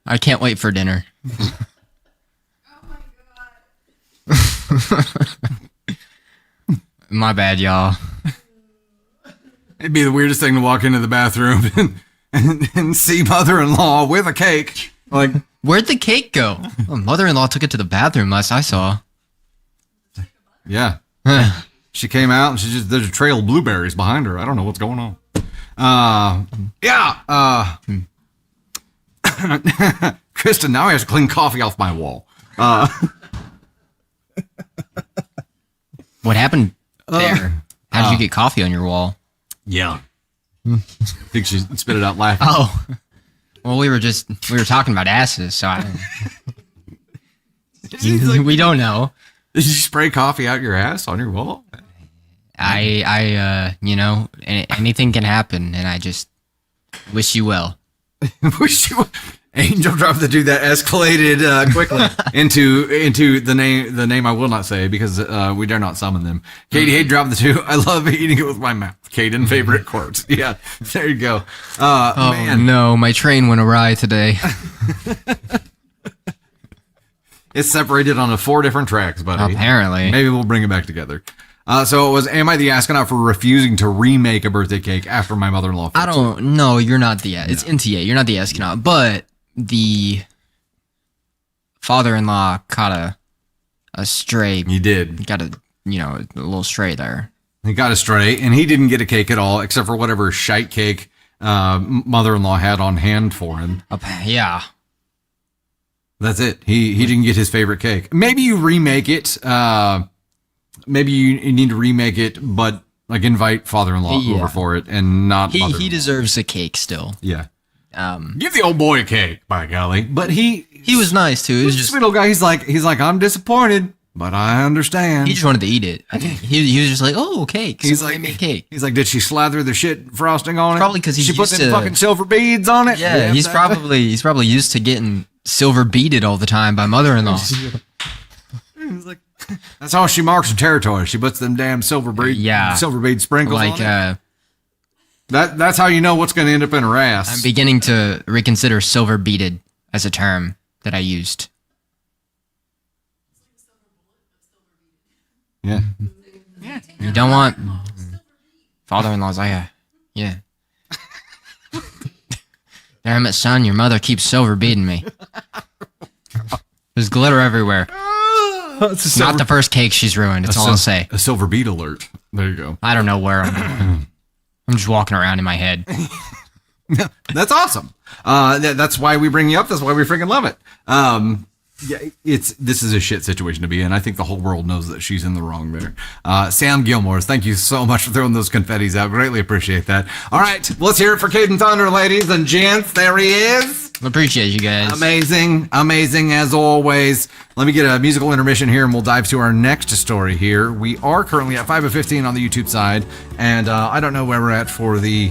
I can't wait for dinner. My bad, y'all. It'd be the weirdest thing to walk into the bathroom and see mother-in-law with a cake. Like, where'd the cake go? Oh, mother-in-law took it to the bathroom last I saw. yeah. She came out and there's a trail of blueberries behind her. I don't know what's going on. Kristen, now I have to clean coffee off my wall. What happened there? How did you get coffee on your wall? Yeah. I think she spit it out laughing. Oh. Well, we were talking about asses, so we don't know. Did you spray coffee out your ass on your wall? Anything can happen, and I just wish you well. Wish you Angel drop the dude that escalated quickly into the name I will not say because we dare not summon them. Katie Hay dropped the two. I love eating it with my mouth. Caden favorite quotes. Yeah, there you go. Man, no, my train went awry today. It's separated onto 4 different tracks, buddy. Apparently, maybe we'll bring it back together. So it was, am I the astronaut for refusing to remake a birthday cake after my mother-in-law? I don't know. You're not the. It's NTA. You're not the astronaut, but the father-in-law caught a stray. He did. Got a little stray there. He got a stray, and he didn't get a cake at all, except for whatever shite cake mother-in-law had on hand for him. Yeah. That's it. He didn't get his favorite cake. Maybe you remake it. Maybe you need to remake it, but like invite father-in-law over for it, and not. He deserves a cake still. Yeah. Give the old boy a cake, by golly. But he was nice too. He was just a sweet old guy. He's like I'm disappointed, but I understand. He just wanted to eat it. I think he was just like, oh, cake. He's like, cake. He's like, did she slather the shit frosting on it? Probably because she put them fucking silver beads on it. Yeah, he's probably used to getting silver beaded all the time by mother-in-law. He's like, that's how she marks her territory. She puts them damn silver bead sprinkles on it. That's how you know what's going to end up in her ass. I'm beginning to reconsider silver beaded as a term that I used. Yeah. You don't want father-in-law's like, yeah. Damn it, son, your mother keeps silver beading me. There's glitter everywhere. Not the first cake she's ruined. That's all I'll say. A silver bead alert. There you go. I don't know where I'm going. I'm just walking around in my head. That's awesome. That's why we bring you up. That's why we freaking love it. This is a shit situation to be in. I think the whole world knows that she's in the wrong there. Sam Gilmore, thank you so much for throwing those confettis out. Greatly appreciate that. All right, let's hear it for Caden Thunder, ladies and gents. There he is. Appreciate you guys. Amazing as always. Let me get a musical intermission here, and we'll dive to our next story here. We are currently at 5 of 15 on the YouTube side, and I don't know where we're at for the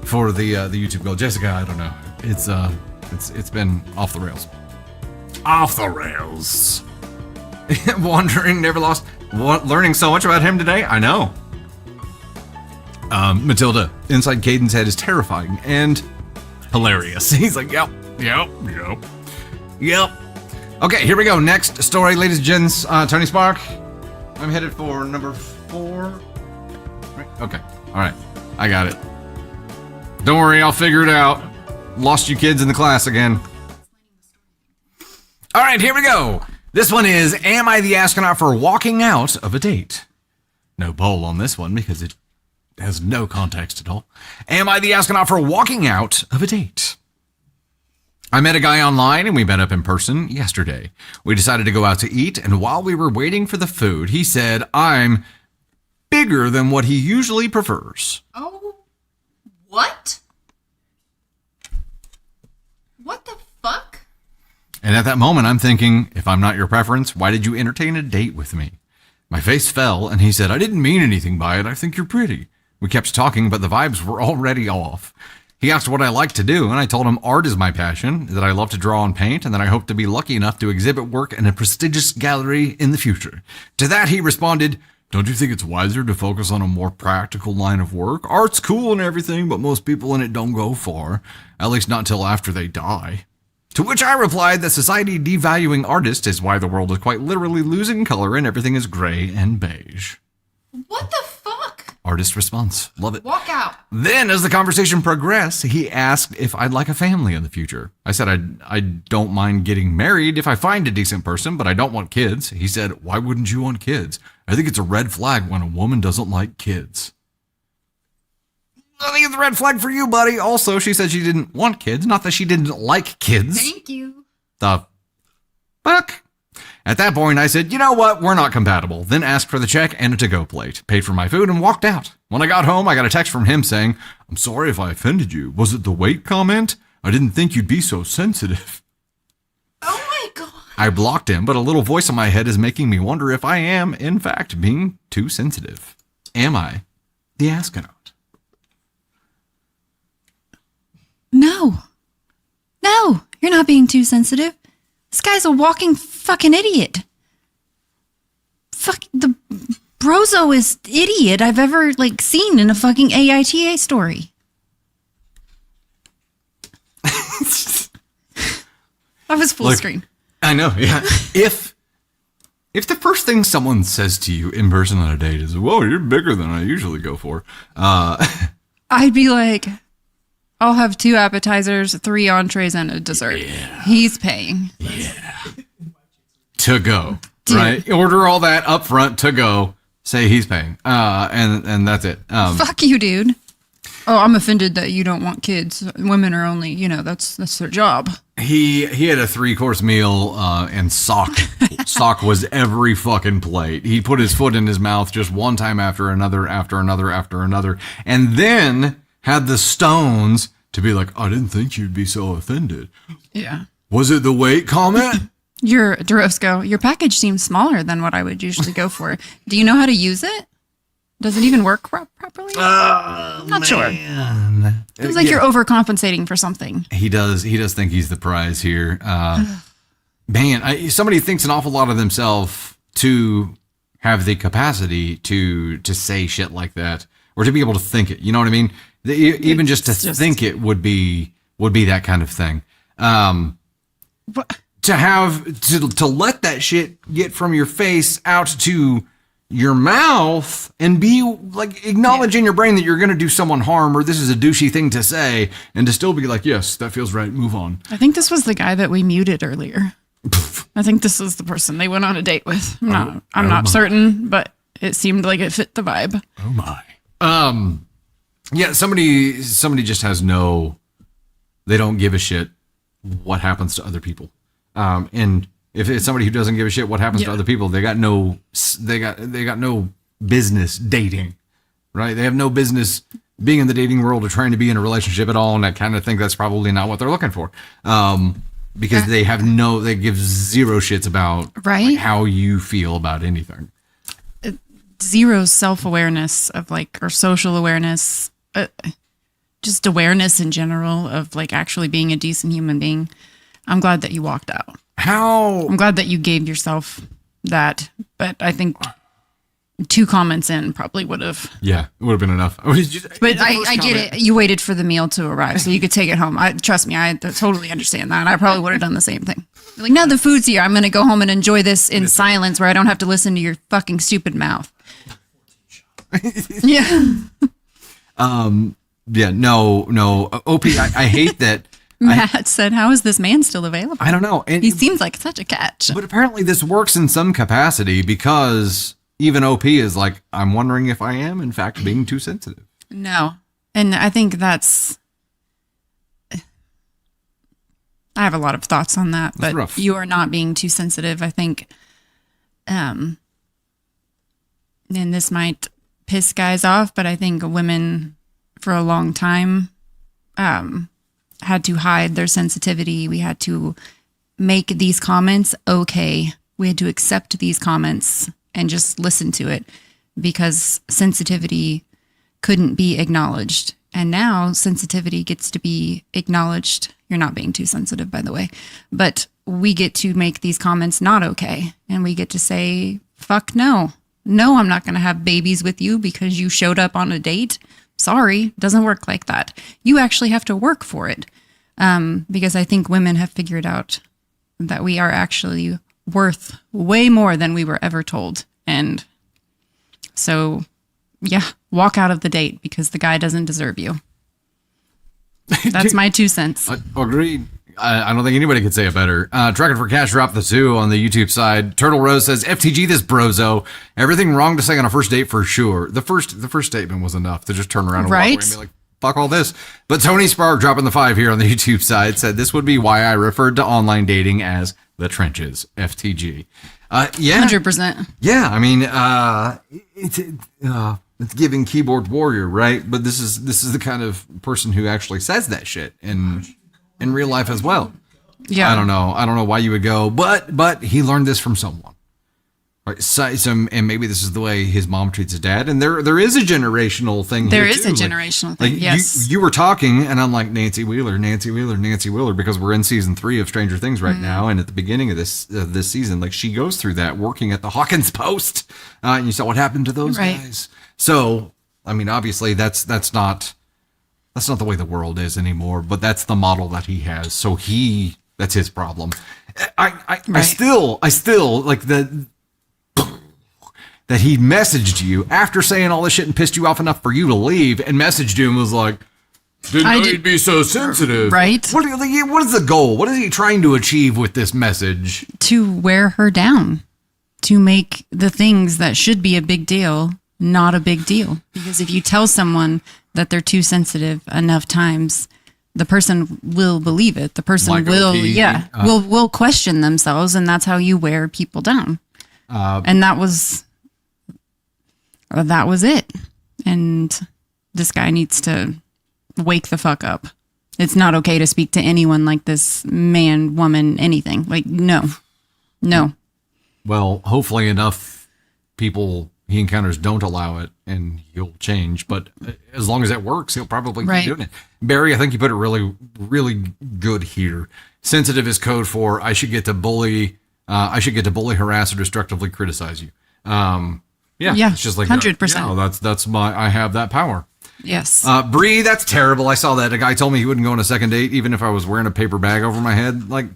YouTube goal. Jessica, I don't know. It's been off the rails. Off the rails. Wandering, never lost. Learning so much about him today. I know. Matilda, inside Caden's head is terrifying and hilarious. He's like, yep. Okay, here we go. Next story, ladies and gents. Tony Spark. I'm headed for number 4. Okay, all right. I got it. Don't worry, I'll figure it out. Lost you kids in the class again. All right, here we go. This one is, am I the astronaut for walking out of a date? No poll on this one because it has no context at all. Am I the astronaut for walking out of a date? I met a guy online and we met up in person yesterday. We decided to go out to eat, and while we were waiting for the food, he said, I'm bigger than what he usually prefers. Oh, what? What the fuck? And at that moment, I'm thinking, if I'm not your preference, why did you entertain a date with me? My face fell, and he said, I didn't mean anything by it. I think you're pretty. We kept talking, but the vibes were already off. He asked what I like to do, and I told him art is my passion, that I love to draw and paint, and that I hope to be lucky enough to exhibit work in a prestigious gallery in the future. To that, he responded, don't you think it's wiser to focus on a more practical line of work? Art's cool and everything, but most people in it don't go far, at least not till after they die. To which I replied that society devaluing artists is why the world is quite literally losing color and everything is gray and beige. What the fuck? Artist response. Love it. Walk out. Then, as the conversation progressed, he asked if I'd like a family in the future. I said I don't mind getting married if I find a decent person, but I don't want kids. He said, why wouldn't you want kids? I think it's a red flag when a woman doesn't like kids. I think it's a red flag for you, buddy. Also, she said she didn't want kids, not that she didn't like kids. Thank you. The fuck? At that point, I said, you know what? We're not compatible. Then asked for the check and a to-go plate, paid for my food, and walked out. When I got home, I got a text from him saying, I'm sorry if I offended you. Was it the weight comment? I didn't think you'd be so sensitive. Oh my god. I blocked him, but a little voice in my head is making me wonder if I am, in fact, being too sensitive. Am I the astronaut? No, you're not being too sensitive. This guy's a walking fucking idiot. Fuck, the brozoest idiot I've ever, seen in a fucking AITA story. That was full screen. I know, yeah. If the first thing someone says to you in person on a date is, whoa, you're bigger than I usually go for, I'd be like, I'll have 2 appetizers, 3 entrees, and a dessert. Yeah. He's paying. Yeah. To go. Dude. Right? Order all that up front to go. Say he's paying. And that's it. Fuck you, dude. Oh, I'm offended that you don't want kids. Women are only, that's their job. He had a 3-course meal and sock was every fucking plate. He put his foot in his mouth just one time after another, and then had the stones to be like, I didn't think you'd be so offended. Yeah. Was it the weight comment? Dorosco, your package seems smaller than what I would usually go for. Do you know how to use it? Does it even work properly? Not sure. It feels like you're overcompensating for something. He does think he's the prize here. Somebody thinks an awful lot of themselves to have the capacity to say shit like that, or to be able to think it. You know what I mean? Even just to think it would be that kind of thing. To let that shit get from your face out to your mouth and be like, acknowledge in your brain that you're going to do someone harm, or this is a douchey thing to say, and to still be like, yes, that feels right, move on. I think this was the guy that we muted earlier. I think this is the person they went on a date with. I'm not certain, but it seemed like it fit the vibe. Oh my. Yeah, somebody just has they don't give a shit what happens to other people. And if it's somebody who doesn't give a shit what happens to other people, they got no business dating, right? They have no business being in the dating world or trying to be in a relationship at all, and I kind of think that's probably not what they're looking for, because they give zero shits about Right. like, how you feel about anything. Zero self-awareness of like, or social awareness, just awareness in general of like actually being a decent human being. I'm glad that you walked out. I'm glad that you gave yourself that, but I think 2 comments in probably would have. Yeah, it would have been enough. But I get it. You waited for the meal to arrive so you could take it home. Trust me, I totally understand that. I probably would have done the same thing. Like, no, the food's here. I'm going to go home and enjoy this in silence where I don't have to listen to your fucking stupid mouth. Yeah. Yeah, no. OP, I hate that. Matt said, how is this man still available? I don't know. And, He seems like such a catch. but apparently this works in some capacity because even OP is like, I'm wondering if I am, in fact, being too sensitive. No. And I think that's. I have a lot of thoughts on that, but rough. you are not being too sensitive. I think, and this might piss guys off, but I think women for a long time had to hide their sensitivity. We had to make these comments okay. We had to accept these comments and just listen to it because sensitivity couldn't be acknowledged. And now sensitivity gets to be acknowledged. You're not being too sensitive, by the way. But we get to make these comments not okay. And we get to say, fuck no. No, I'm not going to have babies with you because you showed up on a date. Sorry, doesn't work like that. You actually have to work for it. Because I think women have figured out that we are actually worth way more than we were ever told. And so, yeah, walk out of the date because the guy doesn't deserve you. That's my 2 cents. Agreed. I don't think anybody could say it better. Trucking for Cash dropped the 2 on the YouTube side. Turtle Rose says, FTG this brozo. Everything wrong to say on a first date for sure. The first statement was enough to just turn around and walk away and be like, fuck all this. But Tony Spark dropping the 5 here on the YouTube side said this would be why I referred to online dating as the trenches. FTG. Yeah. 100%. Yeah. I mean, it's giving keyboard warrior, right? But this is the kind of person who actually says that shit in real life as well. Yeah. I don't know why you would go, but he learned this from someone. Right. So, and maybe this is the way his mom treats his dad. And there is a generational thing. There here is too. a generational thing. Yes. You were talking and I'm like, Nancy Wheeler, because we're in season 3 of Stranger Things right now. And at the beginning of this season, like she goes through that working at the Hawkins Post. And you saw what happened to those guys. So, I mean, obviously that's not the way the world is anymore, but that's the model that he has. So that's his problem. I still like that he messaged you after saying all this shit and pissed you off enough for you to leave and messaged you and was like, didn't know you'd be so sensitive. Right. What is the goal? What is he trying to achieve with this message? To wear her down, to make the things that should be a big deal not a big deal. Because if you tell someone that they're too sensitive enough times, the person will believe it. The person will question themselves, and that's how you wear people down. And that was it. And this guy needs to wake the fuck up. It's not okay to speak to anyone like this, man, woman, anything. Like, no. Well, hopefully enough people he encounters don't allow it and he'll change. But as long as it works, he'll probably keep doing it. Barry, I think you put it really, really good here. Sensitive is code for I should get to bully, harass, or destructively criticize you. Yeah, it's just like 100%. That's I have that power. Yes. Bree, that's terrible. I saw that. A guy told me he wouldn't go on a second date even if I was wearing a paper bag over my head. Like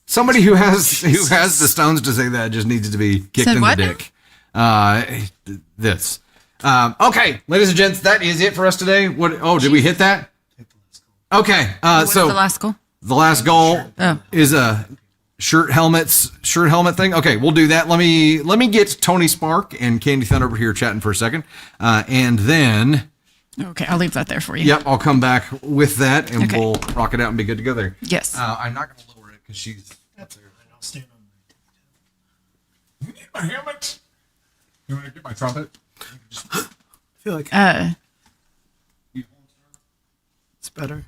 somebody who has the stones to say that just needs to be kicked in the dick. Okay, ladies and gents, that is it for us today. Did we hit that? Okay. So the last goal? The last goal is a shirt helmet thing. Okay, we'll do that. Let me get Tony Spark and Candy Thunder over here chatting for a second. And then okay, I'll leave that there for you. Yep, I'll come back with that and we'll rock it out and be good to go there. Yes. I'm not gonna lower it because she's up there. I'll stand on my You need my helmet? You want to get my trumpet? I feel like better.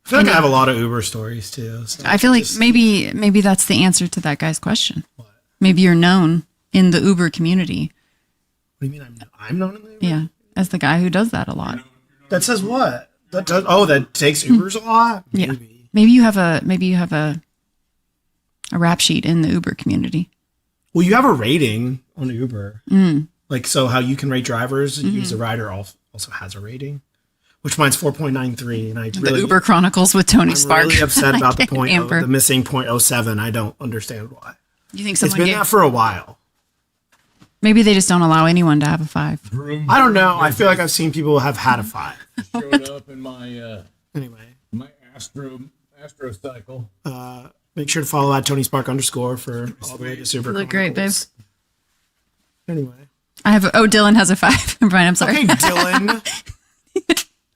I feel like I have a lot of Uber stories too. So I feel like maybe that's the answer to that guy's question. What? Maybe you're known in the Uber community. What do you mean I'm known in the Uber? Yeah, as the guy who does that a lot. That says what? That takes Ubers a lot? Yeah. Maybe you have a rap sheet in the Uber community. Well, you have a rating on Uber. Like, so how you can rate drivers, use a rider also has a rating, which mine's 4.93. And I The Uber Chronicles with Tony Spark. I'm really upset about the Amber. the missing 0.07. I don't understand why. You think It's someone been that for a while. Maybe they just don't allow anyone to have a 5. I don't know. I feel like I've seen people have had a 5. Showed up in my Anyway, my Astro cycle. make sure to follow at Tony Spark _ for all the latest Uber Look great, babe. Chronicles. Anyway. Dylan has a 5. Brian, I'm sorry. Okay, Dylan.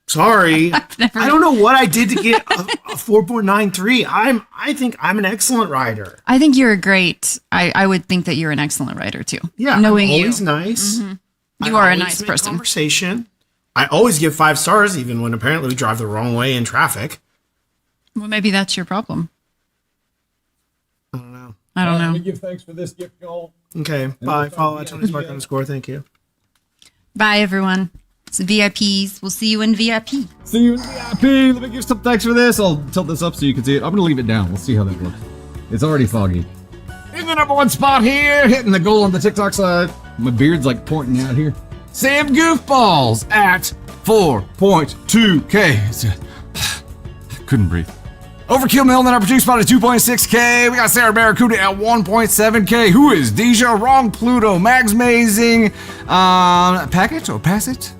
Sorry. I don't know what I did to get a 4.93. I think I'm an excellent rider. I think you're a great. I would think that you're an excellent writer too. Yeah, knowing I'm always you. nice. You are a nice person. Conversation. I always give 5 stars, even when apparently we drive the wrong way in traffic. Well, maybe that's your problem. I don't know. I don't Let know. me give thanks for this gift, y'all. Okay, bye. Follow at Tony Spark _ Thank you. Bye, everyone. It's VIPs. We'll see you in VIP. See you in VIP. Let me give some thanks for this. I'll tilt this up so you can see it. I'm going to leave it down. We'll see how that looks. It's already foggy. In the #1 spot here, hitting the goal on the TikTok side. My beard's like pointing out here. Sam Goofballs at 4.2K. Couldn't breathe. Overkill Mill in our produce spot at 2.6K. We got Sarah Barracuda at 1.7K. Who is Deja? Wrong Pluto. Mags Mazing. Packet or pass it?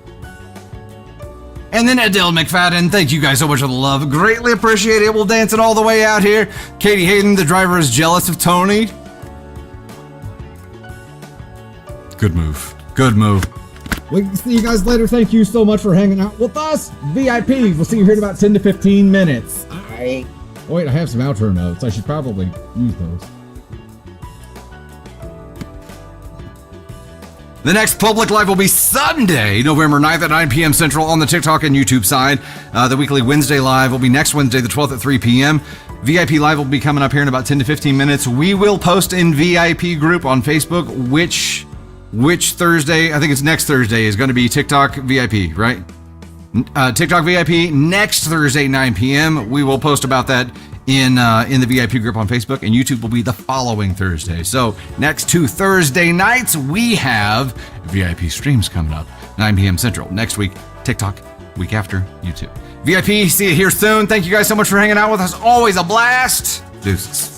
And then Adele McFadden. Thank you guys so much for the love. Greatly appreciate it. We'll dance it all the way out here. Katie Hayden, the driver, is jealous of Tony. Good move. Good move. We can see you guys later. Thank you so much for hanging out with us. VIP. We'll see you here in about 10 to 15 minutes. All right. Oh, wait, I have some outro notes. I should probably use those. The next public live will be Sunday, November 9th at 9 p.m. Central on the TikTok and YouTube side. The weekly Wednesday live will be next Wednesday, the 12th at 3 p.m. VIP live will be coming up here in about 10 to 15 minutes. We will post in VIP group on Facebook which Thursday, I think it's next Thursday, is going to be TikTok VIP, right? TikTok VIP next Thursday, 9 p.m. We will post about that in the VIP group on Facebook, and YouTube will be the following Thursday. So next 2 Thursday nights, we have VIP streams coming up, 9 p.m. Central. Next week, TikTok. Week after, YouTube. VIP, see you here soon. Thank you guys so much for hanging out with us. Always a blast. Deuces.